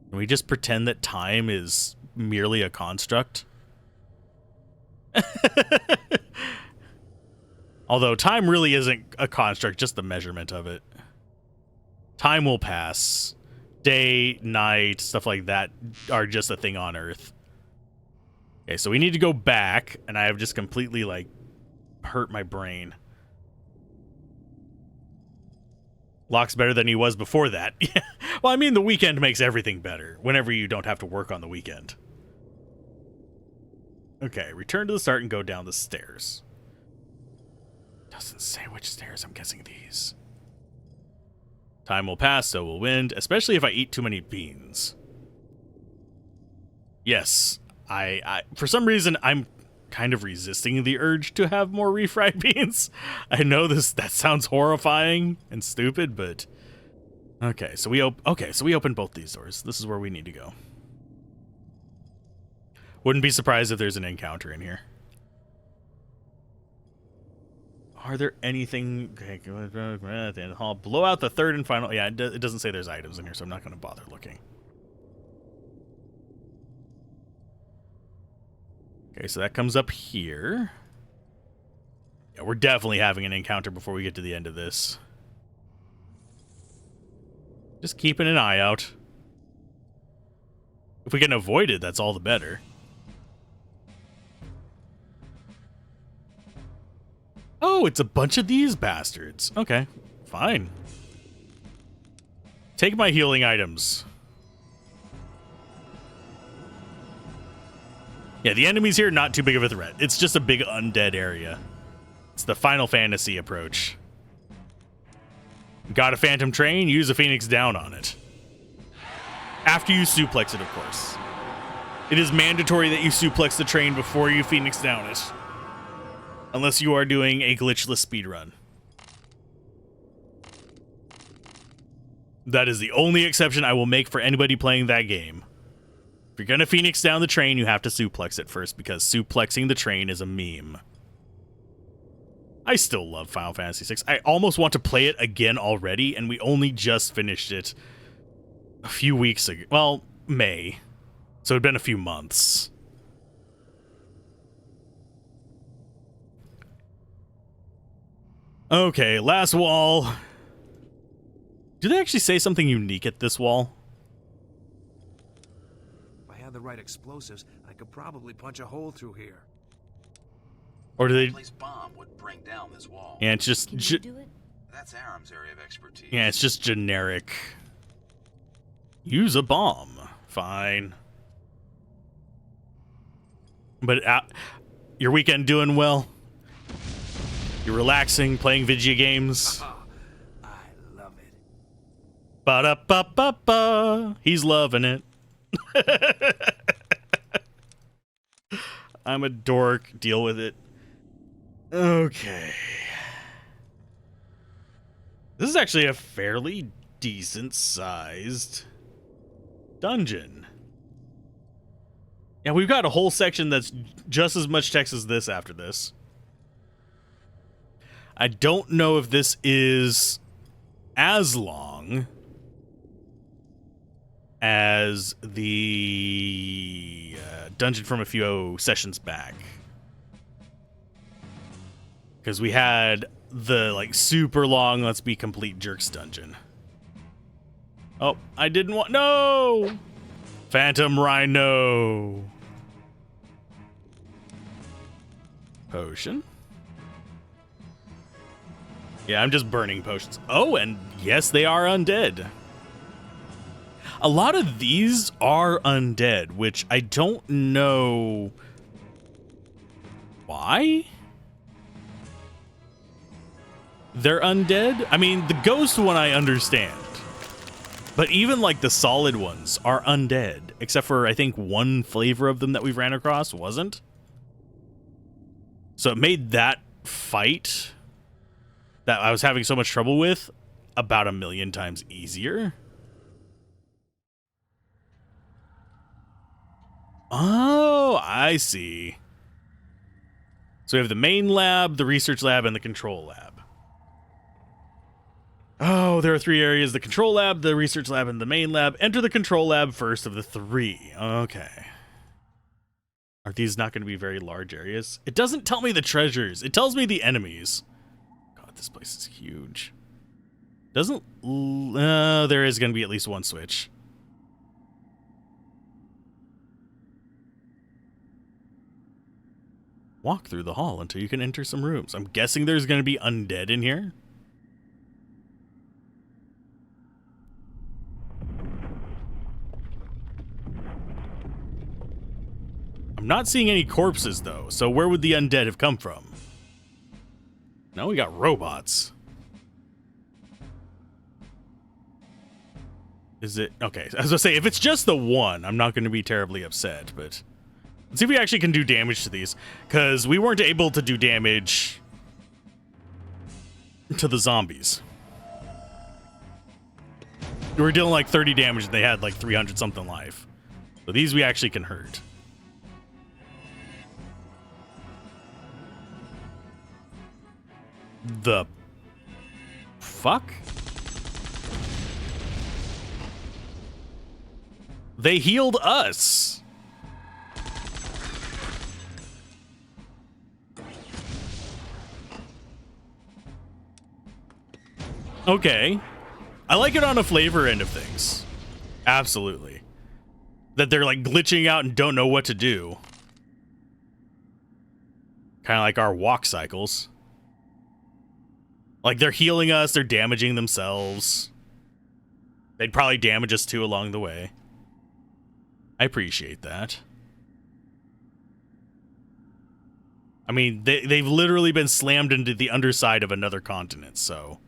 Can we just pretend that time is merely a construct? Although time really isn't a construct, just the measurement of it. Time will pass. Day, night, stuff like that are just a thing on Earth. Okay, so we need to go back, and I have just completely, like, hurt my brain. Locke's better than he was before that. Well, I mean, the weekend makes everything better whenever you don't have to work on the weekend. Okay, return to the start and go down the stairs. Doesn't say which stairs. I'm guessing these. Time will pass, so will wind, especially if I eat too many beans. Yes, I for some reason, I'm kind of resisting the urge to have more refried beans. I know that sounds horrifying and stupid, but okay, so we open both these doors. This is where we need to go. Wouldn't be surprised if there's an encounter in here. Are there anything? Okay, at the end of the hall. Blow out the third and final. Yeah, it doesn't say there's items in here, so I'm not going to bother looking. Okay, so that comes up here. Yeah, we're definitely having an encounter before we get to the end of this. Just keeping an eye out. If we can avoid it, that's all the better. Oh, it's a bunch of these bastards. Okay, fine. Take my healing items. Yeah, the enemies here are not too big of a threat. It's just a big undead area. It's the Final Fantasy approach. Got a Phantom Train? Use a Phoenix Down on it. After you suplex it, of course. It is mandatory that you suplex the train before you Phoenix Down it. Unless you are doing a glitchless speedrun. That is the only exception I will make for anybody playing that game. If you're going to Phoenix Down the train, you have to suplex it first, because suplexing the train is a meme. I still love Final Fantasy VI. I almost want to play it again already, and we only just finished it a few weeks ago. Well, May. So it'd been a few months. Okay, last wall. Do they actually say something unique at this wall? If I had the right explosives, I could probably punch a hole through here. Or do they? Place bomb would bring down this wall. Yeah, it's just. Can you do it? That's Aram's area of expertise. Yeah, it's just generic. Use a bomb. Fine. But your weekend doing well? You're relaxing, playing video games. I love it. Ba-da-ba-ba-ba. He's loving it. I'm a dork. Deal with it. Okay. This is actually a fairly decent sized dungeon. Yeah, we've got a whole section that's just as much text as this after this. I don't know if this is as long as the dungeon from a few sessions back. Because we had the, like, super long let's be complete jerks dungeon. Oh, I didn't want... No! Phantom Rhino. Potion. Yeah, I'm just burning potions. Oh, and yes, they are undead. A lot of these are undead, which I don't know why they're undead. I mean, the ghost one I understand, but even like the solid ones are undead, except for I think one flavor of them that we've ran across wasn't. So it made that fight that I was having so much trouble with about 1,000,000 times easier. Oh, I see. So we have the main lab, the research lab, and the control lab. Oh, there are 3 areas: the control lab, the research lab, and the main lab. Enter the control lab first of the 3. Okay. Are these not going to be very large areas? It doesn't tell me the treasures. It tells me the enemies. God, this place is huge. Doesn't... there is going to be at least one switch. Walk through the hall until you can enter some rooms. I'm guessing there's going to be undead in here. I'm not seeing any corpses, though, so where would the undead have come from? No, we got robots. Is it... Okay, as I was going to say, if it's just the one, I'm not going to be terribly upset, but... Let's see if we actually can do damage to these, because we weren't able to do damage to the zombies. We were dealing like 30 damage, and they had like 300-something life. So these we actually can hurt. The fuck? They healed us. Okay. I like it on a flavor end of things. Absolutely. That they're like glitching out and don't know what to do. Kind of like our walk cycles. Like they're healing us, they're damaging themselves. They'd probably damage us too along the way. I appreciate that. I mean, they've literally been slammed into the underside of another continent, so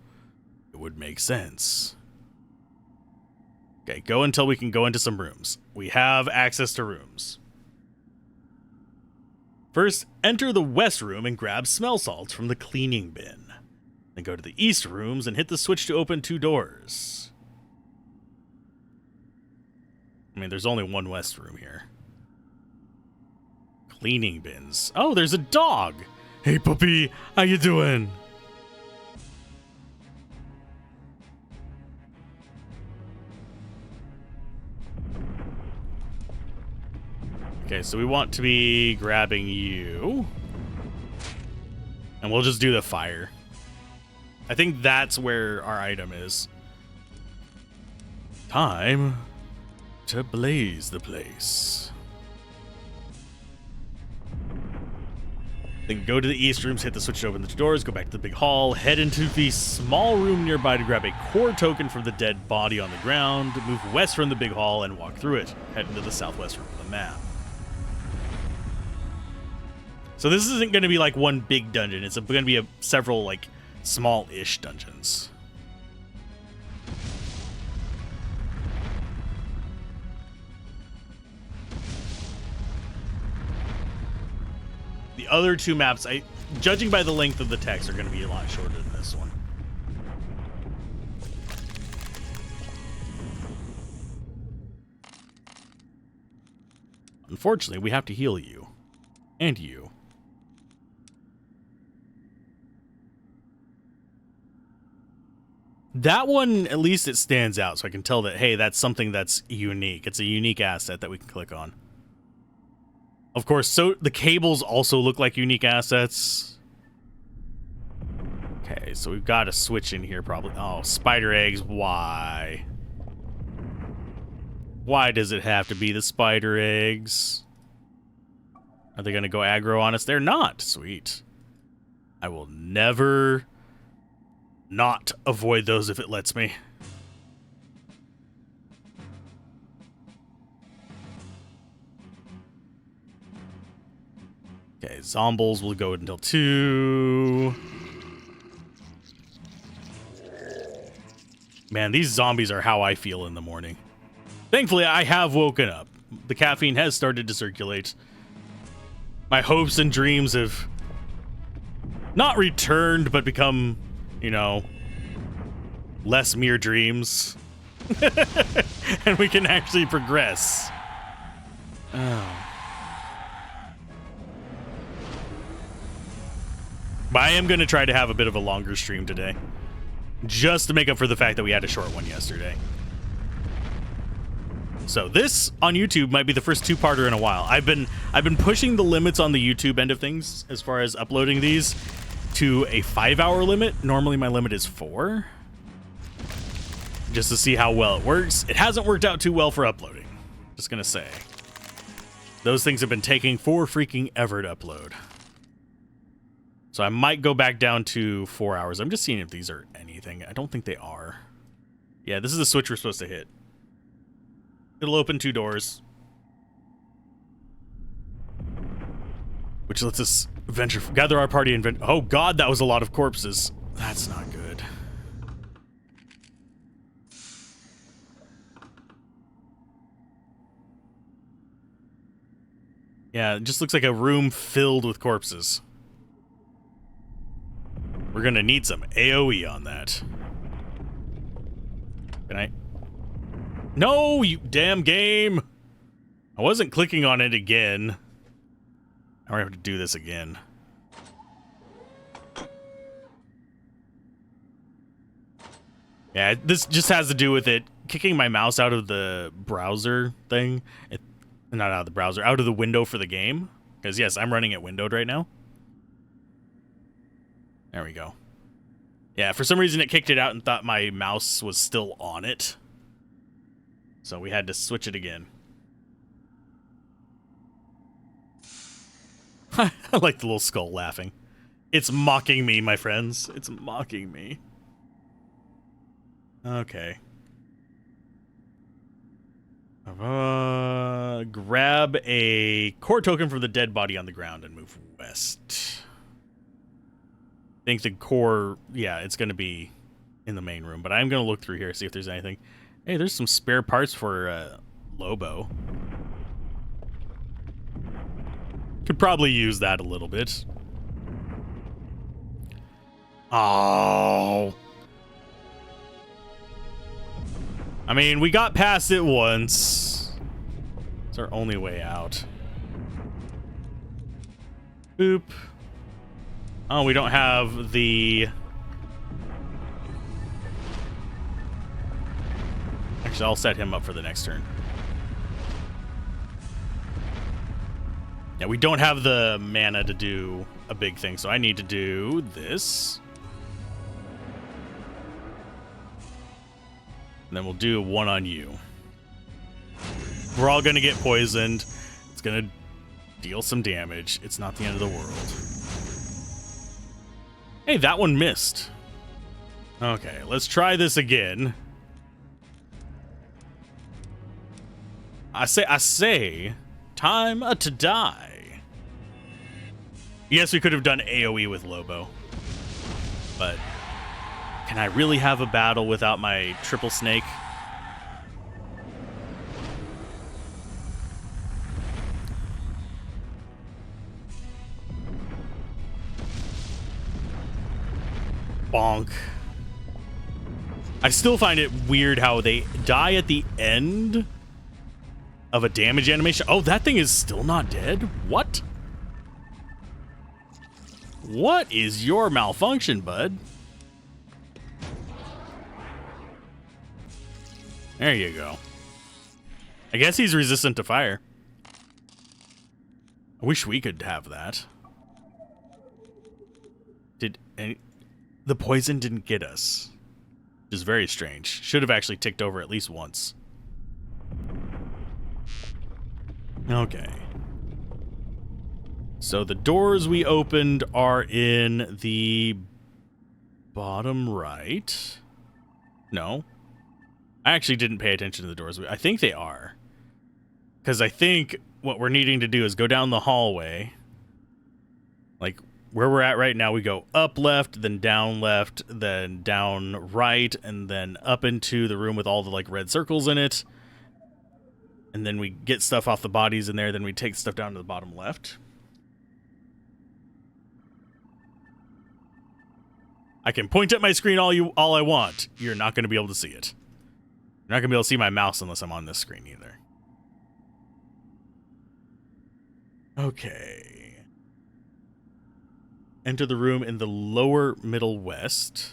it would make sense. Okay, go until we can go into some rooms. We have access to rooms. First, enter the west room and grab smell salts from the cleaning bin. Then go to the east rooms and hit the switch to open 2 doors. I mean, there's only one west room here. Cleaning bins. Oh, there's a dog! Hey, puppy! How you doing? Okay, so we want to be grabbing you. And we'll just do the fire. I think that's where our item is. Time to blaze the place. Then go to the east rooms, hit the switch to open the doors, go back to the big hall, head into the small room nearby to grab a core token from the dead body on the ground, move west from the big hall and walk through it. Head into the southwest room of the map. So this isn't going to be like one big dungeon. It's going to be several like small-ish dungeons. The other 2 maps, judging by the length of the text, are going to be a lot shorter than this one. Unfortunately, we have to heal you. And you. That one, at least it stands out, so I can tell that, hey, that's something that's unique. It's a unique asset that we can click on. Of course, so the cables also look like unique assets. Okay, so we've got a switch in here probably. Oh, spider eggs, why? Why does it have to be the spider eggs? Are they going to go aggro on us? They're not. Sweet. I will never not avoid those if it lets me. Okay, zombies will go until 2. Man, these zombies are how I feel in the morning. Thankfully, I have woken up. The caffeine has started to circulate. My hopes and dreams have not returned, but become, you know, less mere dreams. And we can actually progress. Oh. But I am going to try to have a bit of a longer stream today. Just to make up for the fact that we had a short one yesterday. So this on YouTube might be the first 2-parter in a while. I've been pushing the limits on the YouTube end of things as far as uploading these to a 5-hour limit. Normally my limit is 4. Just to see how well it works. It hasn't worked out too well for uploading. Just gonna say. Those things have been taking for freaking ever to upload. So I might go back down to 4 hours. I'm just seeing if these are anything. I don't think they are. Yeah, this is the switch we're supposed to hit. It'll open 2 doors. Which lets us gather our party and oh god, that was a lot of corpses. That's not good. Yeah, it just looks like a room filled with corpses. We're gonna need some AoE on that. Can I? No, you damn game! I wasn't clicking on it again. I have to do this again. Yeah, this just has to do with it kicking my mouse out of the browser thing. Not out of the browser, out of the window for the game. Because yes, I'm running it windowed right now. There we go. Yeah, for some reason it kicked it out and thought my mouse was still on it. So we had to switch it again. I like the little skull laughing. It's mocking me, my friends. It's mocking me. Okay. Grab a core token from the dead body on the ground and move west. I think the core, yeah, it's going to be in the main room, but I'm going to look through here, see if there's anything. Hey, there's some spare parts for Lobo. Could probably use that a little bit. Oh. I mean, we got past it once. It's our only way out. Boop. Oh, we don't have the... Actually, I'll set him up for the next turn. Yeah, we don't have the mana to do a big thing, so I need to do this. And then we'll do 1 on you. We're all going to get poisoned. It's going to deal some damage. It's not the end of the world. Hey, that one missed. Okay, let's try this again. I say, time to die. Yes, we could have done AoE with Lobo. But can I really have a battle without my triple snake? Bonk. I still find it weird how they die at the end of a damage animation. Oh, that thing is still not dead? What? What is your malfunction, bud? There you go. I guess he's resistant to fire. I wish we could have that. Did any... the poison didn't get us. Which is very strange. Should have actually ticked over at least once. Okay. So the doors we opened are in the bottom right. No. I actually didn't pay attention to the doors. I think they are. Because I think what we're needing to do is go down the hallway. Like, where we're at right now, we go up left, then down right, and then up into the room with all the, like, red circles in it. And then we get stuff off the bodies in there, then we take stuff down to the bottom left. I can point at my screen all I want. You're not going to be able to see it. You're not going to be able to see my mouse unless I'm on this screen either. Okay. Enter the room in the lower middle west.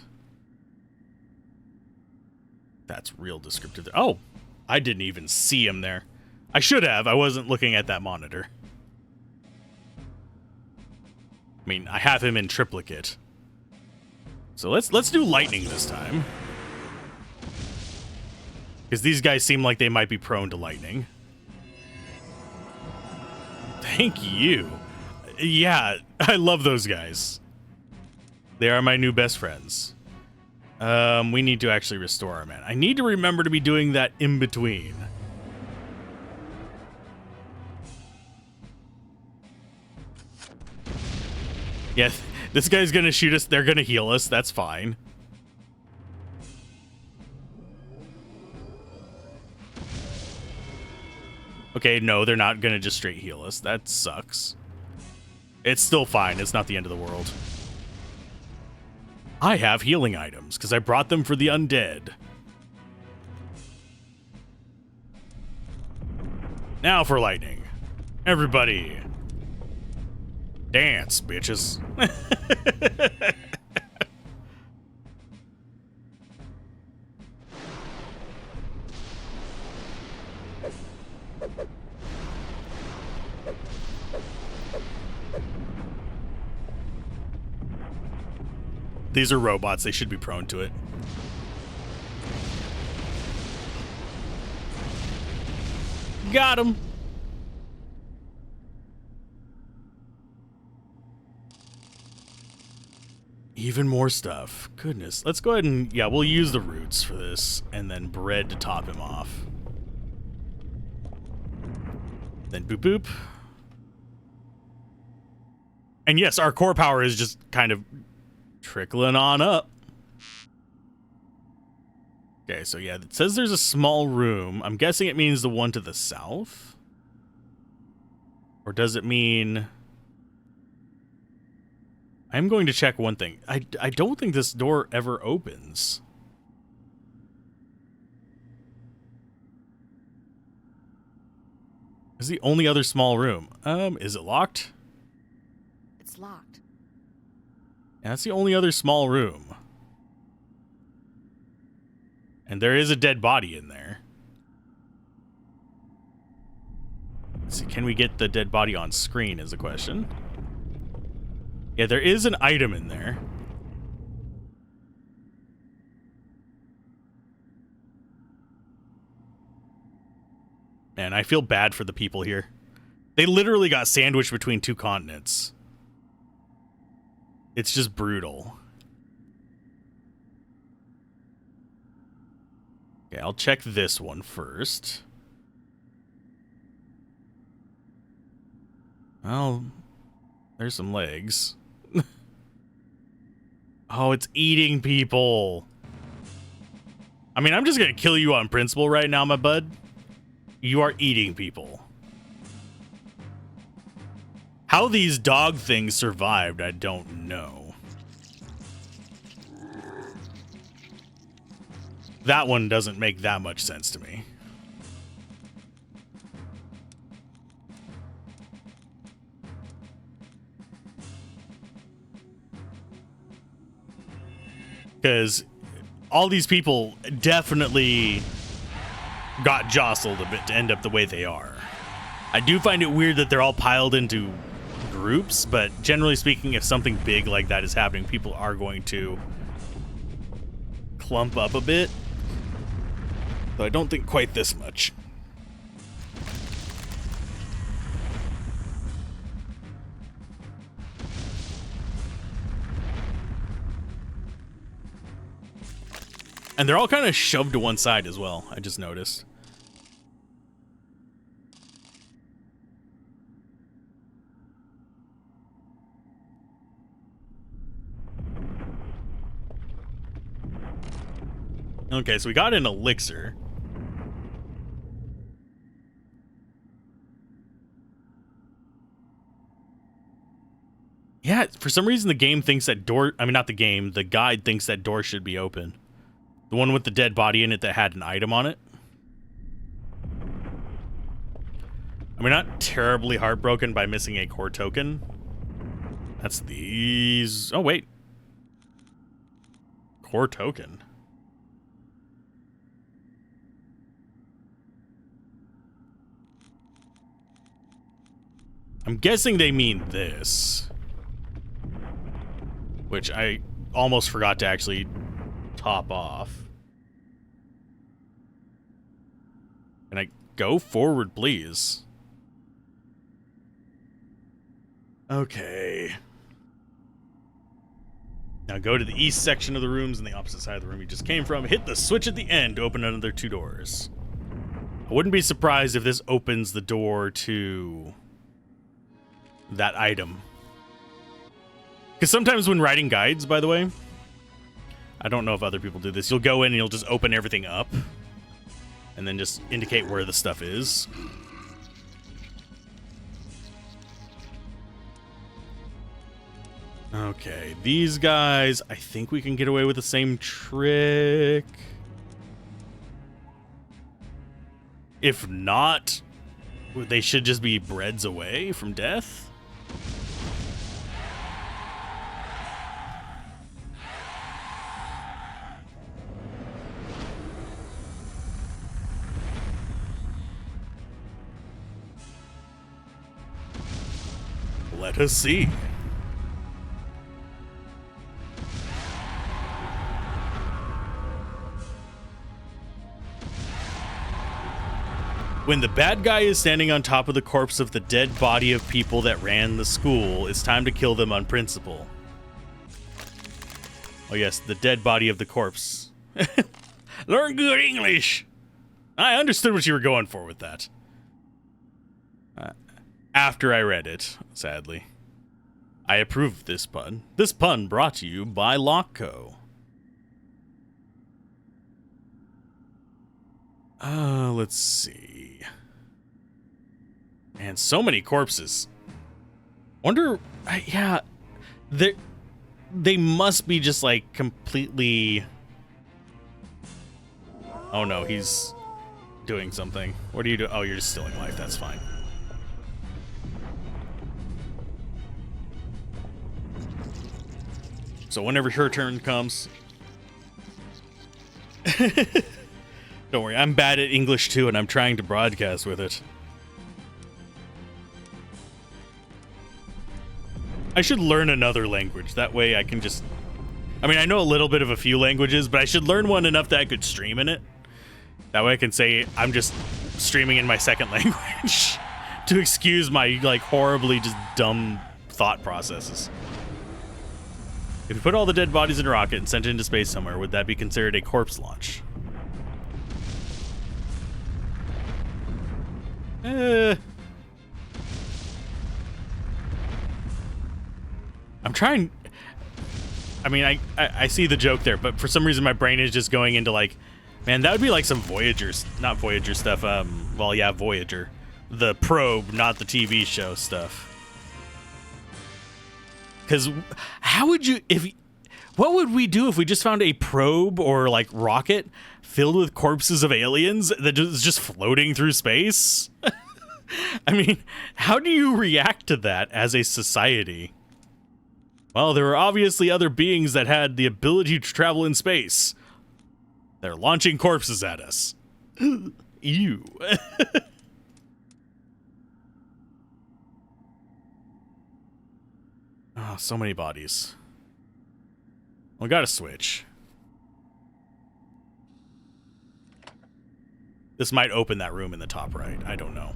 That's real descriptive. Oh, I didn't even see him there. I should have. I wasn't looking at that monitor. I mean, I have him in triplicate. So let's do lightning this time. Because these guys seem like they might be prone to lightning. Thank you. Yeah, I love those guys. They are my new best friends. We need to actually restore our mana. I need to remember to be doing that in between. Yeah, this guy's gonna shoot us. They're gonna heal us. That's fine. Okay, no, they're not gonna just straight heal us. That sucks. It's still fine. It's not the end of the world. I have healing items because I brought them for the undead. Now for lightning. Everybody. Dance, bitches. These are robots. They should be prone to it. Got him. Even more stuff. Goodness. Let's go ahead and... Yeah, we'll use the roots for this. And then bread to top him off. Then boop boop. And yes, our core power is just kind of trickling on up. Okay, so yeah, it says there's a small room. I'm guessing it means the one to the south. Or does it mean... I'm going to check one thing. I don't think this door ever opens. This is the only other small room. Is it locked? It's locked. Yeah, that's the only other small room. And there is a dead body in there. Let's see, can we get the dead body on screen is the question. Yeah, there is an item in there. Man, I feel bad for the people here. They literally got sandwiched between two continents. It's just brutal. Okay, I'll check this one first. Well, there's some legs. Oh, it's eating people. I mean, I'm just gonna kill you on principle right now, my bud. You are eating people. How these dog things survived, I don't know. That one doesn't make that much sense to me. Because all these people definitely got jostled a bit to end up the way they are. I do find it weird that they're all piled into groups, but generally speaking, if something big like that is happening, people are going to clump up a bit. Though I don't think quite this much. And they're all kind of shoved to one side as well, I just noticed. Okay, so we got an elixir. Yeah, for some reason the game thinks that door... I mean, not the game. The guide thinks that door should be open. The one with the dead body in it that had an item on it. I mean, not terribly heartbroken by missing a core token. That's these... Oh, wait. Core token. I'm guessing they mean this. Which I almost forgot to actually top off. Can I go forward, please? Okay. Now go to the east section of the rooms and the opposite side of the room you just came from. Hit the switch at the end to open another 2 doors. I wouldn't be surprised if this opens the door to that item. Because sometimes when writing guides, by the way, I don't know if other people do this, you'll go in and you'll just open everything up and then just indicate where the stuff is. Okay, these guys, I think we can get away with the same trick. If not, they should just be breads away from death. Let us see. When the bad guy is standing on top of the corpse of the dead body of people that ran the school, it's time to kill them on principle. Oh yes, the dead body of the corpse. Learn good English! I understood what you were going for with that. After I read it, sadly. I approve this pun. This pun brought to you by Lockco. Let's see. Man, so many corpses. Wonder, yeah, they must be just like completely. Oh no, he's doing something. What are you doing? Oh, you're just stealing life. That's fine. So whenever her turn comes. Don't worry, I'm bad at English too, and I'm trying to broadcast with it. I should learn another language. That way I can just... I mean, I know a little bit of a few languages, but I should learn one enough that I could stream in it. That way I can say I'm just streaming in my second language to excuse my, like, horribly just dumb thought processes. If you put all the dead bodies in a rocket and sent it into space somewhere, would that be considered a corpse launch? I'm trying... I mean, I see the joke there, but for some reason my brain is just going into like, man, that would be like some Voyager, not Voyager stuff, well, yeah, Voyager. The probe, not the TV show stuff. Because how would you, what would we do if we just found a probe or like rocket filled with corpses of aliens that is just floating through space? I mean, how do you react to that as a society? Well, there were obviously other beings that had the ability to travel in space. They're launching corpses at us. Ew. Oh, so many bodies. We gotta switch. This might open that room in the top right. I don't know.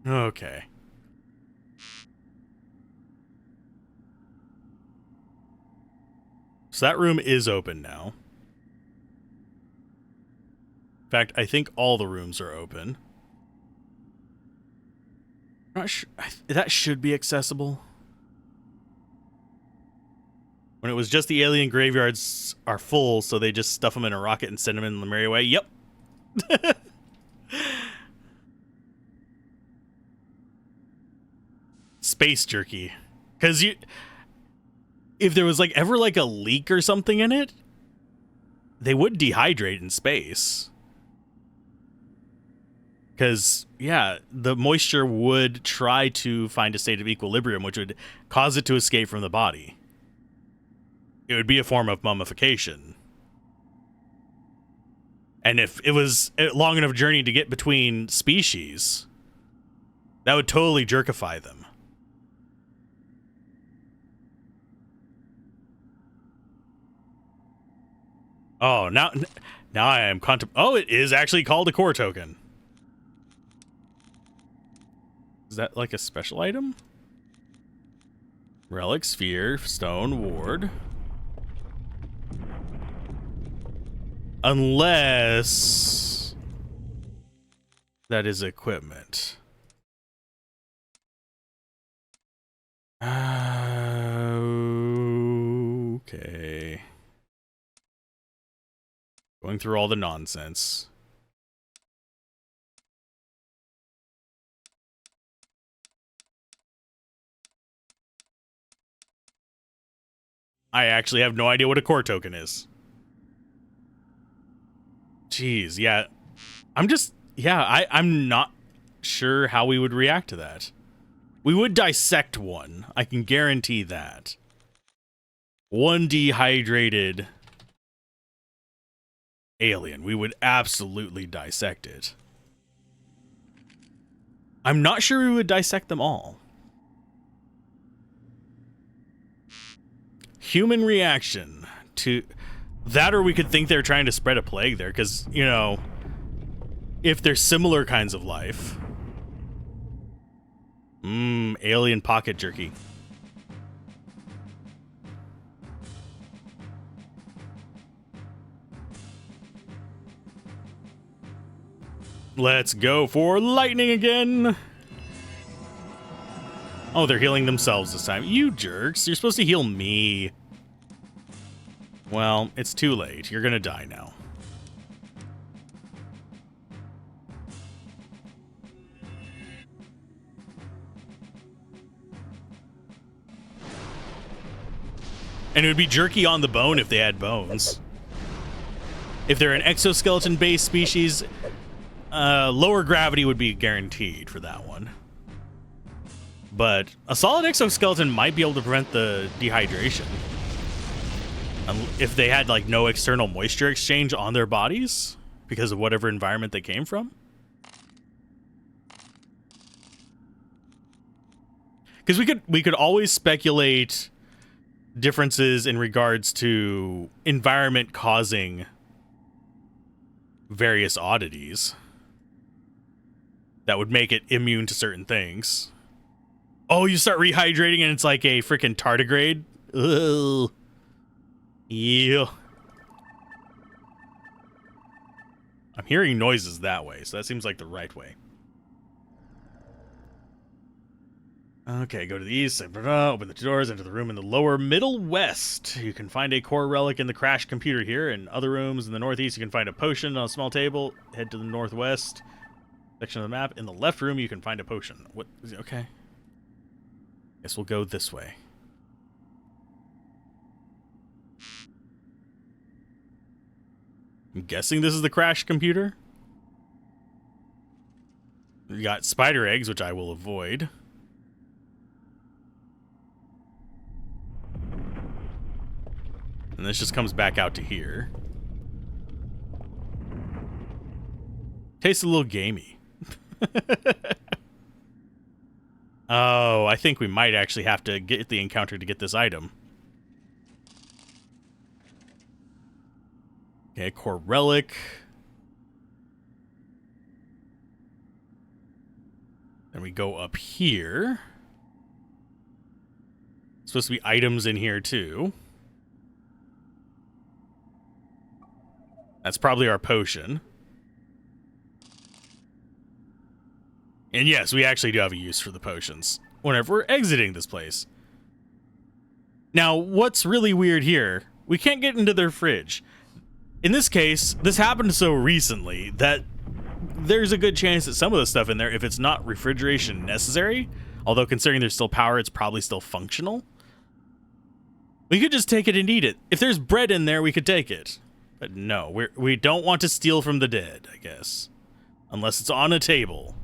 Okay. So that room is open now. In fact, I think all the rooms are open. I'm not sure. That should be accessible. When it was just the alien graveyards are full, so they just stuff them in a rocket and send them in the merry way. Yep. Space jerky. Because if there was ever a leak or something in it, they would dehydrate in space. Because, yeah, the moisture would try to find a state of equilibrium, which would cause it to escape from the body. It would be a form of mummification. And if it was a long enough journey to get between species, that would totally jerkify them. Oh, now I am oh, it is actually called a core token. Is that like a special item? Relic, sphere, stone, ward. Unless that is equipment. Okay. Going through all the nonsense. I actually have no idea what a core token is. Jeez, yeah. I'm not sure how we would react to that. We would dissect one. I can guarantee that. One dehydrated alien. We would absolutely dissect it. I'm not sure we would dissect them all. Human reaction to that, or we could think they're trying to spread a plague there, because, you know, if they're similar kinds of life. Alien pocket jerky. Let's go for lightning again. Oh, they're healing themselves this time. You jerks. You're supposed to heal me. Well, it's too late. You're gonna die now. And it would be jerky on the bone if they had bones. If they're an exoskeleton-based species, lower gravity would be guaranteed for that one. But a solid exoskeleton might be able to prevent the dehydration. If they had, like, no external moisture exchange on their bodies because of whatever environment they came from. Because we could always speculate differences in regards to environment causing various oddities that would make it immune to certain things. Oh, you start rehydrating and it's like a freaking tardigrade? Ugh. Yeah. I'm hearing noises that way, so that seems like the right way. Okay, go to the east, open the doors, enter the room in the lower middle west. You can find a core relic in the crashed computer here. In other rooms in the northeast, you can find a potion on a small table. Head to the northwest section of the map. In the left room, you can find a potion. What? Okay. Guess we'll go this way. I'm guessing this is the crashed computer. We got spider eggs, which I will avoid. And this just comes back out to here. Tastes a little gamey. Oh, I think we might actually have to get the encounter to get this item. Okay, core relic. Then we go up here. Supposed to be items in here too. That's probably our potion. And yes, we actually do have a use for the potions whenever we're exiting this place. Now, what's really weird here, we can't get into their fridge. In this case, this happened so recently that there's a good chance that some of the stuff in there, if it's not refrigeration necessary, although considering there's still power, it's probably still functional. We could just take it and eat it. If there's bread in there, we could take it. But no, we don't want to steal from the dead, I guess. Unless it's on a table.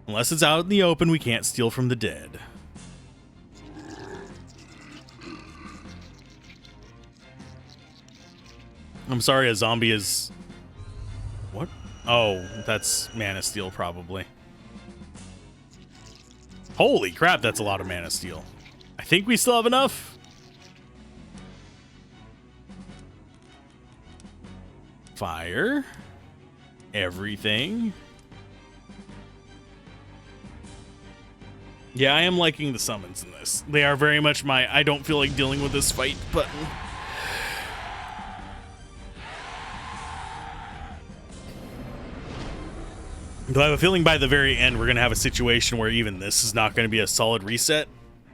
Unless it's out in the open, we can't steal from the dead. I'm sorry, a zombie is... What? Oh, that's Mana Steel, probably. Holy crap, that's a lot of Mana Steel. I think we still have enough. Fire. Everything. Yeah, I am liking the summons in this. They are very much my I don't feel like dealing with this fight button. Though I have a feeling by the very end we're going to have a situation where even this is not going to be a solid reset.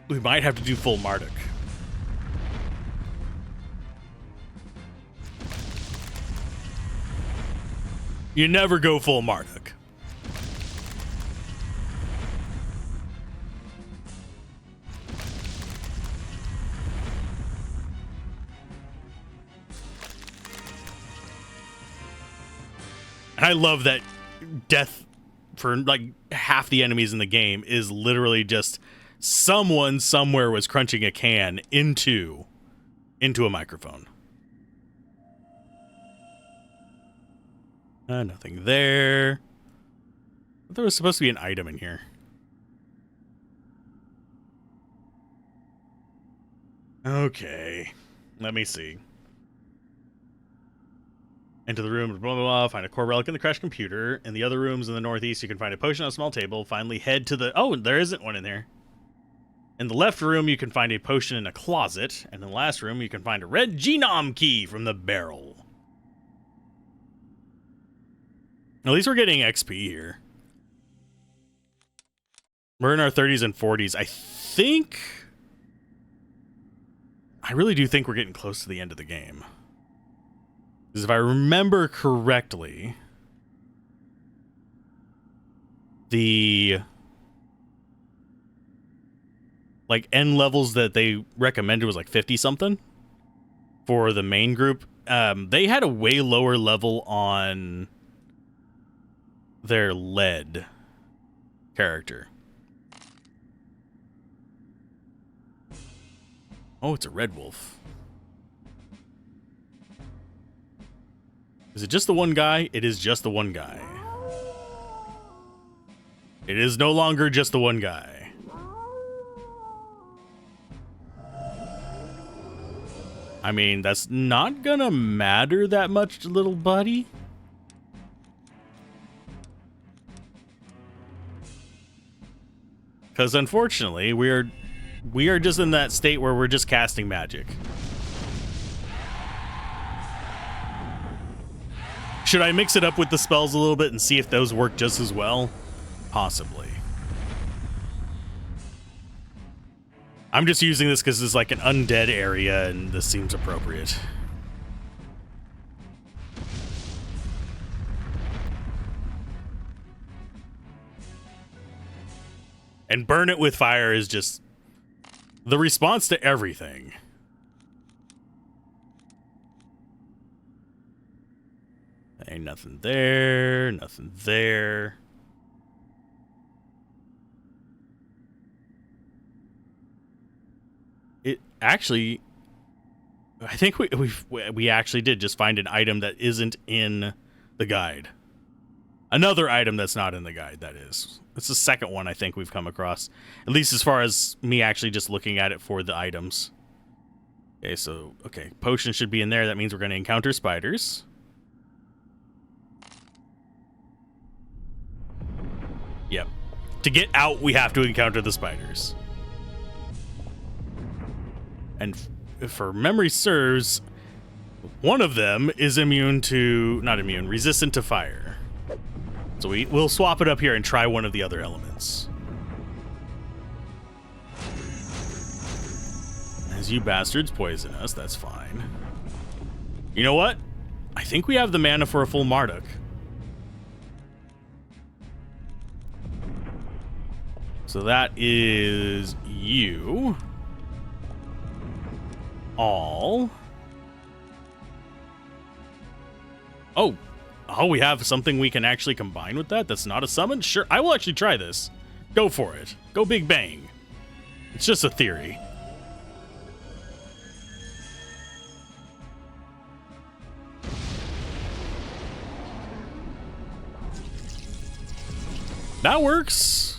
We might have to do full Marduk. You never go full Marduk. And I love that death for like half the enemies in the game is literally just someone somewhere was crunching a can into a microphone. Nothing there. There was supposed to be an item in here. Okay, let me see. Enter the room, blah, blah, blah, find a core relic in the crashed computer. In the other rooms in the northeast, you can find a potion on a small table. Finally, head to the... Oh, there isn't one in there. In the left room, you can find a potion in a closet. And in the last room, you can find a red genome key from the barrel. At least we're getting XP here. We're in our 30s and 40s. I really do think we're getting close to the end of the game. Because if I remember correctly, the like end levels that they recommended was like 50 something for the main group. They had a way lower level on their lead character. Oh, it's a red wolf. Is it just the one guy? It is just the one guy. It is no longer just the one guy. I mean, that's not gonna matter that much, little buddy. Because unfortunately, we are just in that state where we're just casting magic. Should I mix it up with the spells a little bit and see if those work just as well? Possibly. I'm just using this because it's like an undead area and this seems appropriate. And burn it with fire is just the response to everything. Ain't nothing there, nothing there. it actually, I think we actually did just find an item that isn't in the guide. Another item that's not in the guide, that is. It's the second one I think we've come across. At least as far as me actually just looking at it for the items. Okay, so, potion should be in there. That means we're going to encounter spiders. Yep. To get out, we have to encounter the spiders. And for memory serves, one of them is resistant to fire. So we'll swap it up here and try one of the other elements. As you bastards poison us, that's fine. You know what? I think we have the mana for a full Marduk. So that is you. All. Oh, we have something we can actually combine with that? That's not a summon? Sure, I will actually try this. Go for it. Go Big Bang. It's just a theory. That works.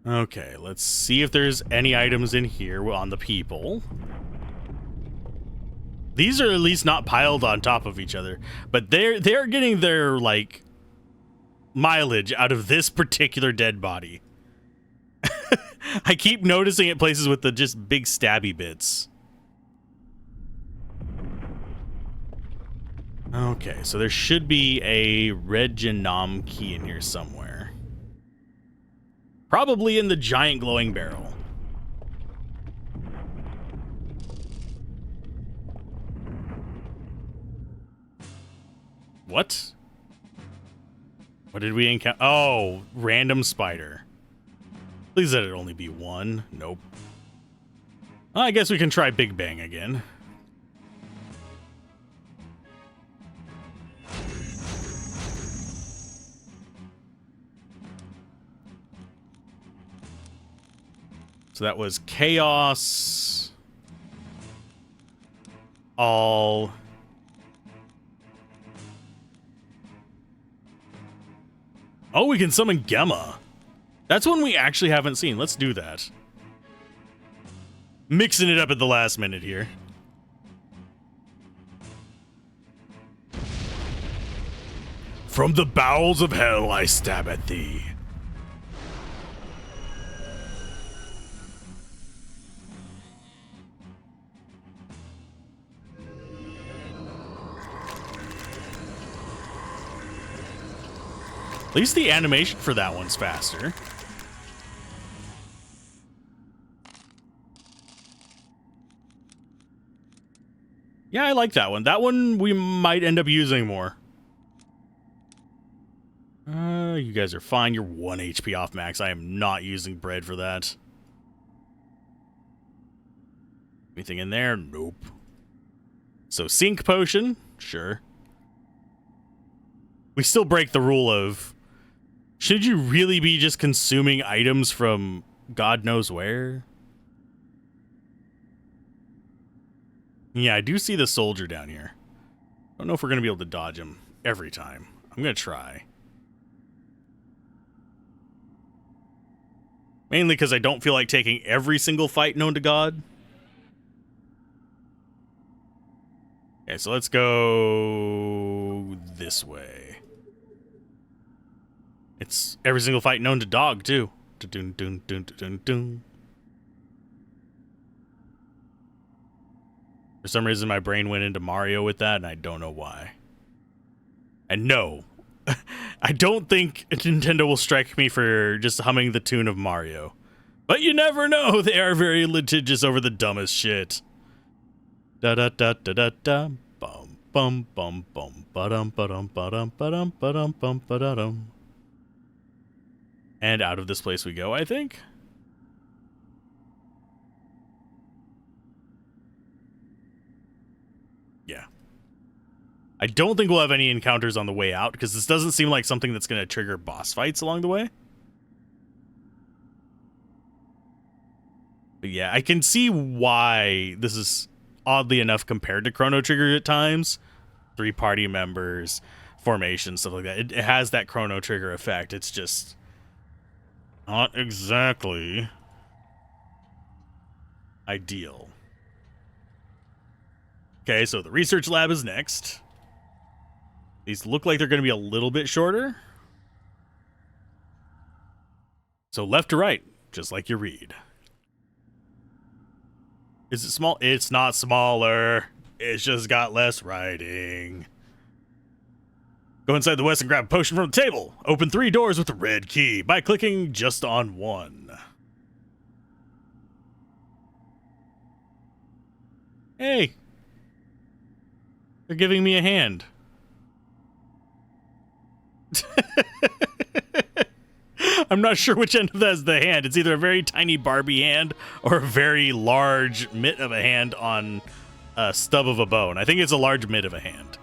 Okay, let's see if there's any items in here on the people. These are at least not piled on top of each other, but they're getting their, like, mileage out of this particular dead body. I keep noticing it places with the just big stabby bits. Okay, so there should be a red Janam key in here somewhere. Probably in the giant glowing barrel. What? What did we encounter? Oh, random spider. Please let it only be one. Nope. Well, I guess we can try Big Bang again. So that was Chaos. All. Oh, we can summon Gemma. That's one we actually haven't seen. Let's do that. Mixing it up at the last minute here. From the bowels of hell I stab at thee. At least the animation for that one's faster. Yeah, I like that one. That one we might end up using more. You guys are fine. You're 1 HP off max. I am not using bread for that. Anything in there? Nope. So sync potion? Sure. We still break the rule of, should you really be just consuming items from God knows where? Yeah, I do see the soldier down here. I don't know if we're going to be able to dodge him every time. I'm going to try. Mainly because I don't feel like taking every single fight known to God. Okay, so let's go this way. It's every single fight known to dog, too. Dun-dun-dun-dun-dun-dun. For some reason, my brain went into Mario with that, and I don't know why. And no, I don't think Nintendo will strike me for just humming the tune of Mario. But you never know, they are very litigious over the dumbest shit. Da-da-da-da-da-da. Bum, bum, bum, bum. Ba-dum, ba-dum, ba-dum, ba-dum, ba-dum, bum, ba-da-dum. And out of this place we go, I think. Yeah. I don't think we'll have any encounters on the way out, because this doesn't seem like something that's going to trigger boss fights along the way. But yeah, I can see why this is oddly enough compared to Chrono Trigger at times. 3 party members, formation, stuff like that. It has that Chrono Trigger effect. It's just not exactly ideal. Okay, so the research lab is next. These look like they're going to be a little bit shorter. So left to right, just like you read. Is it small? It's not smaller. It's just got less writing. Go inside the west and grab a potion from the table. Open 3 doors with a red key by clicking just on one. Hey. They're giving me a hand. I'm not sure which end of that is the hand. It's either a very tiny Barbie hand or a very large mitt of a hand on a stub of a bone. I think it's a large mitt of a hand.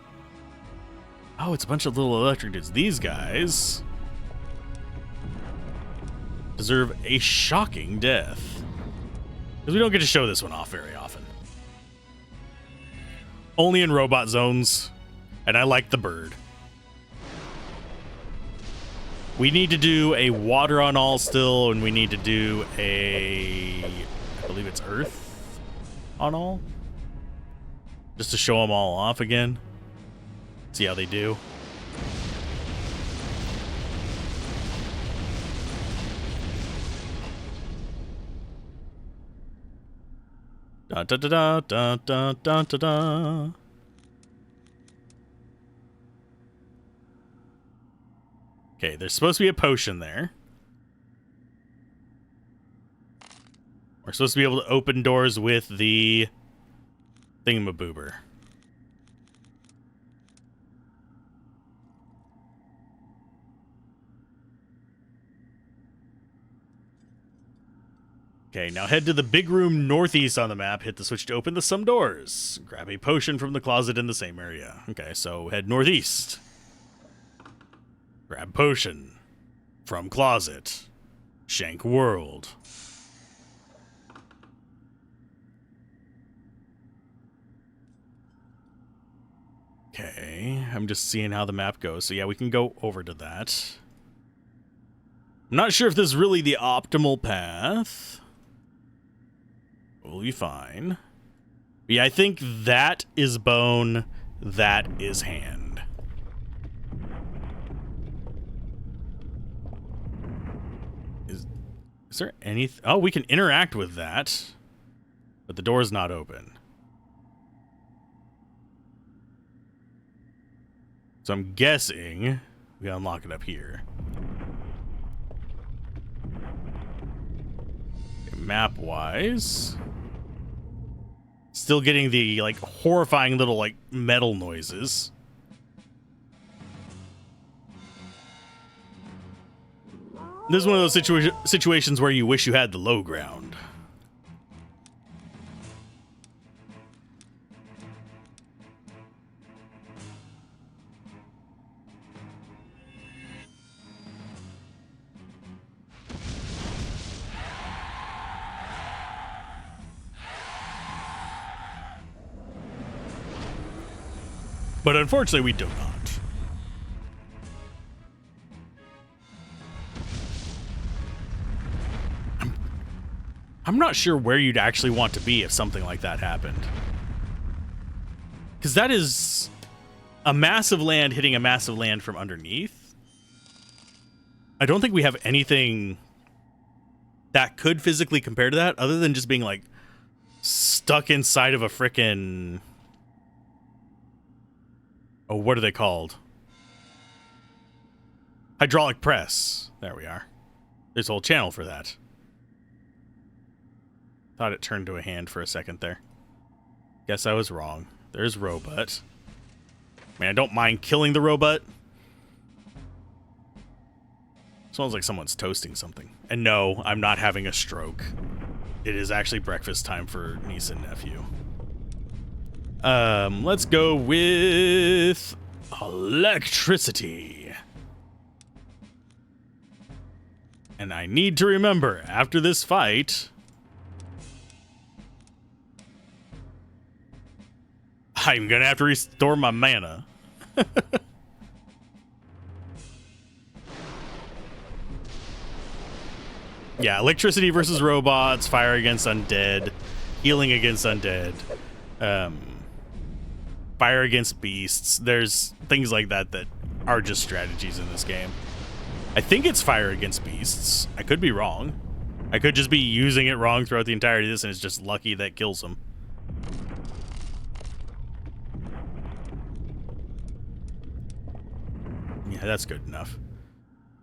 Oh, it's a bunch of little electric dudes. These guys deserve a shocking death. Because we don't get to show this one off very often. Only in robot zones. And I like the bird. We need to do a water on all still, and we need to do a, I believe it's earth on all. Just to show them all off again. See how they do. Da da da da da da da da. Okay, there's supposed to be a potion there. We're supposed to be able to open doors with the thingamaboober. Okay, now head to the big room northeast on the map. Hit the switch to open some doors. Grab a potion from the closet in the same area. Okay, so head northeast. Grab potion from closet. Shank world. Okay, I'm just seeing how the map goes. So yeah, we can go over to that. I'm not sure if this is really the optimal path. We'll be fine. But yeah, I think that is bone, that is hand. Is there anything? Oh, we can interact with that, but the door is not open. So I'm guessing we unlock it up here. Okay, map-wise, still getting the like horrifying little like metal noises. This is one of those situations where you wish you had the low ground. But unfortunately, we do not. I'm not sure where you'd actually want to be if something like that happened. Because that is a massive land hitting a massive land from underneath. I don't think we have anything that could physically compare to that other than just being like stuck inside of a frickin'... Oh, what are they called? Hydraulic press. There we are. There's a whole channel for that. Thought it turned to a hand for a second there. Guess I was wrong. There's robot. Man, I don't mind killing the robot. Smells like someone's toasting something. And no, I'm not having a stroke. It is actually breakfast time for niece and nephew. Let's go with electricity. And I need to remember, after this fight, I'm gonna have to restore my mana. Yeah, electricity versus robots, fire against undead, healing against undead, fire against beasts. There's things like that that are just strategies in this game. I think it's fire against beasts. I could be wrong. I could just be using it wrong throughout the entirety of this, and it's just lucky that kills them. Yeah, that's good enough.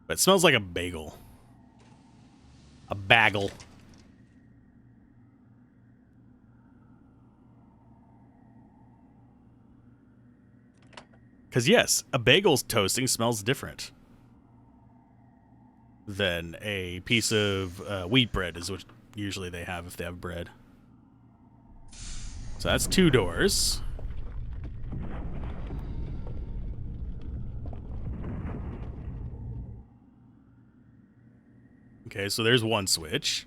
But it smells like a bagel. A bagel. Because yes, a bagel's toasting smells different than a piece of wheat bread is what usually they have if they have bread. So that's 2 doors. Okay, so there's 1 switch.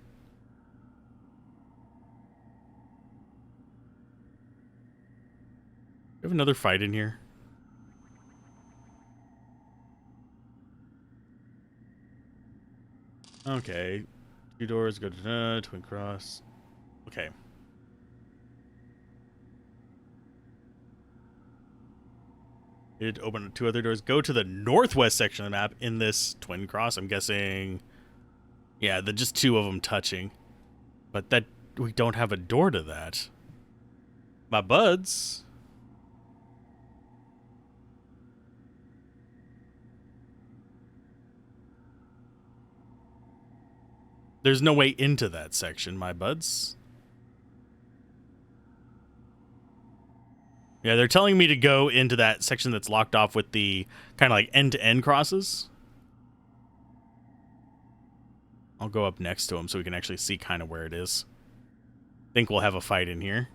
We have another fight in here. Okay. 2 doors, go to twin cross. Okay. It open 2 other doors. Go to the northwest section of the map in this twin cross. I'm guessing, yeah, just 2 of them touching. But that we don't have a door to that. My buds. There's no way into that section, my buds. Yeah, they're telling me to go into that section that's locked off with the kind of like end-to-end crosses. I'll go up next to them so we can actually see kind of where it is. Think we'll have a fight in here.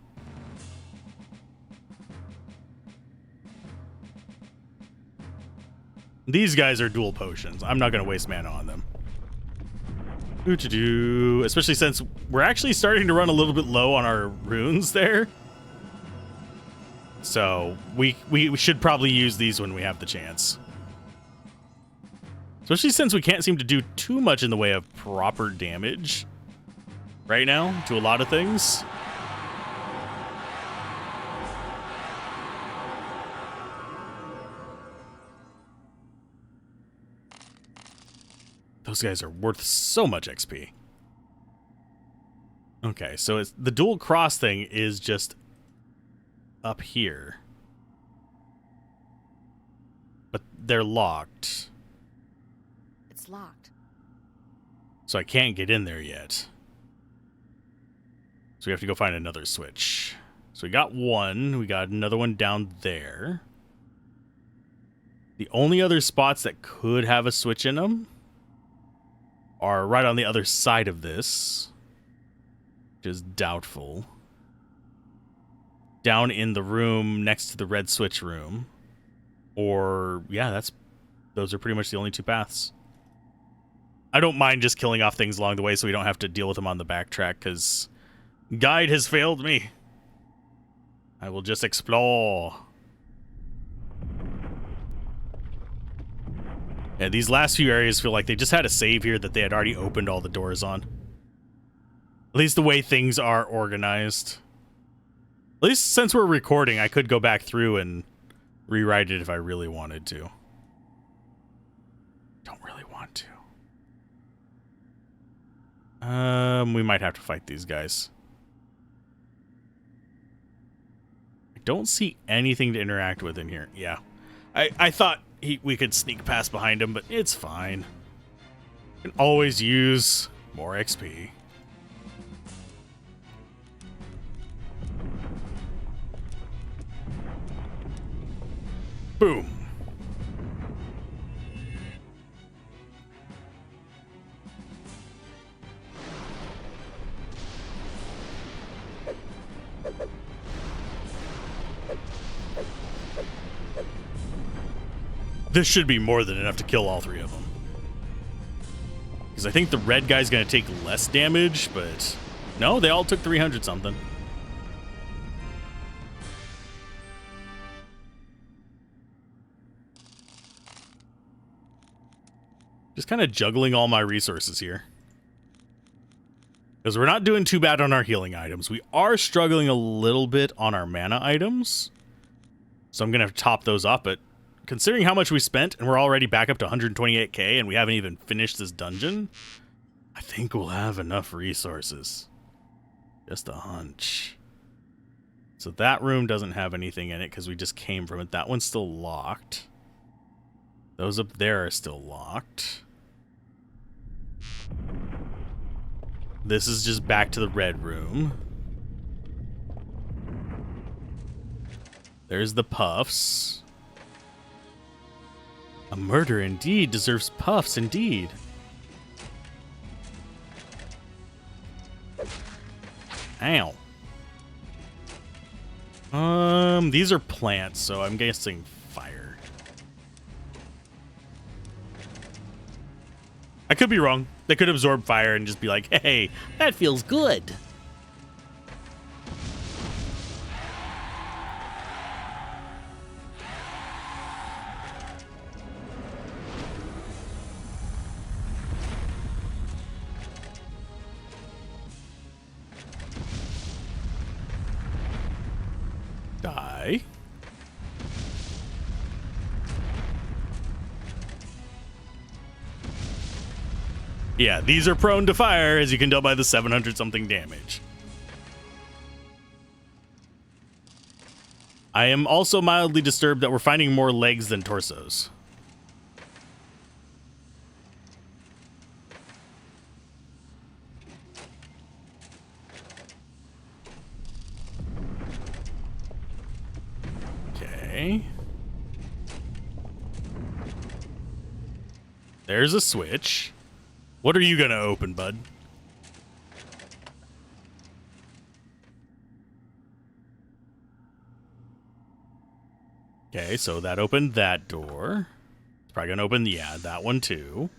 These guys are dual potions. I'm not going to waste mana on them. Especially since we're actually starting to run a little bit low on our runes there. So we should probably use these when we have the chance. Especially since we can't seem to do too much in the way of proper damage right now to a lot of things. Those guys are worth so much XP. Okay, so it's the dual cross thing is just up here. But they're locked. It's locked. So I can't get in there yet. So we have to go find another switch. So we got 1. We got another one down there. The only other spots that could have a switch in them are right on the other side of this, which is doubtful. Down in the room next to the red switch room. Or, yeah, those are pretty much the only 2 paths. I don't mind just killing off things along the way so we don't have to deal with them on the backtrack, because guide has failed me. I will just explore. Yeah, these last few areas feel like they just had a save here that they had already opened all the doors on. At least the way things are organized. At least since we're recording, I could go back through and rewrite it if I really wanted to. Don't really want to. We might have to fight these guys. I don't see anything to interact with in here. Yeah. I thought we could sneak past behind him, but it's fine. Can always use more XP. Boom. This should be more than enough to kill all 3 of them. Because I think the red guy's going to take less damage, but... No, they all took 300 something. Just kind of juggling all my resources here. Because we're not doing too bad on our healing items. We are struggling a little bit on our mana items. So I'm going to have to top those up, but considering how much we spent, and we're already back up to 128k, and we haven't even finished this dungeon, I think we'll have enough resources. Just a hunch. So that room doesn't have anything in it because we just came from it. That one's still locked. Those up there are still locked. This is just back to the red room. There's the puffs. A murder indeed deserves puffs indeed. Ow. These are plants, so I'm guessing fire. I could be wrong. They could absorb fire and just be like, hey, That feels good. die. Yeah, these are prone to fire, as you can tell by the 700 something damage. I am also mildly disturbed that we're finding more legs than torsos. Okay. There's a switch. What are you gonna open, bud? Okay, so that opened that door. It's probably gonna open, yeah, that one too.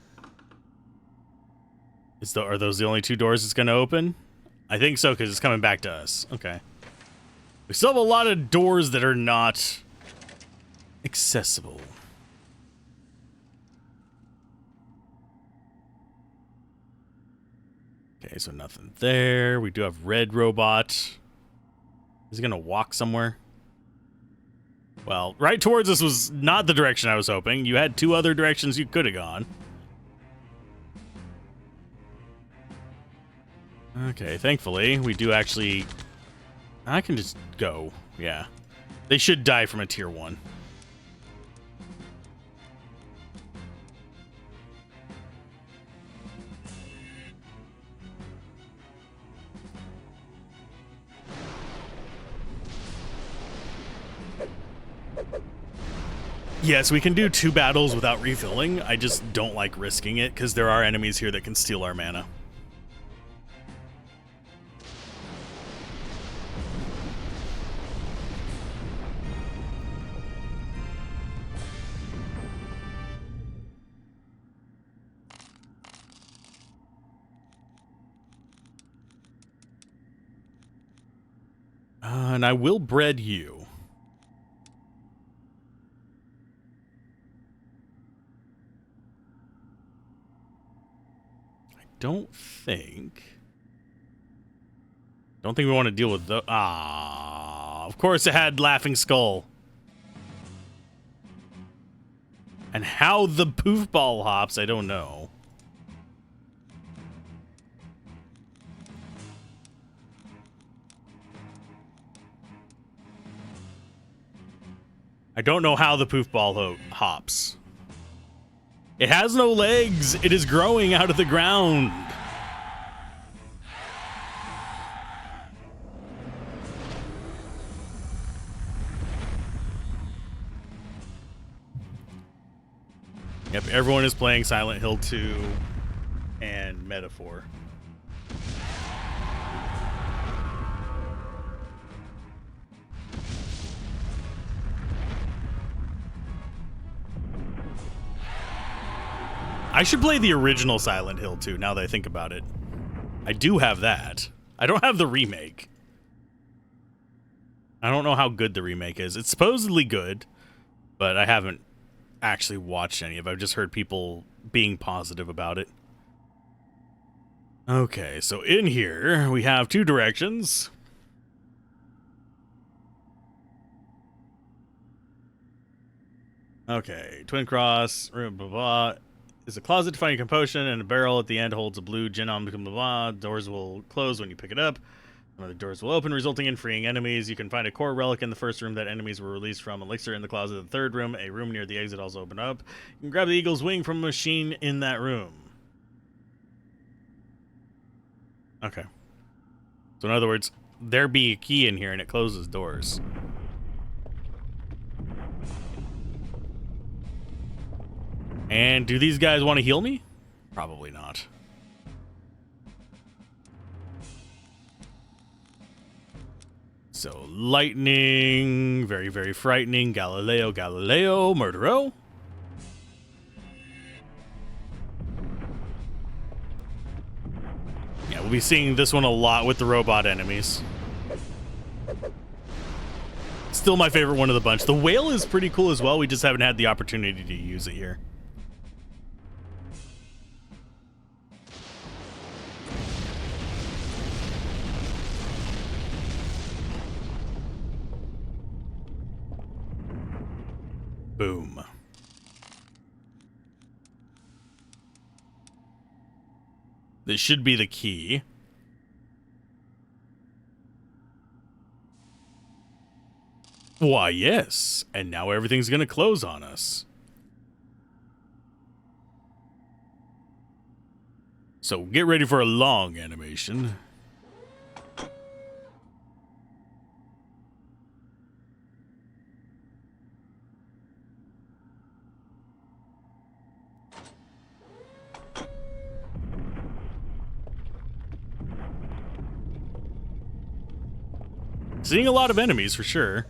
Are those the only two doors it's gonna open? I think so, because it's coming back to us. Okay. We still have a lot of doors that are not accessible. Okay, so nothing there. We do have red robot. Is he gonna walk somewhere? Well, right towards us was not the direction I was hoping. You had two other directions you could have gone. Okay, thankfully, we do actually... I can just go. Yeah. They should die from a tier 1. Yes, we can do 2 battles without refilling. I just don't like risking it because there are enemies here that can steal our mana. And I will bread you. Don't think we want to deal with the... Ah, of course it had Laughing Skull. And how the poof ball hops, I don't know. I don't know how the poof ball hops. It has no legs. It is growing out of the ground. Yep, everyone is playing Silent Hill 2 and Metaphor. I should play the original Silent Hill too, now that I think about it. I do have that. I don't have the remake. I don't know how good the remake is. It's supposedly good, but I haven't actually watched any of it. I've just heard people being positive about it. Okay, so in here, we have two directions. Okay, twin cross, blah, blah, blah. Is a closet to find a compotion, and a barrel at the end holds a blue gin on, blah, blah, blah. Doors will close when you pick it up. The doors will open, resulting in freeing enemies. You can find a core relic in the first room that enemies were released from. Elixir in the closet in the third room. A room near the exit also opened up. You can grab the eagle's wing from a machine in that room. Okay. So in other words, there be a key in here and it closes doors. And do these guys want to heal me? Probably not. So, lightning, very, very frightening. Galileo, Galileo, Murdero. Yeah, we'll be seeing this one a lot with the robot enemies. Still my favorite one of the bunch. The whale is pretty cool as well. We just haven't had the opportunity to use it here. Boom. This should be the key. Why, yes. And now everything's going to close on us. So get ready for a long animation. Seeing a lot of enemies for sure.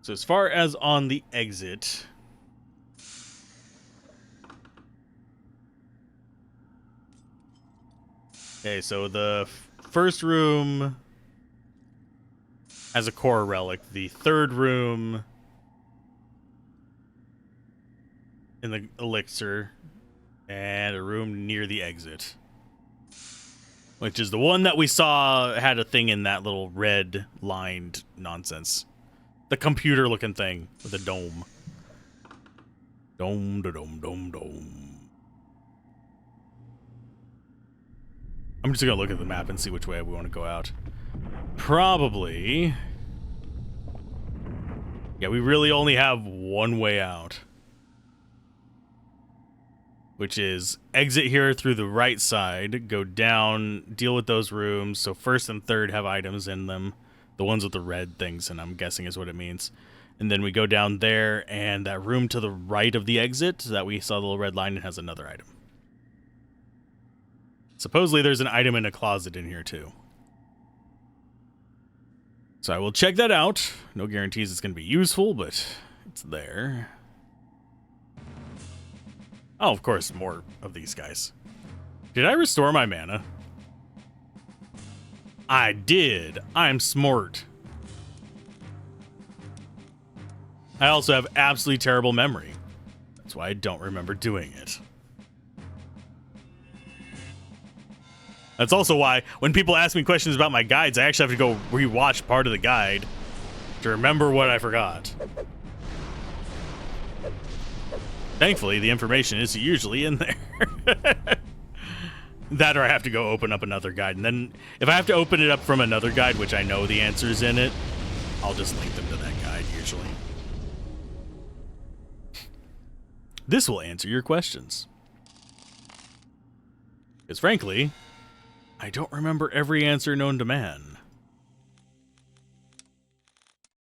So as far as on the exit, okay, so the first room has a core relic. The third room in the elixir, and a room near the exit, which is the one that we saw had a thing in that little red lined nonsense. The computer looking thing with a dome. Dome, da dome, dome, dome. I'm just gonna look at the map and see which way we want to go out. Probably. Yeah, we really only have one way out, which is exit here through the right side, go down, deal with those rooms. So first and third have items in them. The ones with the red things, and I'm guessing is what it means. And then we go down there, and that room to the right of the exit that we saw the little red line, it has another item. Supposedly there's an item in a closet in here too. So I will check that out. No guarantees it's going to be useful, but it's there. Oh, of course, more of these guys. Did I restore my mana? I did. I'm smart. I also have absolutely terrible memory. That's why I don't remember doing it. That's also why when people ask me questions about my guides, I actually have to go rewatch part of the guide to remember what I forgot. Thankfully, the information is usually in there. That or I have to go open up another guide. And then if I have to open it up from another guide, which I know the answer's in it, I'll just link them to that guide usually. This will answer your questions. Because frankly, I don't remember every answer known to man.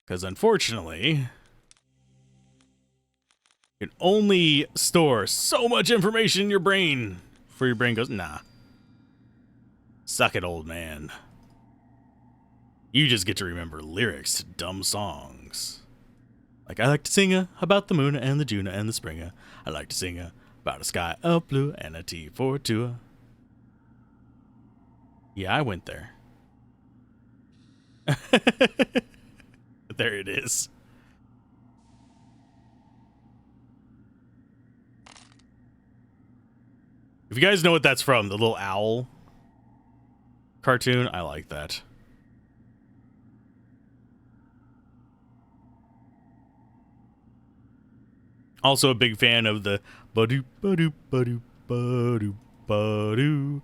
Because unfortunately, you can only store so much information in your brain before your brain goes, nah. Suck it, old man. You just get to remember lyrics to dumb songs. Like, I like to sing about the moon and the June and the spring. I like to sing about a sky of blue and a tea for two. Yeah, I went there. There it is. If you guys know what that's from, the little owl cartoon, I like that. Also a big fan of the ba-doop ba-doop ba-doop ba-doop ba-doop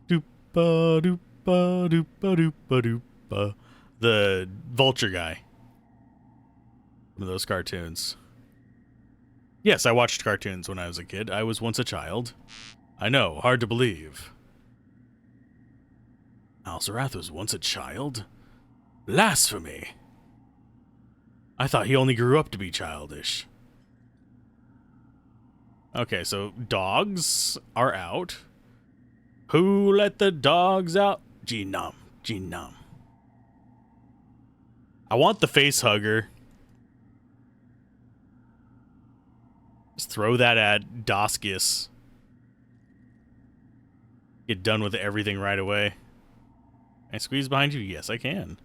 doop ba-doop ba-doop ba-doop ba-doop ba. The vulture guy. One of those cartoons. Yes, I watched cartoons when I was a kid. I was once a child. I know, hard to believe. Alzorath was once a child? Blasphemy! I thought he only grew up to be childish. Okay, so dogs are out. Who let the dogs out? Genome. Genome. I want the face hugger. Just throw that at Doskius. Get done with everything right away. Can I squeeze behind you? Yes, I can.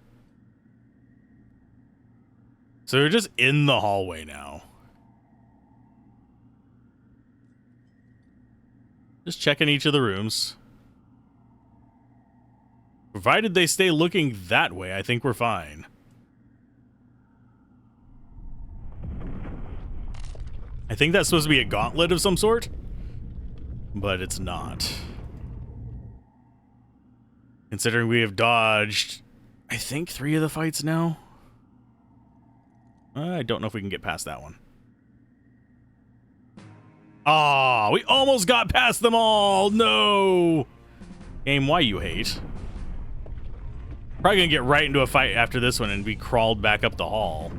So they're just in the hallway now. Just checking each of the rooms. Provided they stay looking that way, I think we're fine. I think that's supposed to be a gauntlet of some sort, but it's not. Considering we have dodged, I think 3 of the fights now. I don't know if we can get past that one. Ah, we almost got past them all. No. Game, why you hate? Probably gonna get right into a fight after this one and be crawled back up the hall.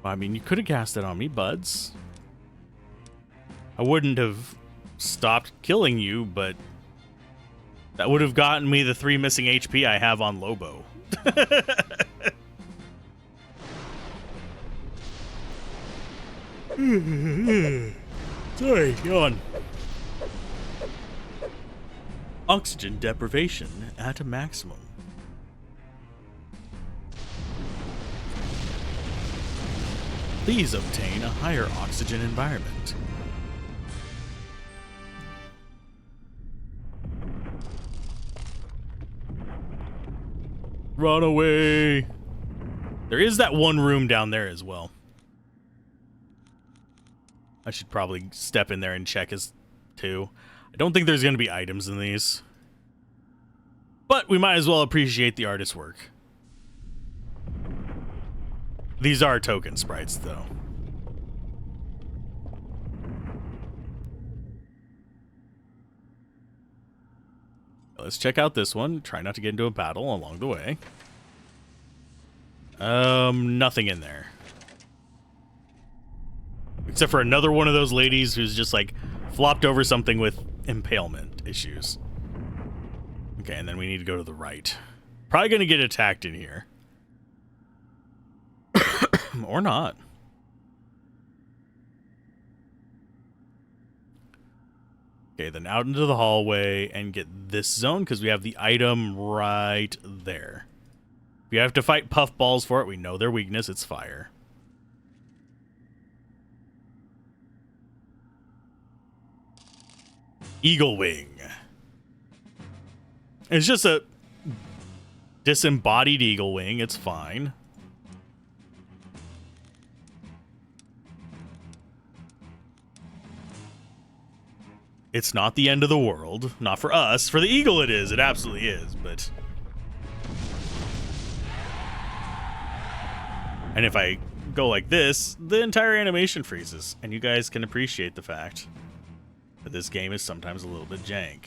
I mean, you could have cast it on me, buds. I wouldn't have stopped killing you, but that would have gotten me the 3 missing HP I have on Lobo. Sorry, yawn. Oxygen deprivation at a maximum. Please obtain a higher oxygen environment. Run away. There is that one room down there as well. I should probably step in there and check as too. I don't think there's going to be items in these. But we might as well appreciate the artist's work. These are token sprites, though. Let's check out this one. Try not to get into a battle along the way. Nothing in there. Except for another one of those ladies who's just like flopped over something with impalement issues. Okay, and then we need to go to the right. Probably gonna get attacked in here. Or not. Okay, then out into the hallway and get this zone because we have the item right there. If you have to fight puffballs for it, we know their weakness, it's fire. Eagle Wing. It's just a disembodied eagle wing, it's fine. It's not the end of the world. Not for us. For the eagle it is. It absolutely is, but... And if I go like this, the entire animation freezes. And you guys can appreciate the fact that this game is sometimes a little bit jank.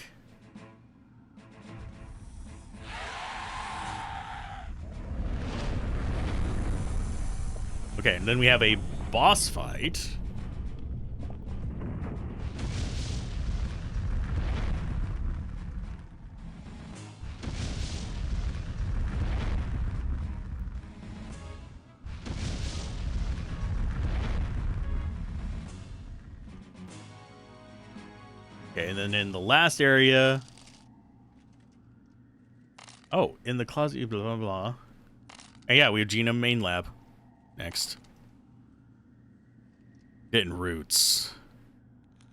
Okay, and then we have a boss fight. Okay, and then in the last area... Oh, in the closet, blah, blah, blah. And yeah, we have Genome Main Lab. Next. Getting roots.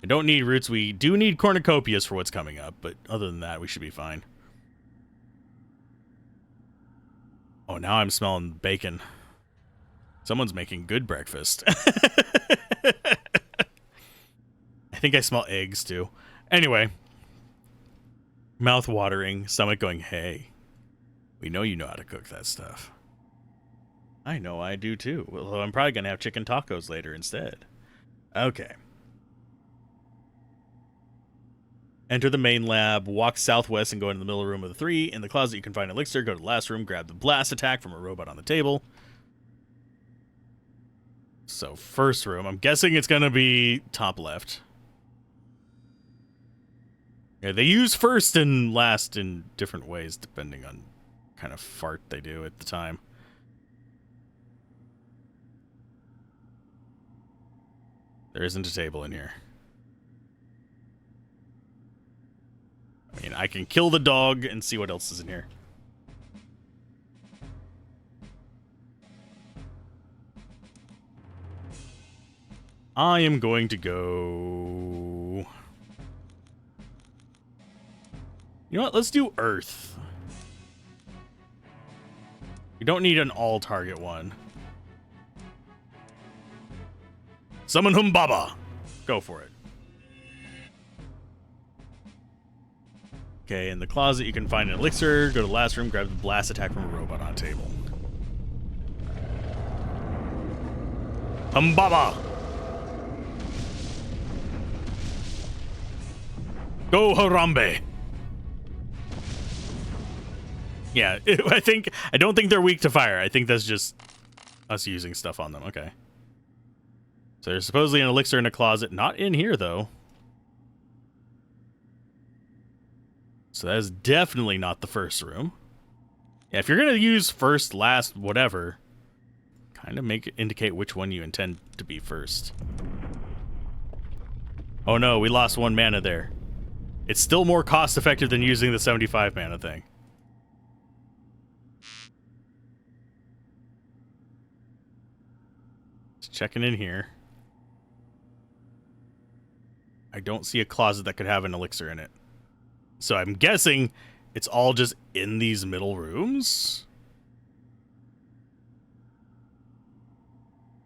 We don't need roots. We do need cornucopias for what's coming up, but other than that, we should be fine. Oh, now I'm smelling bacon. Someone's making good breakfast. I think I smell eggs, too. Anyway. Mouth watering, stomach going, hey, we know you know how to cook that stuff. I know I do, too. Well, I'm probably going to have chicken tacos later instead. Okay. Enter the main lab, walk southwest and go into the middle room of the 3. In the closet, you can find elixir. Go to the last room, grab the blast attack from a robot on the table. So, first room. I'm guessing it's going to be top left. Yeah, they use first and last in different ways, depending on kind of fart they do at the time. There isn't a table in here. I mean, I can kill the dog and see what else is in here. I am going to go... You know what? Let's do Earth. We don't need an all-target one. Summon Humbaba. Go for it. Okay, in the closet you can find an elixir. Go to the last room, grab the blast attack from a robot on a table. Humbaba. Go Harambe. Yeah, I don't think they're weak to fire. I think that's just us using stuff on them. Okay. So there's supposedly an elixir in a closet. Not in here, though. So that is definitely not the first room. Yeah, if you're going to use first, last, whatever, kind of indicate which one you intend to be first. Oh no, we lost 1 mana there. It's still more cost effective than using the 75 mana thing. Just checking in here. I don't see a closet that could have an elixir in it. So I'm guessing it's all just in these middle rooms.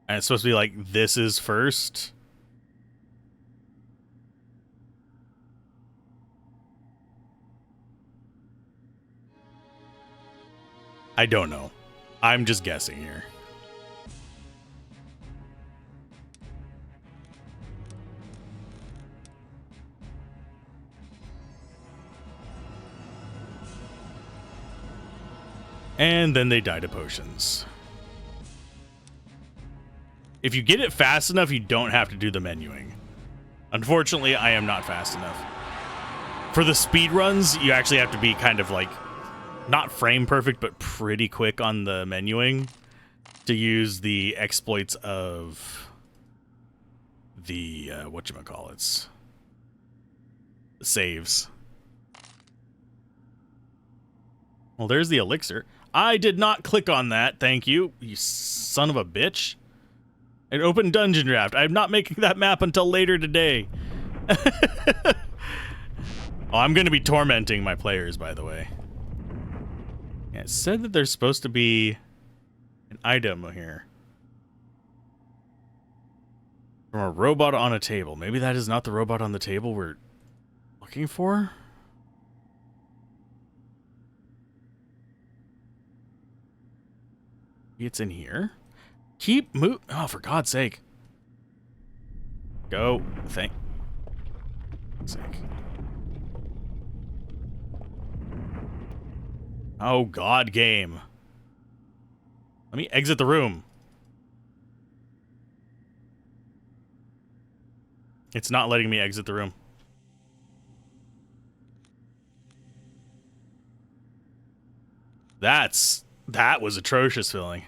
And it's supposed to be like, this is first. I don't know. I'm just guessing here. And then they die to potions. If you get it fast enough, you don't have to do the menuing. Unfortunately, I am not fast enough. For the speed runs, you actually have to be kind of like, not frame perfect, but pretty quick on the menuing to use the exploits of the, whatchamacallits, saves. Well, there's the elixir. I did not click on that, thank you, you son of a bitch. An open dungeon draft. I'm not making that map until later today. Oh, I'm going to be tormenting my players, by the way. Yeah, it said that there's supposed to be an item here. From a robot on a table. Maybe that is not the robot on the table we're looking for? It's in here. Keep move. Oh, for God's sake. Go. Thank. Sake. Oh, God, game. Let me exit the room. It's not letting me exit the room. That was atrocious feeling.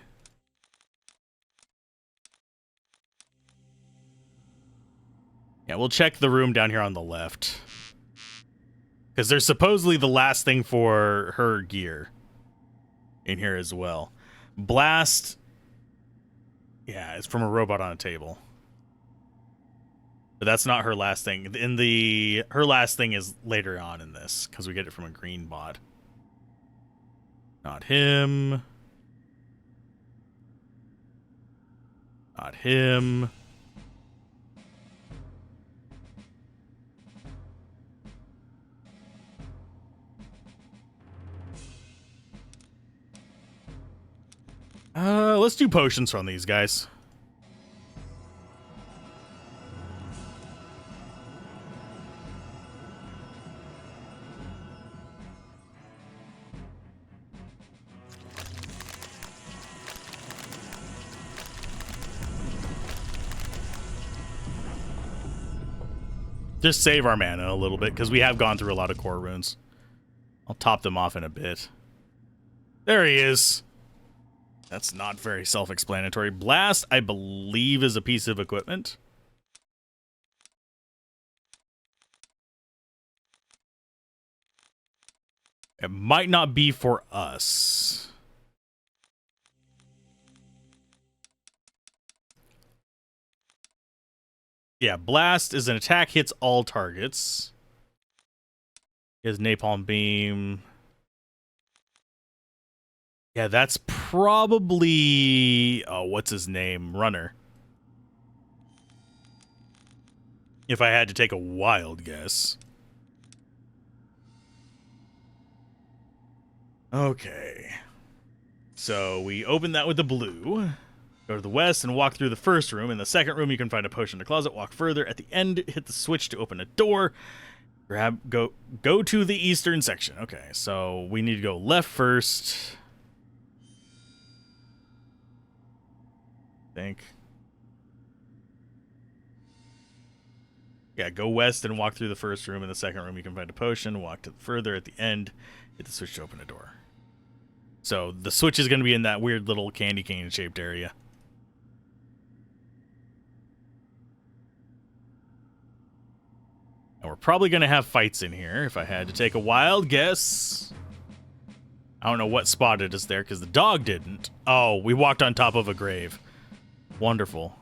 Yeah, we'll check the room down here on the left. Because there's supposedly the last thing for her gear in here as well. Blast. Yeah, it's from a robot on a table. But that's not her last thing. Her last thing is later on in this, because we get it from a green bot. Not him. Not him. Let's do potions from these guys. Just save our mana a little bit, because we have gone through a lot of core runes. I'll top them off in a bit. There he is. That's not very self-explanatory. Blast, I believe, is a piece of equipment. It might not be for us. Yeah, Blast is an attack, hits all targets. He has Napalm Beam. Yeah, that's probably... Oh, what's his name? Runner. If I had to take a wild guess. Okay. So we open that with the blue. Go to the west and walk through the first room. In the second room, you can find a potion in the closet. Walk further. At the end, hit the switch to open a door. Go to the eastern section. Okay, so we need to go left first. I think. Yeah, go west and walk through the first room. In the second room, you can find a potion. Walk to further. At the end, hit the switch to open a door. So the switch is going to be in that weird little candy cane shaped area. And we're probably going to have fights in here, if I had to take a wild guess. I don't know what spotted us there, because the dog didn't. Oh, we walked on top of a grave. Wonderful.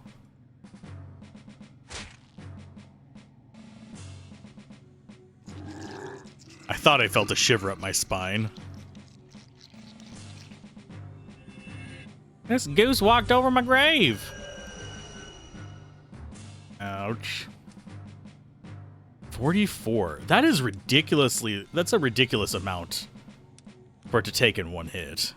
I thought I felt a shiver up my spine. This goose walked over my grave. Ouch. 44. That is ridiculously... That's a ridiculous amount for it to take in one hit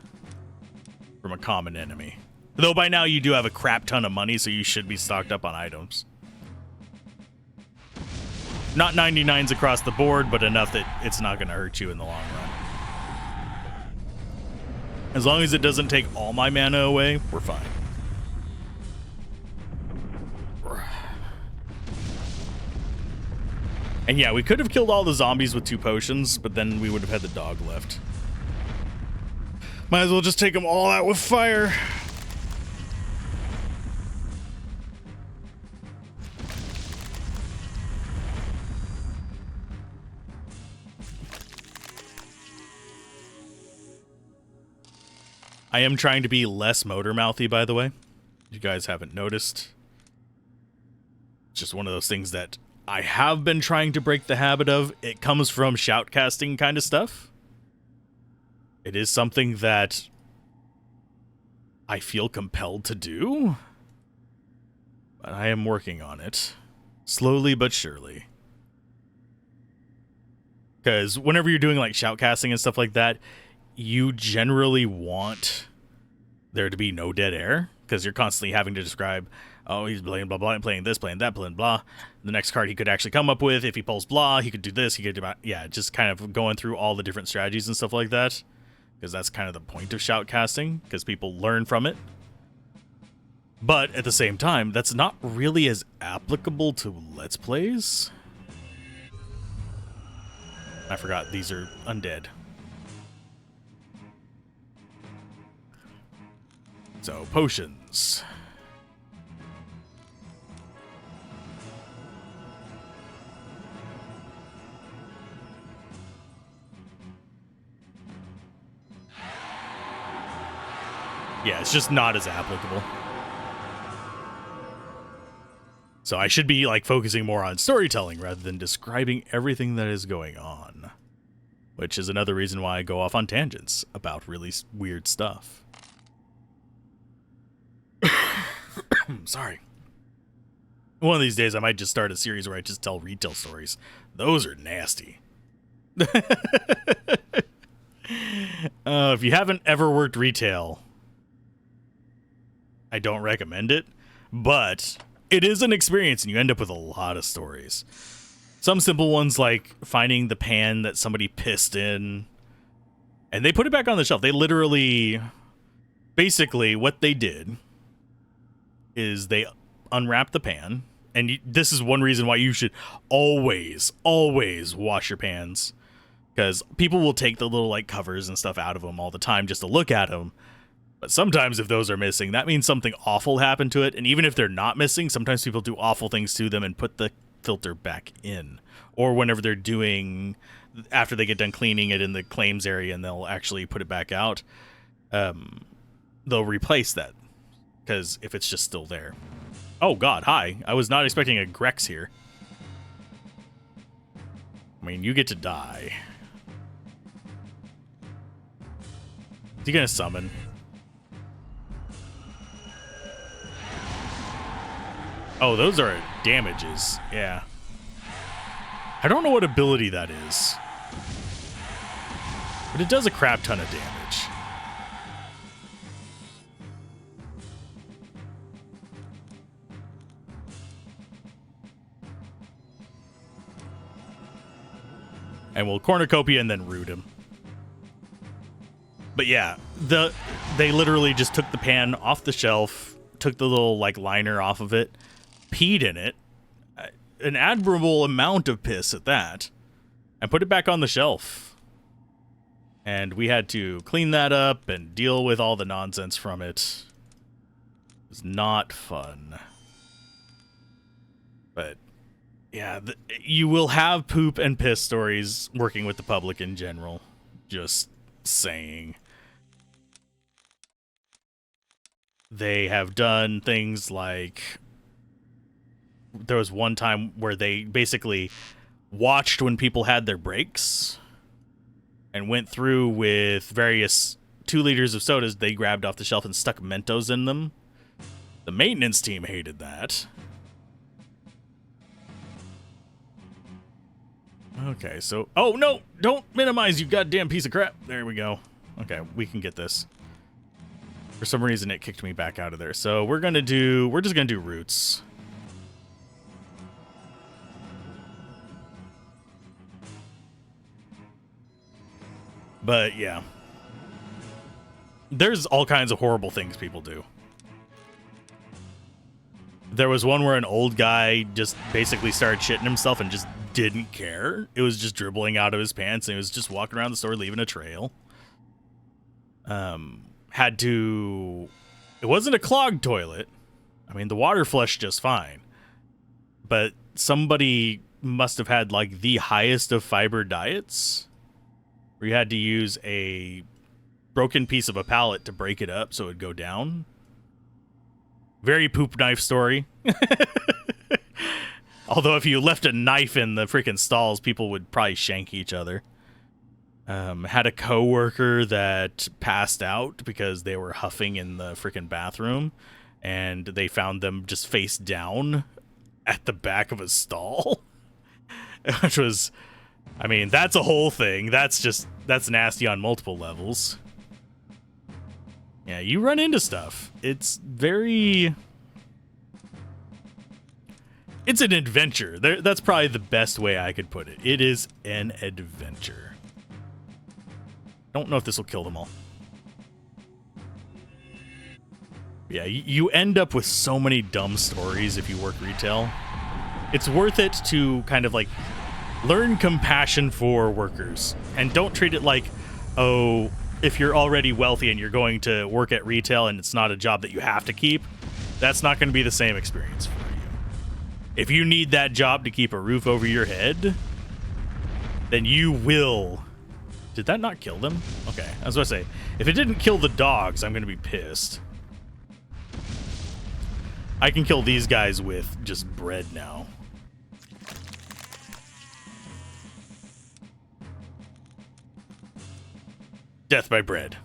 from a common enemy. Though by now you do have a crap ton of money, so you should be stocked up on items. Not 99s across the board, but enough that it's not going to hurt you in the long run. As long as it doesn't take all my mana away, we're fine. And yeah, we could have killed all the zombies with 2 potions, but then we would have had the dog left. Might as well just take them all out with fire. I am trying to be less motor mouthy, by the way. You guys haven't noticed. It's just one of those things that I have been trying to break the habit of. It comes from shoutcasting kind of stuff. It is something that I feel compelled to do. But I am working on it. Slowly but surely. Because whenever you're doing like shoutcasting and stuff like that, you generally want there to be no dead air, because you're constantly having to describe, oh, he's playing blah blah, playing this, playing that, playing blah. The next card he could actually come up with, if he pulls blah, he could do this, he could do that. Yeah, just kind of going through all the different strategies and stuff like that, because that's kind of the point of shoutcasting, because people learn from it. But at the same time, that's not really as applicable to Let's Plays. I forgot, these are undead. So, potions. Yeah, it's just not as applicable. So I should be like focusing more on storytelling rather than describing everything that is going on, which is another reason why I go off on tangents about really weird stuff. Sorry. One of these days I might just start a series where I just tell retail stories. Those are nasty. If you haven't ever worked retail, I don't recommend it, but it is an experience and you end up with a lot of stories. Some simple ones like finding the pan that somebody pissed in and they put it back on the shelf. They literally, basically what they did is they unwrapped the pan, and this is one reason why you should always wash your pans, because people will take the little like covers and stuff out of them all the time just to look at them. But sometimes if those are missing, that means something awful happened to it. And even if they're not missing, sometimes people do awful things to them and put the filter back in. Or whenever they're doing, after they get done cleaning it in the claims area and they'll actually put it back out, they'll replace that. Because if it's just still there. Oh god, hi. I was not expecting a Grex here. I mean, you get to die. Is he gonna summon? Oh, those are damages. Yeah. I don't know what ability that is. But it does a crap ton of damage. And we'll cornucopia and then root him. But yeah, they literally just took the pan off the shelf, took the little like liner off of it, peed in it, an admirable amount of piss at that, and put it back on the shelf. And we had to clean that up and deal with all the nonsense from it. It was not fun. But yeah, you will have poop and piss stories working with the public in general. Just saying. They have done things like, there was one time where they basically watched when people had their breaks and went through with various 2 liters of sodas they grabbed off the shelf and stuck Mentos in them. The maintenance team hated that. Okay, so... Oh, no! Don't minimize, you goddamn piece of crap! There we go. Okay, we can get this. For some reason, it kicked me back out of there. So we're just gonna do roots. But, yeah. There's all kinds of horrible things people do. There was one where an old guy just basically started shitting himself and just didn't care. It was just dribbling out of his pants and he was just walking around the store leaving a trail. It wasn't a clogged toilet. I mean, the water flushed just fine. But somebody must have had like the highest of fiber diets, where you had to use a broken piece of a pallet to break it up so it would go down. Very poop knife story. Although if you left a knife in the freaking stalls, people would probably shank each other. Had a coworker that passed out because they were huffing in the freaking bathroom, and they found them just face down at the back of a stall. Which was, I mean, that's a whole thing. That's nasty on multiple levels. Yeah, you run into stuff. It's an adventure. That's probably the best way I could put it. It is an adventure. Don't know if this will kill them all. Yeah, you end up with so many dumb stories if you work retail. It's worth it to kind of like learn compassion for workers. And don't treat it like, oh, if you're already wealthy and you're going to work at retail and it's not a job that you have to keep, that's not going to be the same experience for you. If you need that job to keep a roof over your head, then you will Did that not kill them? Okay, I was going to say, if it didn't kill the dogs, I'm going to be pissed. I can kill these guys with just bread now. Death by bread.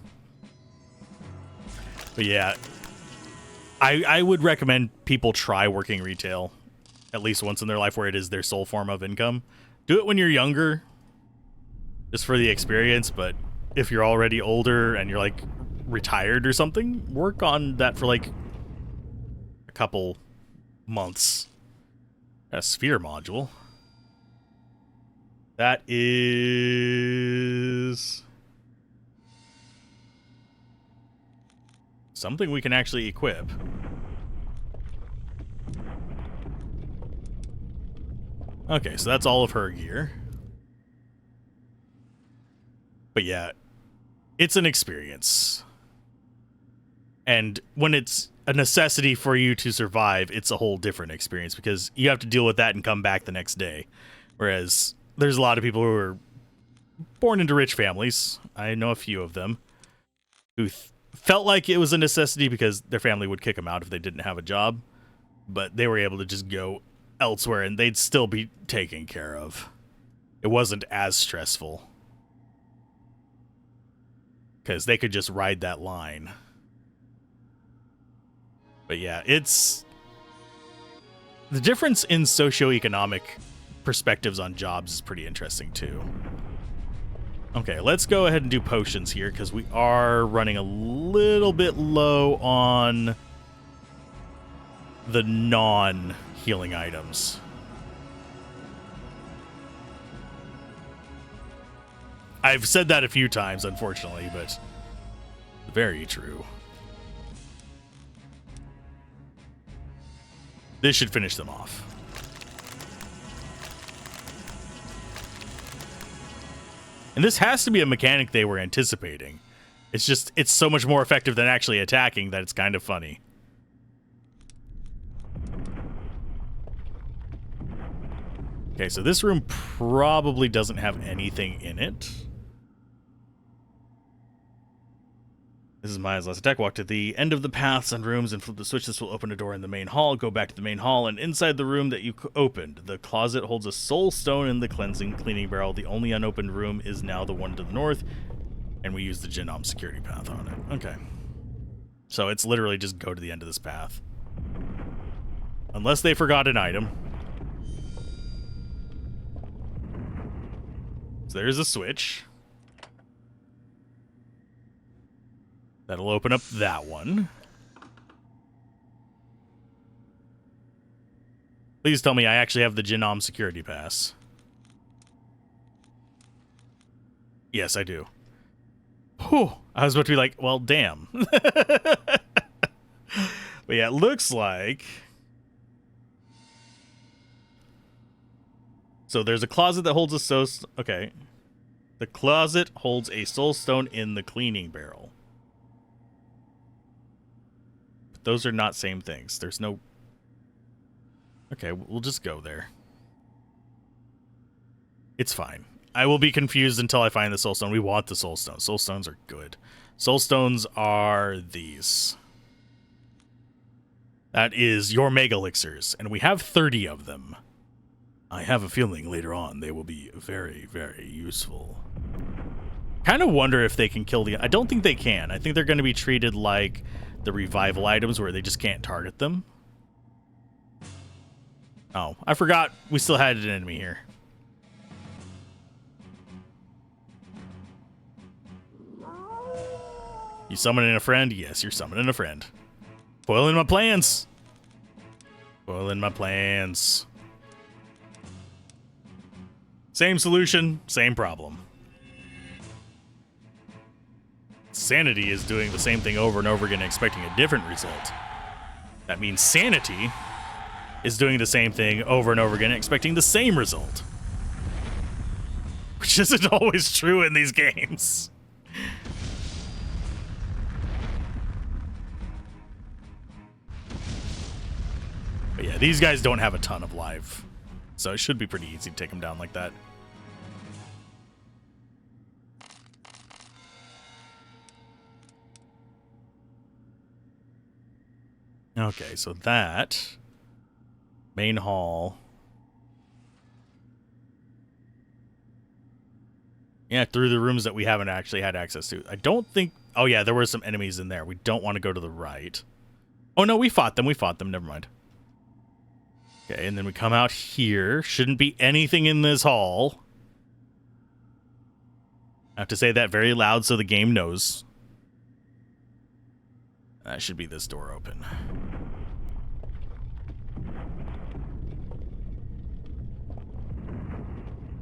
But yeah, I would recommend people try working retail at least once in their life where it is their sole form of income. Do it when you're younger, just for the experience, but if you're already older and you're like retired or something, work on that for like a couple months. A sphere module. That is something we can actually equip. Okay, so that's all of her gear. But yeah, it's an experience. And when it's a necessity for you to survive, it's a whole different experience because you have to deal with that and come back the next day. Whereas there's a lot of people who are born into rich families. I know a few of them who felt like it was a necessity because their family would kick them out if they didn't have a job. But they were able to just go elsewhere and they'd still be taken care of. It wasn't as stressful because they could just ride that line. But yeah, it's the difference in socioeconomic perspectives on jobs is pretty interesting too. Okay, let's go ahead and do potions here because we are running a little bit low on the non-healing items. I've said that a few times, unfortunately, but very true. This should finish them off. And this has to be a mechanic they were anticipating. It's just, it's so much more effective than actually attacking that it's kind of funny. Okay, so this room probably doesn't have anything in it. This is Maya's last attack. Walk to the end of the paths and rooms and flip the switch. This will open a door in the main hall. Go back to the main hall, and inside the room that you opened, the closet holds a soul stone in the cleaning barrel. The only unopened room is now the one to the north, and we use the genome security path on it. Okay. So it's literally just go to the end of this path. Unless they forgot an item. So there's a switch. That'll open up that one. Please tell me I actually have the genome security pass. Yes, I do. Whew. I was about to be like, well, damn. But yeah, it looks like... So there's a closet that holds a soul... Okay. The closet holds a soul stone in the cleaning barrel. But those are not same things. There's no... Okay, we'll just go there. It's fine. I will be confused until I find the soul stone. We want the soul stone. Soul stones are good. Soul stones are these. That is your mega elixirs, and we have 30 of them. I have a feeling later on they will be very, very useful. Kind of wonder if they can kill the... I don't think they can. I think they're going to be treated like the revival items where they just can't target them. Oh, I forgot we still had an enemy here. You summoning a friend? Yes, you're summoning a friend. Spoiling my plans. Spoiling my plans. Same solution, same problem. Sanity is doing the same thing over and over again, expecting a different result. That means sanity is doing the same thing over and over again, expecting the same result. Which isn't always true in these games. But yeah, these guys don't have a ton of life, so it should be pretty easy to take them down like that. Okay, so that main hall. Yeah, through the rooms that we haven't actually had access to. I don't think... Oh, yeah, there were some enemies in there. We don't want to go to the right. Oh, no, we fought them. We fought them. Never mind. Okay, and then we come out here. Shouldn't be anything in this hall. I have to say that very loud so the game knows. That should be this door open.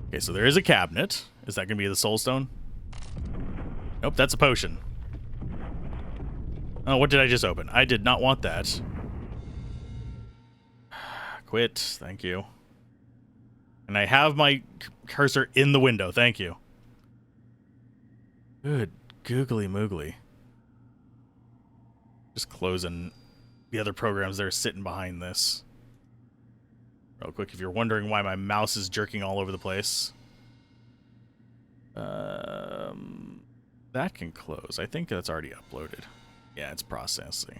Okay, so there is a cabinet. Is that going to be the soul stone? Nope, that's a potion. Oh, what did I just open? I did not want that. Quit. Thank you. And I have my cursor in the window. Thank you. Good googly moogly. Just closing the other programs that are sitting behind this. Real quick, if you're wondering why my mouse is jerking all over the place. That can close. I think that's already uploaded. Yeah, it's processing.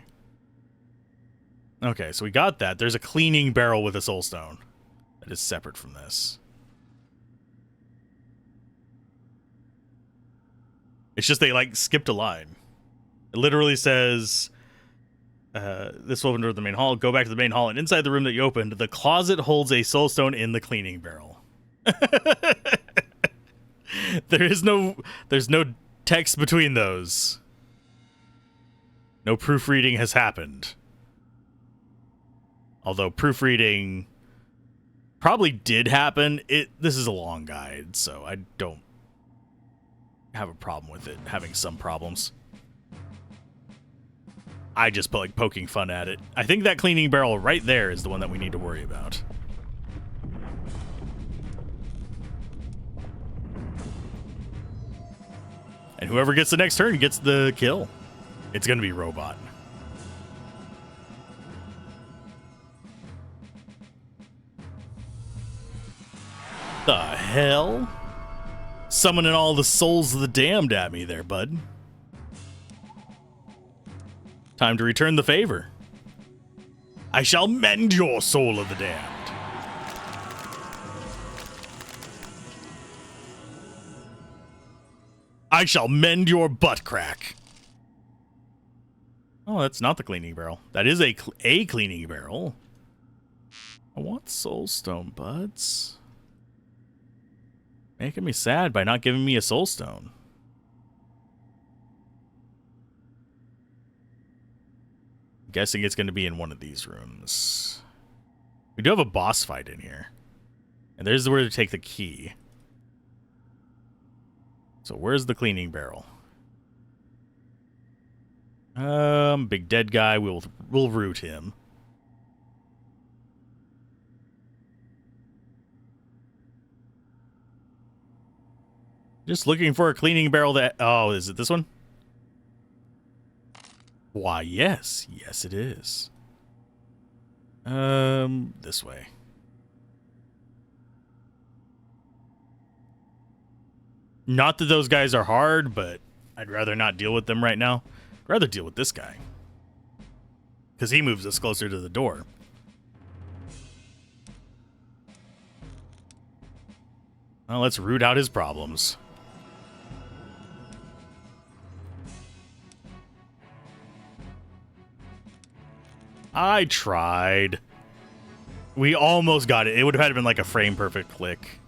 Okay, so we got that. There's a cleaning barrel with a soul stone that is separate from this. It's just they, like, skipped a line. It literally says, this will open to the main hall. Go back to the main hall, and inside the room that you opened, the closet holds a soul stone in the cleaning barrel. There's no text between those. No proofreading has happened. Although proofreading probably did happen. This is a long guide, so I don't have a problem with it having some problems. I just like poking fun at it. I think that cleaning barrel right there is the one that we need to worry about. And whoever gets the next turn gets the kill. It's going to be robot. The hell? Summoning all the souls of the damned at me there, bud. Time to return the favor. I shall mend your soul of the damned. I shall mend your butt crack. Oh, that's not the cleaning barrel. That is a cleaning barrel. I want soulstone, buds. Making me sad by not giving me a soulstone. Guessing it's going to be in one of these rooms. We do have a boss fight in here. And there's where to take the key. So where's the cleaning barrel? Big dead guy. We'll root him. Just looking for a cleaning barrel that... Oh, is it this one? Why, yes. Yes, it is. This way. Not that those guys are hard, but I'd rather not deal with them right now. I'd rather deal with this guy. Because he moves us closer to the door. Well, let's root out his problems. I tried. We almost got it. It would have had to been like a frame perfect click.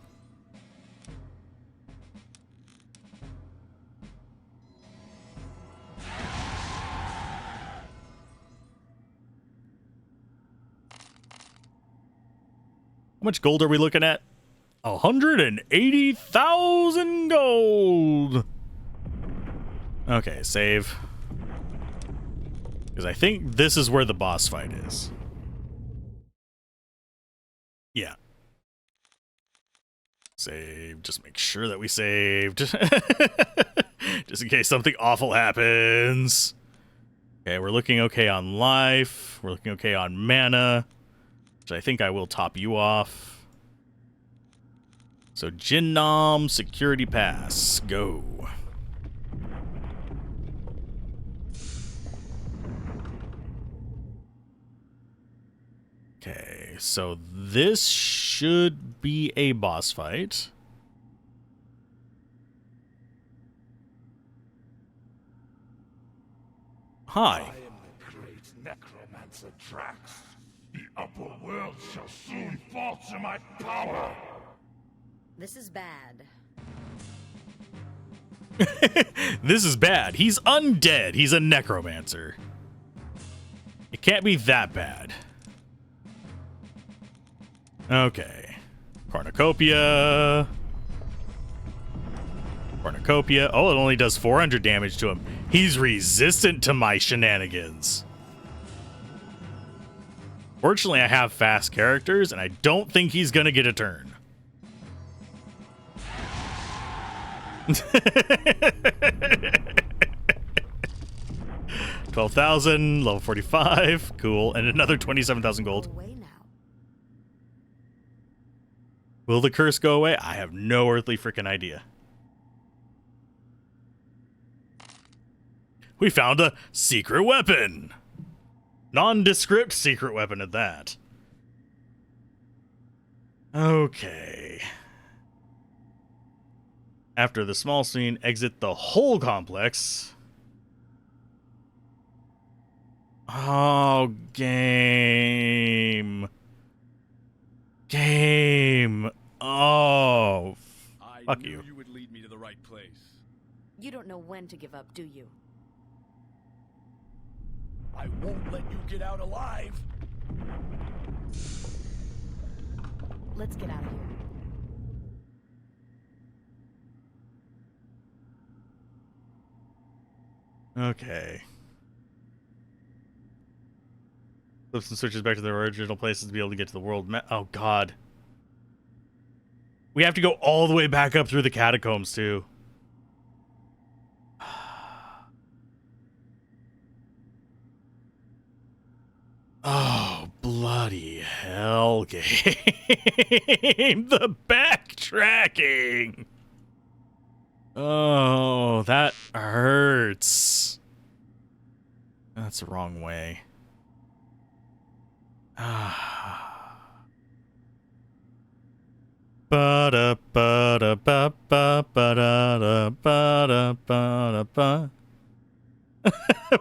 How much gold are we looking at? 180,000 gold. Okay, save. Because I think this is where the boss fight is. Yeah. Save. Just make sure that we saved. Just in case something awful happens. Okay, we're looking okay on life. We're looking okay on mana. Which I think I will top you off. So, Jinnam Security Pass. Go. so this should be a boss fight. Hi. I am the great necromancer Drax. The upper world shall soon fall to my power. This is bad. This is bad. He's undead. He's a necromancer. It can't be that bad. Okay. Cornucopia. Cornucopia. Oh, it only does 400 damage to him. He's resistant to my shenanigans. Fortunately, I have fast characters, and I don't think he's going to get a turn. 12,000, level 45, cool, and another 27,000 gold. Will the curse go away? I have no earthly freaking idea. We found a secret weapon. Nondescript secret weapon at that. Okay. After the small scene, exit the whole complex. Oh, game. Game. Oh, fuck you. You would lead me to the right place. You don't know when to give up, do you? I won't let you get out alive. Let's get out of here. Okay. Flips and switches back to their original places to be able to get to the world map. Oh, God. We have to go all the way back up through the catacombs, too. Oh, bloody hell, game. The backtracking. Oh, that hurts. That's the wrong way.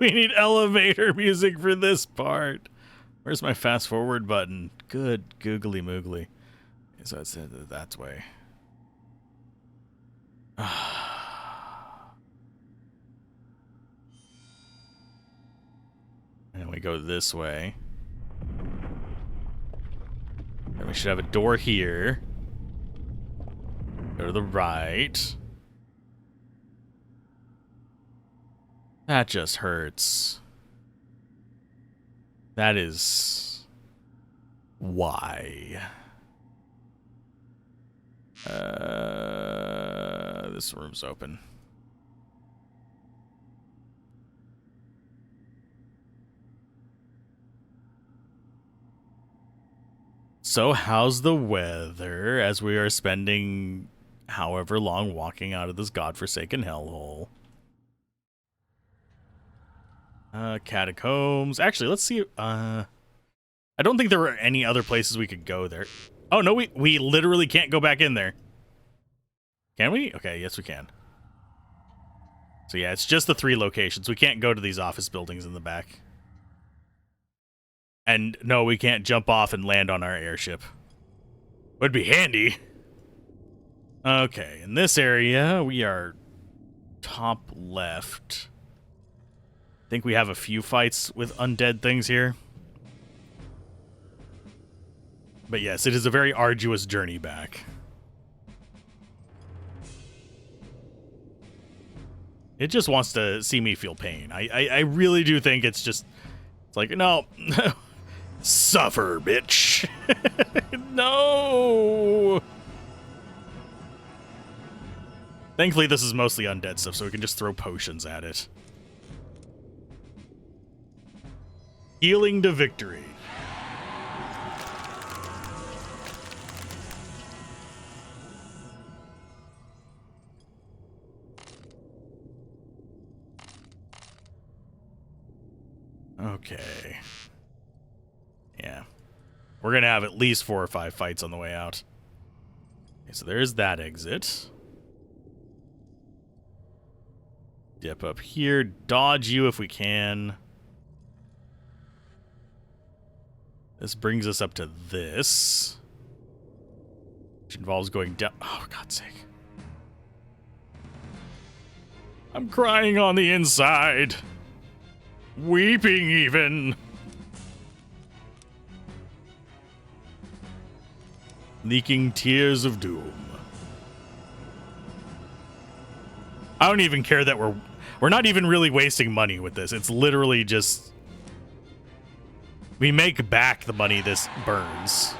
We need elevator music for this part. Where's my fast forward button? Good googly moogly. So it's that way. And we go this way. And we should have a door here. Go to the right. That just hurts. That is why. This room's open. So how's the weather as we are spending however long walking out of this godforsaken hellhole? Catacombs. Actually, let's see. I don't think there were any other places we could go there. Oh, no, we literally can't go back in there. Can we? Okay, yes, we can. So, yeah, it's just the 3 locations. We can't go to these office buildings in the back. And, no, we can't jump off and land on our airship. Would be handy. Okay, in this area, we are top left. I think we have a few fights with undead things here. But yes, it is a very arduous journey back. It just wants to see me feel pain. I really do think it's just... It's like, no. Suffer, bitch. No. Thankfully, this is mostly undead stuff, so we can just throw potions at it. Healing to victory. Okay. Yeah. We're going to have at least 4 or 5 fights on the way out. Okay, so there's that exit. Dip up here. Dodge you if we can. This brings us up to this, which involves going down. Oh, for God's sake. I'm crying on the inside. Weeping even. Leaking tears of doom. I don't even care that we're not even really wasting money with this. It's literally just we make back the money this burns.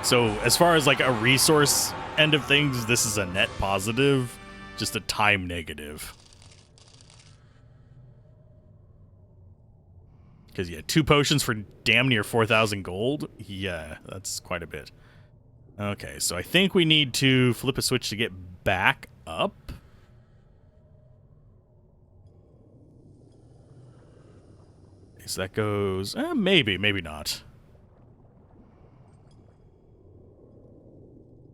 So as far as like a resource end of things, this is a net positive, just a time negative. Because, yeah, 2 potions for damn near 4,000 gold? Yeah, that's quite a bit. Okay, so I think we need to flip a switch to get back up. Okay, so that goes... maybe, maybe not.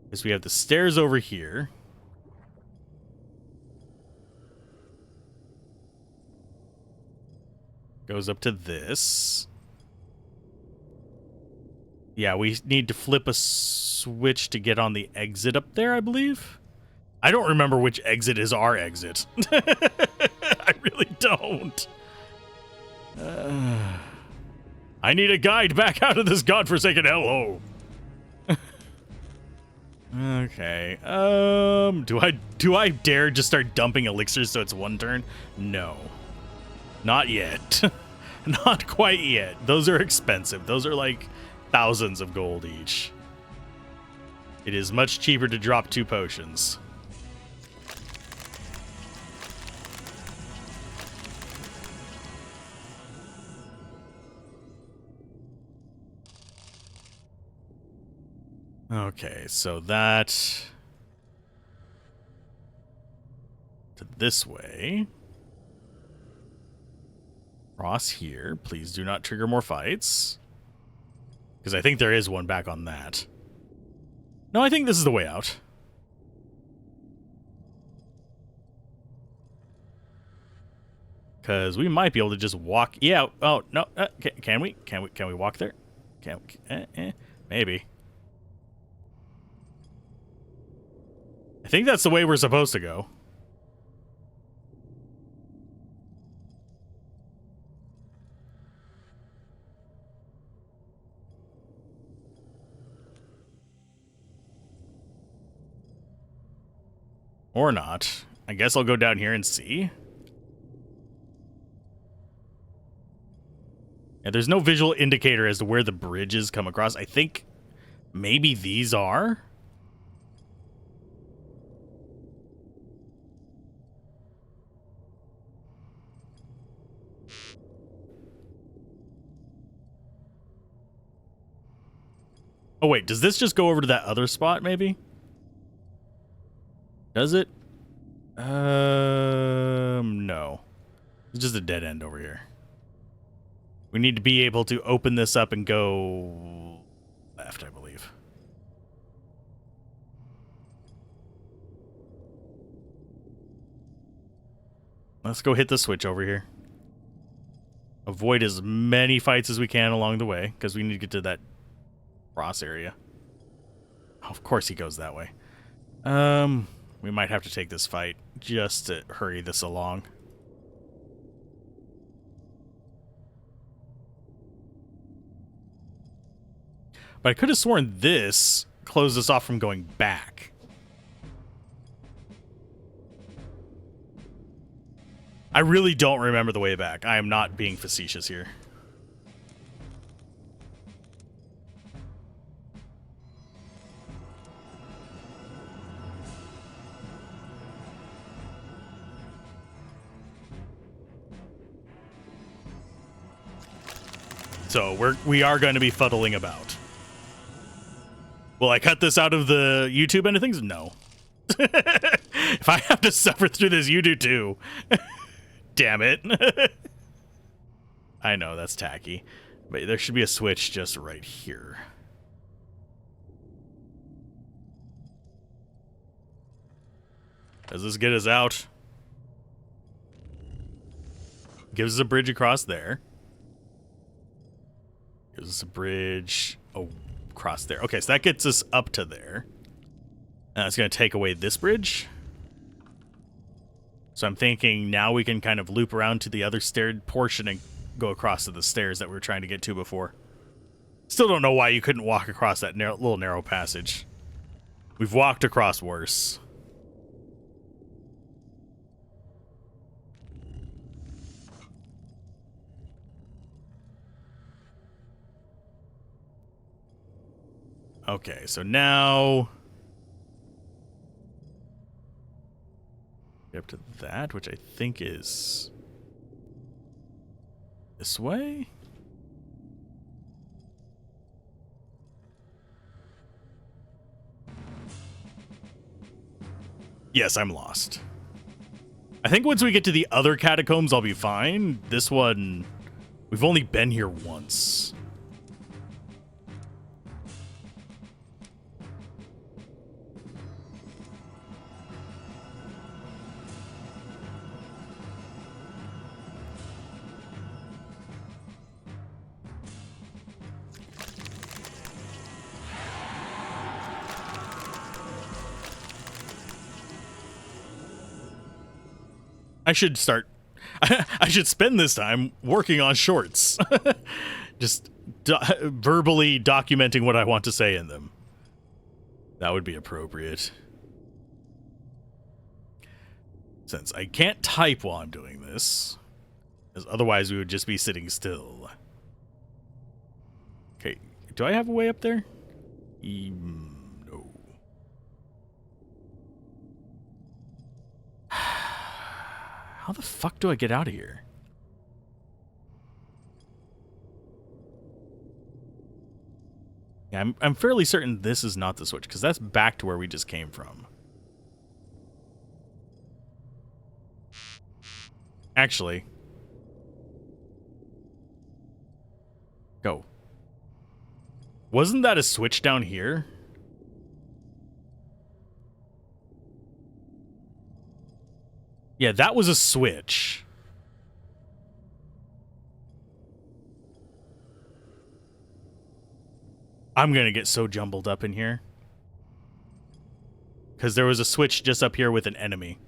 Because we have the stairs over here. Goes up to this. Yeah, we need to flip a switch to get on the exit up there, I believe. I don't remember which exit is our exit. I really don't. I need a guide back out of this godforsaken hellhole. Okay. Do I dare just start dumping elixirs so it's 1 turn? No. Not yet. Not quite yet. Those are expensive. Those are like thousands of gold each. It is much cheaper to drop 2 potions. Okay, so that to this way. Cross here. Please do not trigger more fights. Because I think there is one back on that. No, I think this is the way out. Because we might be able to just walk. Yeah. Oh, no. Can we? Can we walk there? Can we? Maybe. I think that's the way we're supposed to go. Or not. I guess I'll go down here and see. Yeah, there's no visual indicator as to where the bridges come across. I think maybe these are. Oh, wait. Does this just go over to that other spot, maybe? Does it? No. It's just a dead end over here. We need to be able to open this up and go left, I believe. Let's go hit the switch over here. Avoid as many fights as we can along the way, because we need to get to that cross area. Oh, of course he goes that way. We might have to take this fight just to hurry this along. But I could have sworn this closed us off from going back. I really don't remember the way back. I am not being facetious here. So we are going to be fuddling about. Will I cut this out of the YouTube end of things? No. If I have to suffer through this, you do too. Damn it. I know, that's tacky. But there should be a switch just right here. Does this get us out? Gives us a bridge across there. Gives us a bridge across there. Okay, so that gets us up to there. Now it's going to take away this bridge. So I'm thinking now we can kind of loop around to the other stair portion and go across to the stairs that we were trying to get to before. Still don't know why you couldn't walk across that little narrow passage. We've walked across worse. Okay, so now up to that, which I think is this way. Yes, I'm lost. I think once we get to the other catacombs, I'll be fine. This one, we've only been here once. I should start. I should spend this time working on shorts. Just verbally documenting what I want to say in them. That would be appropriate. Since I can't type while I'm doing this, because otherwise we would just be sitting still. Okay, do I have a way up there? No. How the fuck do I get out of here? Yeah, I'm fairly certain this is not the switch, because that's back to where we just came from. Actually. Go. Wasn't that a switch down here? Yeah, that was a switch. I'm gonna get so jumbled up in here. Because there was a switch just up here with an enemy.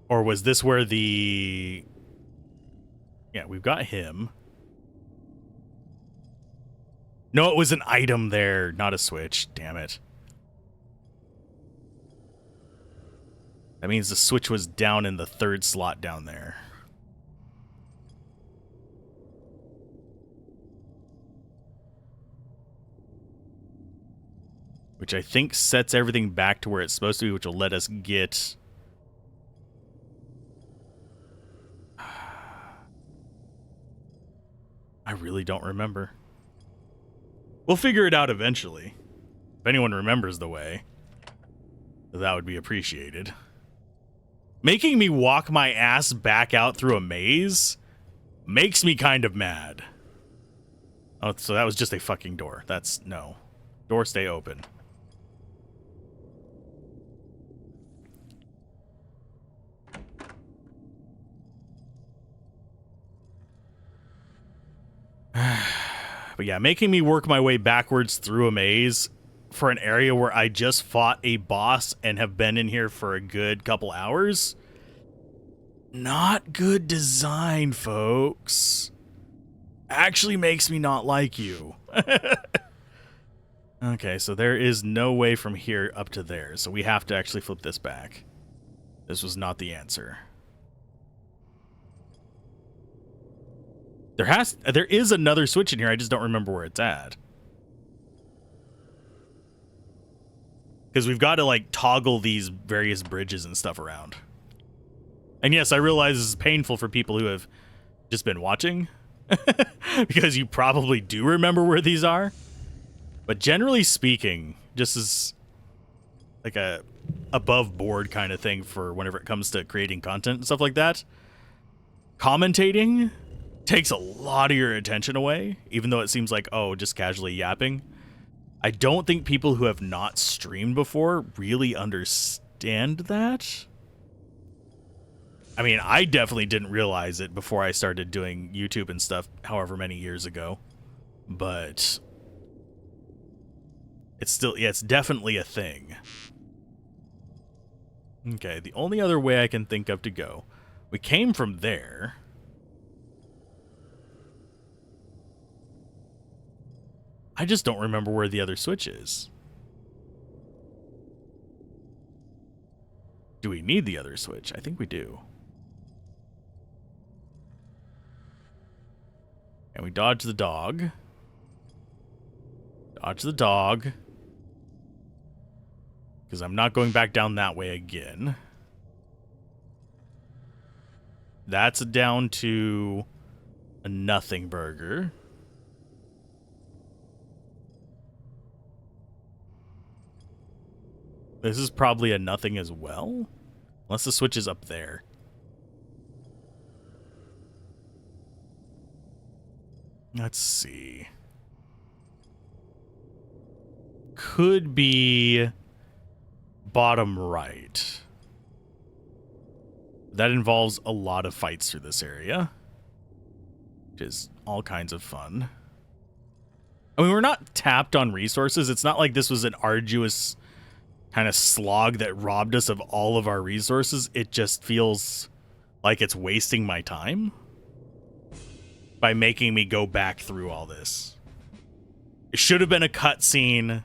Or was this where the... Yeah, we've got him. No, it was an item there, not a switch. Damn it. That means the switch was down in the third slot down there. Which I think sets everything back to where it's supposed to be, which will let us get... I really don't remember. We'll figure it out eventually. If anyone remembers the way, that would be appreciated. Making me walk my ass back out through a maze makes me kind of mad. Oh, so that was just a fucking door. That's... no. Door stay open. But yeah, making me work my way backwards through a maze for an area where I just fought a boss and have been in here for a good couple hours. Not good design, folks. Actually makes me not like you. Okay, so there is no way from here up to there, so we have to actually flip this back. This was not the answer. There is another switch in here, I just don't remember where it's at. Because we've got to, like, toggle these various bridges and stuff around. And yes, I realize this is painful for people who have just been watching. Because you probably do remember where these are. But generally speaking, just as, like, a above board kind of thing for whenever it comes to creating content and stuff like that, commentating takes a lot of your attention away, even though it seems like, oh, just casually yapping. I don't think people who have not streamed before really understand that. I mean, I definitely didn't realize it before I started doing YouTube and stuff however many years ago. But it's still, yeah, it's definitely a thing. Okay, the only other way I can think of to go, we came from there. I just don't remember where the other switch is. Do we need the other switch? I think we do. And we dodge the dog. Dodge the dog. Because I'm not going back down that way again. That's down to a nothing burger. This is probably a nothing as well. Unless the switch is up there. Let's see. Could be bottom right. That involves a lot of fights through this area, which is all kinds of fun. I mean, we're not tapped on resources. It's not like this was an arduous kind of slog that robbed us of all of our resources. It just feels like it's wasting my time by making me go back through all this. It should have been a cutscene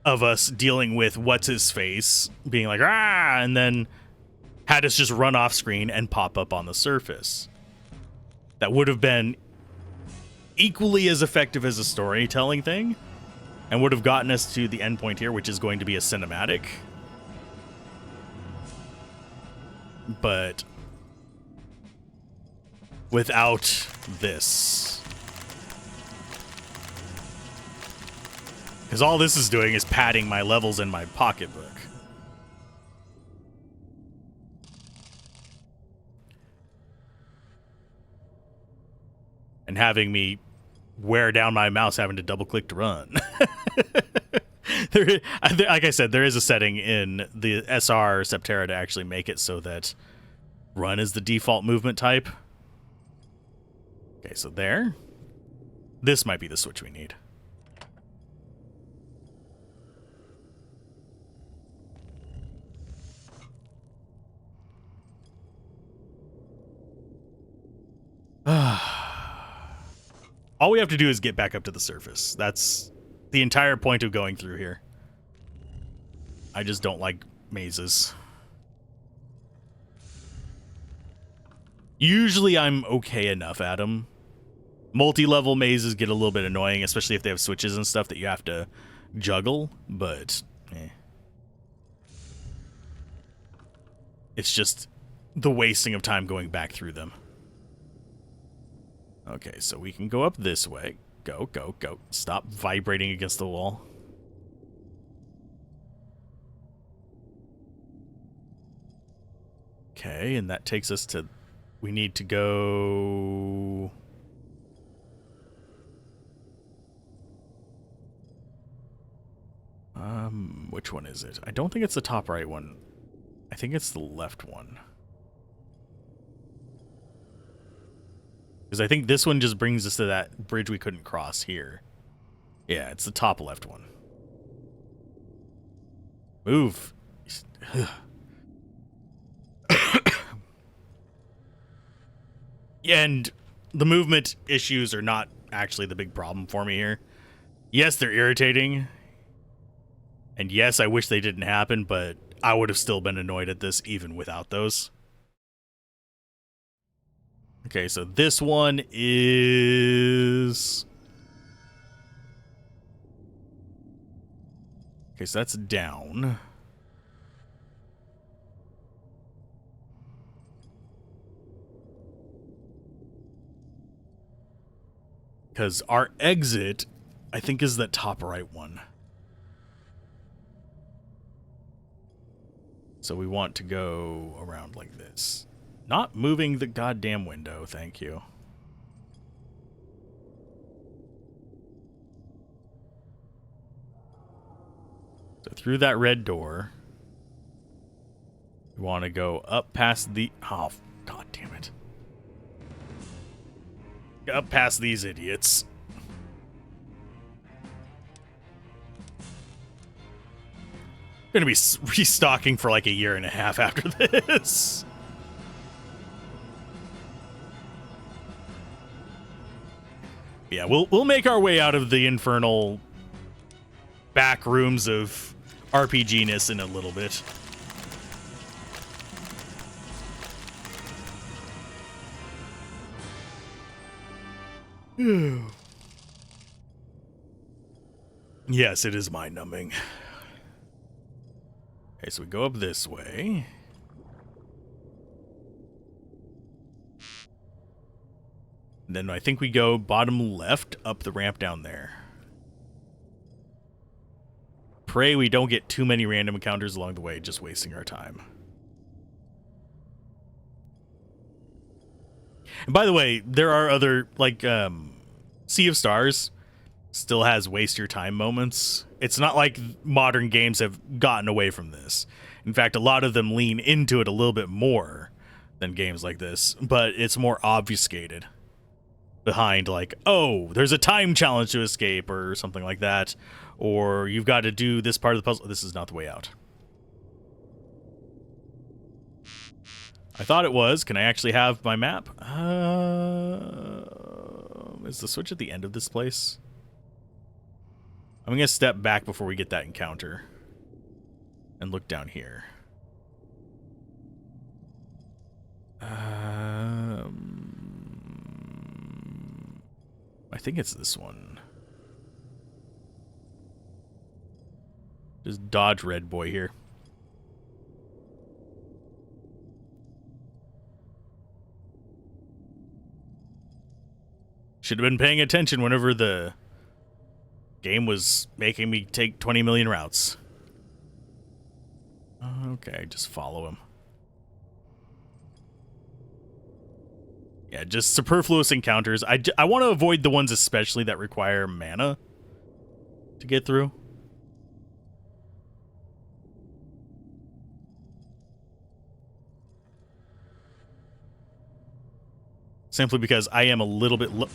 of us dealing with what's-his-face being like, ah, and then had us just run off screen and pop up on the surface. That would have been equally as effective as a storytelling thing and would have gotten us to the end point here, which is going to be a cinematic. But without this. Because all this is doing is padding my levels in my pocketbook. And having me wear down my mouse having to double click to run. Like I said, there is a setting in the SR Septerra to actually make it so that run is the default movement type. Okay, so there. This might be the switch we need. All we have to do is get back up to the surface. That's the entire point of going through here. I just don't like mazes. Usually I'm okay enough at them. Multi-level mazes get a little bit annoying, especially if they have switches and stuff that you have to juggle, but it's just the wasting of time going back through them. Okay, so we can go up this way. Go, go, go. Stop vibrating against the wall. Okay, and that takes us to... We need to go... Which one is it? I don't think it's the top right one. I think it's the left one. Because I think this one just brings us to that bridge we couldn't cross here. Yeah, it's the top left one. Move. And the movement issues are not actually the big problem for me here. Yes, they're irritating. And yes, I wish they didn't happen, but I would have still been annoyed at this even without those. Okay, so this one is... Okay, so that's down. Because our exit, I think, is the top right one. So we want to go around like this. Not moving the goddamn window, thank you. So through that red door, we want to go up past the... Oh, god damn it. Up past these idiots. Gonna be restocking for like a year and a half after this. Yeah, we'll make our way out of the infernal back rooms of RPG-ness in a little bit. Yes, it is mind-numbing. Okay, so we go up this way. And then I think we go bottom left up the ramp down there. Pray we don't get too many random encounters along the way, just wasting our time. And by the way, there are other, like, Sea of Stars still has waste your time moments. It's not like modern games have gotten away from this. In fact, a lot of them lean into it a little bit more than games like this, but it's more obfuscated behind, like, oh, there's a time challenge to escape or something like that, or you've got to do this part of the puzzle. This is not the way out. I thought it was. Can I actually have my map? Is the switch at the end of this place? I'm going to step back before we get that encounter and look down here. I think it's this one. Just dodge red boy here. Should have been paying attention whenever the game was making me take 20 million routes. Okay, just follow him. Yeah, just superfluous encounters. I want to avoid the ones especially that require mana to get through. Simply because I am a little bit low.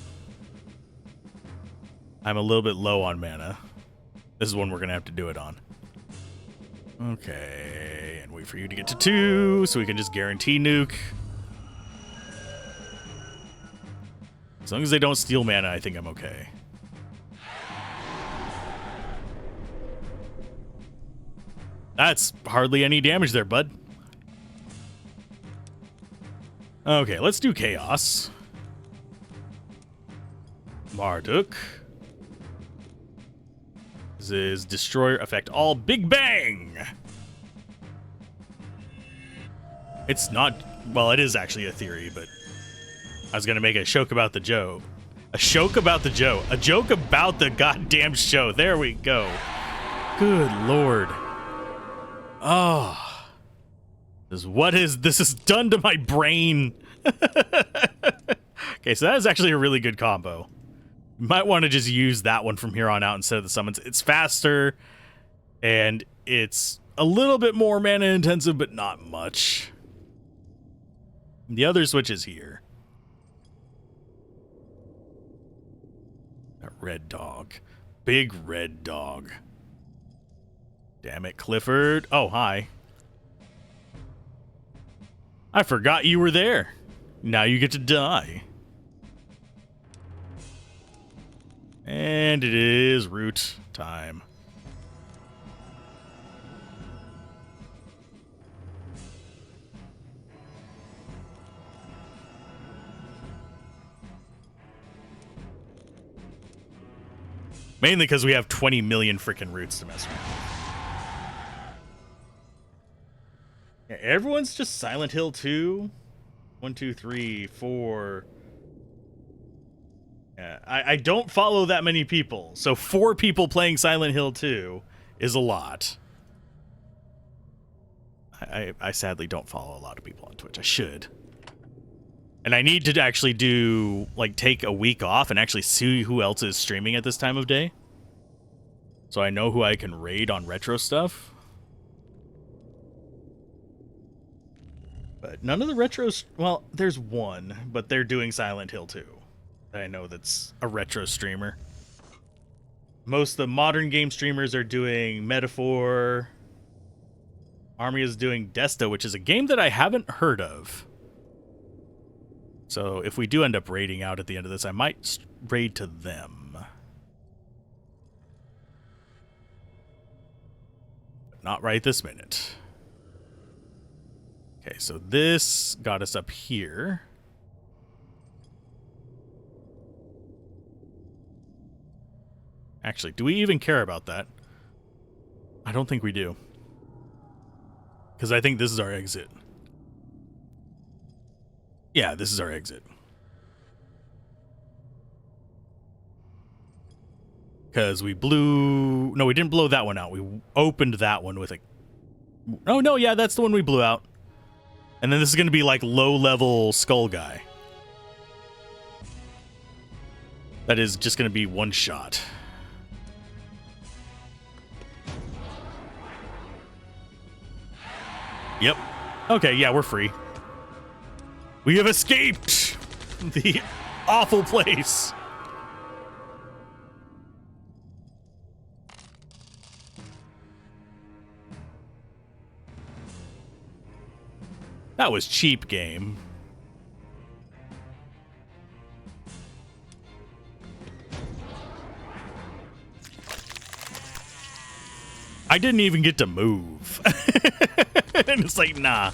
I'm a little bit low on mana. This is one we're going to have to do it on. Okay, and wait for you to get to 2 so we can just guarantee nuke. As long as they don't steal mana, I think I'm okay. That's hardly any damage there, bud. Okay, let's do Chaos. Marduk. This is Destroyer, affect all, Big Bang! It's not... Well, it is actually a theory, but... I was gonna make a joke about the Joe. A joke about the Joe. A joke about the goddamn show. There we go. Good lord. Oh. This is done to my brain. Okay, so that is actually a really good combo. You might want to just use that one from here on out instead of the summons. It's faster, and it's a little bit more mana intensive, but not much. The other switch is here. That red dog. Big red dog. Damn it, Clifford. Oh, hi. I forgot you were there. Now you get to die. And it is root time. Mainly because we have 20 million freaking roots to mess with. Yeah, everyone's just Silent Hill 2. 1, 2, 3, 4. Yeah, I don't follow that many people, so 4 people playing Silent Hill 2 is a lot. I sadly don't follow a lot of people on Twitch. I should. And I need to actually take a week off and actually see who else is streaming at this time of day. So I know who I can raid on retro stuff. But none of the retros... Well, there's one, but they're doing Silent Hill 2. I know that's a retro streamer. Most of the modern game streamers are doing Metaphor. Army is doing Desta, which is a game that I haven't heard of. So if we do end up raiding out at the end of this, I might raid to them. But not right this minute. Okay, so this got us up here. Actually, do we even care about that? I don't think we do. Because I think this is our exit. Yeah, this is our exit. Because we blew... No, we didn't blow that one out. We opened that one with a... Oh, no, yeah, that's the one we blew out. And then this is going to be like low-level skull guy. That is just going to be one shot. Yep. Okay, yeah, we're free. We have escaped the awful place. That was cheap, game. I didn't even get to move. And it's like, nah.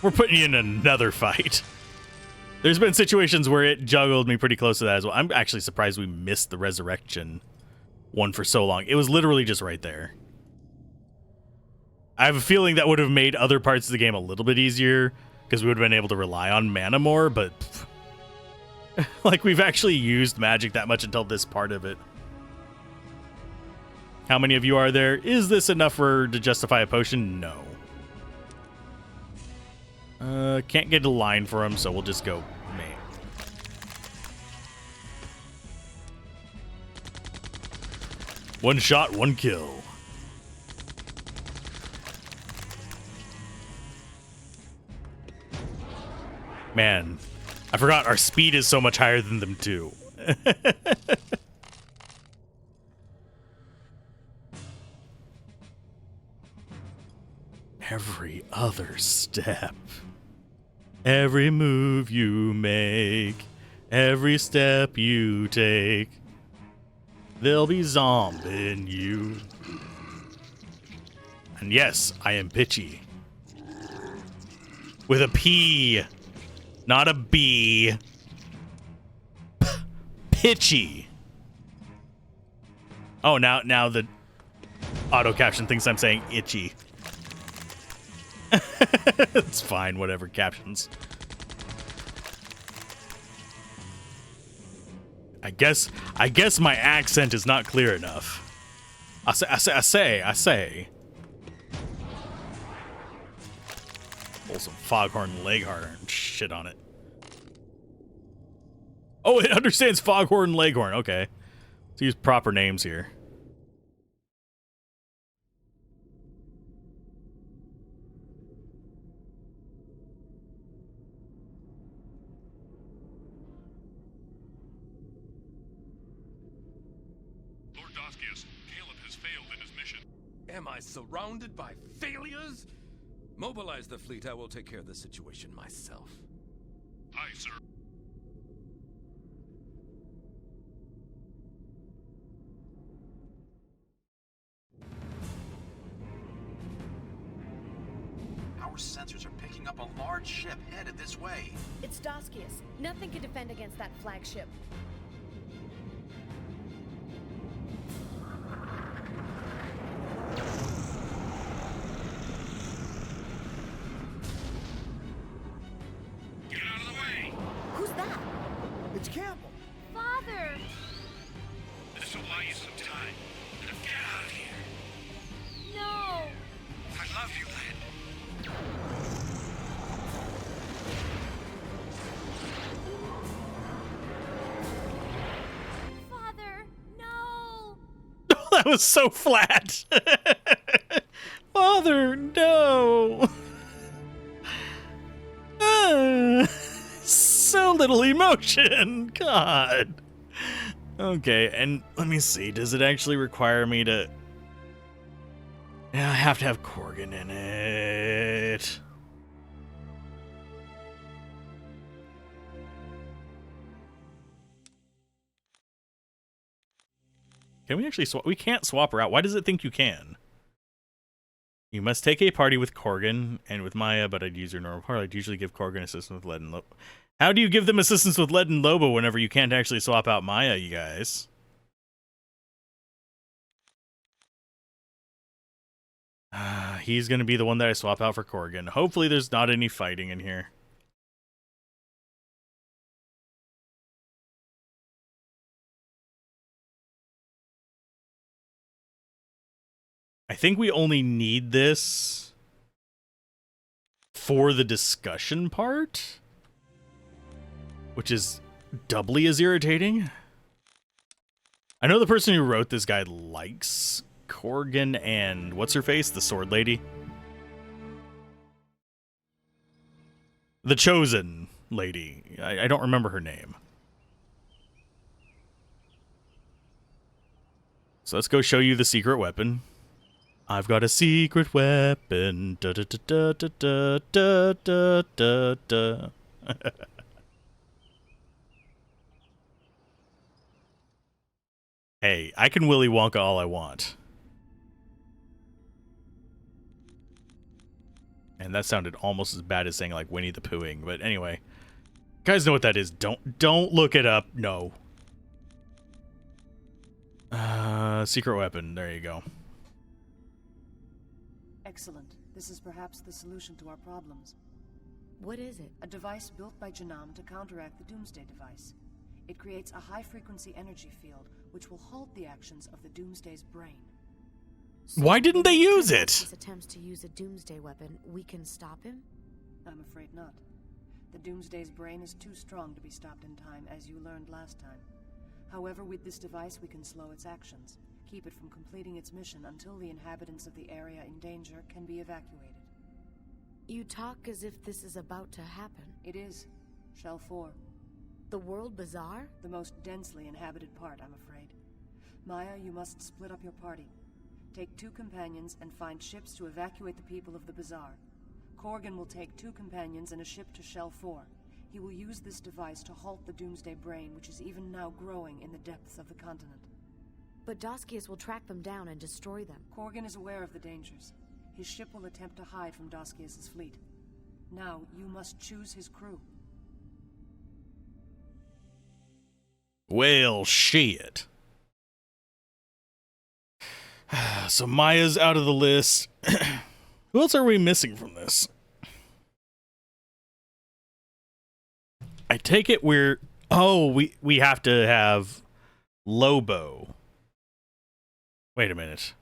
We're putting you in another fight. There's been situations where it juggled me pretty close to that as well. I'm actually surprised we missed the resurrection one for so long. It was literally just right there. I have a feeling that would have made other parts of the game a little bit easier because we would have been able to rely on mana more, but like we've actually used magic that much until this part of it. How many of you are there? Is this enough to justify a potion? No. Can't get a line for him, so we'll just go man. One shot, one kill. Man, I forgot our speed is so much higher than them too. Every other step, every move you make, every step you take, they'll be zombing you. And yes, I am pitchy. With a P, not a B. Pitchy. Oh, now the auto caption thinks I'm saying itchy. It's fine, whatever captions. I guess my accent is not clear enough. I say. Pull some foghorn leghorn and shit on it. Oh, it understands foghorn leghorn. Okay. Let's use proper names here. Am I surrounded by failures? Mobilize the fleet. I will take care of the situation myself. Aye, sir. Our sensors are picking up a large ship headed this way. It's Doskius. Nothing can defend against that flagship. It's Campbell. Father! This will buy you some time. Now get out of here. No! I love you, Len. That was so flat. Father, no. So little emotion. God. Okay, and let me see. Does it actually require me to... Yeah, I have to have Corgan in it. Can we actually swap? We can't swap her out. Why does it think you can? You must take a party with Corgan and with Maya, but I'd use your normal party. I'd usually give Corgan assistance with Lead and Lobo. How do you give them assistance with Lead and Lobo whenever you can't actually swap out Maya, you guys? He's going to be the one that I swap out for Corgan. Hopefully there's not any fighting in here. I think we only need this for the discussion part, which is doubly as irritating. I know the person who wrote this guide likes Corgan and what's her face, the sword lady, the chosen lady. I don't remember her name. So let's go show you the secret weapon. I've got a secret weapon. Da da da da da da da da da. Hey, I can Willy Wonka all I want. And that sounded almost as bad as saying like Winnie the Poohing, but anyway. You guys know what that is. Don't look it up. No. Secret weapon. There you go. Excellent. This is perhaps the solution to our problems. What is it? A device built by Janam to counteract the Doomsday device. It creates a high-frequency energy field, which will halt the actions of the Doomsday's brain. So why didn't they use it? His attempts to use a Doomsday weapon, we can stop him? I'm afraid not. The Doomsday's brain is too strong to be stopped in time, as you learned last time. However, with this device we can slow its actions, keep it from completing its mission until the inhabitants of the area in danger can be evacuated. You talk as if this is about to happen. It is. Shell 4. The World Bazaar? The most densely inhabited part, I'm afraid. Maya, you must split up your party. Take 2 companions and find ships to evacuate the people of the Bazaar. Corgan will take 2 companions and a ship to Shell 4. He will use this device to halt the Doomsday brain, which is even now growing in the depths of the continent. But Doskius will track them down and destroy them. Corgan is aware of the dangers. His ship will attempt to hide from Doskius' fleet. Now, you must choose his crew. Well, shit. So Maya's out of the list. Who else are we missing from this? I take it we're... Oh, we have to have Lobo. Wait a minute.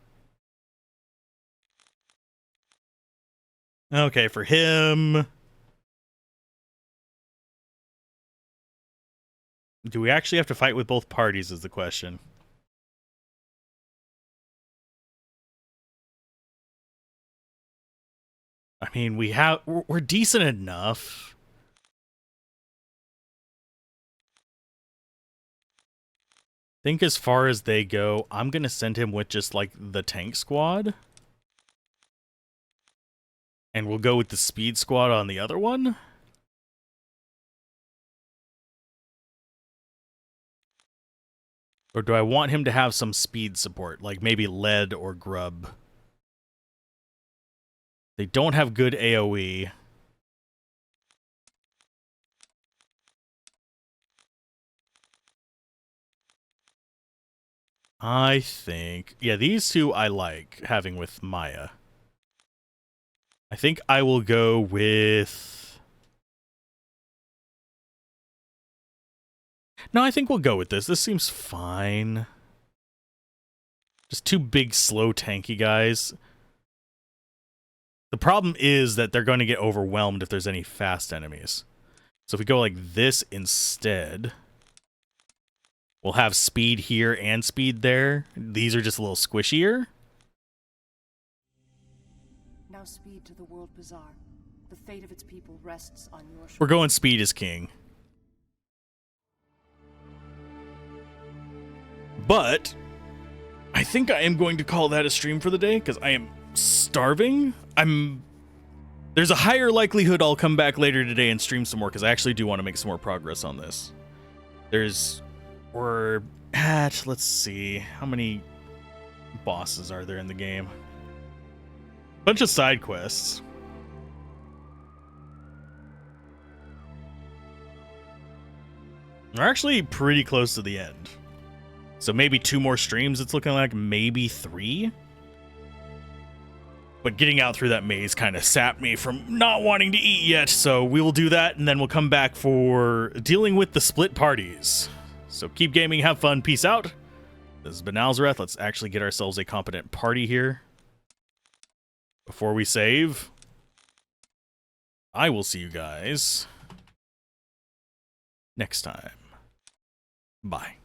Okay, for him... Do we actually have to fight with both parties is the question. I mean, we're decent enough. I think as far as they go, I'm going to send him with just like the tank squad. And we'll go with the speed squad on the other one. Or do I want him to have some speed support, like maybe lead or grub? They don't have good AoE. I think... Yeah, these 2 I like having with Maya. I think I will go with... No, I think we'll go with this. This seems fine. Just 2 big, slow, tanky guys. The problem is that they're going to get overwhelmed if there's any fast enemies. So if we go like this instead, We'll have speed here and speed there. These are just a little squishier. Now speed to the World Bazaar. The fate of its people rests on your shoulders. We're going speed is king. But I think I am going to call that a stream for the day because I am starving. There's a higher likelihood I'll come back later today and stream some more because I actually do want to make some more progress on this. We're at, let's see, how many bosses are there in the game? Bunch of side quests. We're actually pretty close to the end. So maybe 2 more streams, it's looking like, maybe 3. But getting out through that maze kind of sapped me from not wanting to eat yet, so we will do that, and then we'll come back for dealing with the split parties. So keep gaming, have fun, peace out. This has been Alzorath. Let's actually get ourselves a competent party here. Before we save, I will see you guys next time. Bye.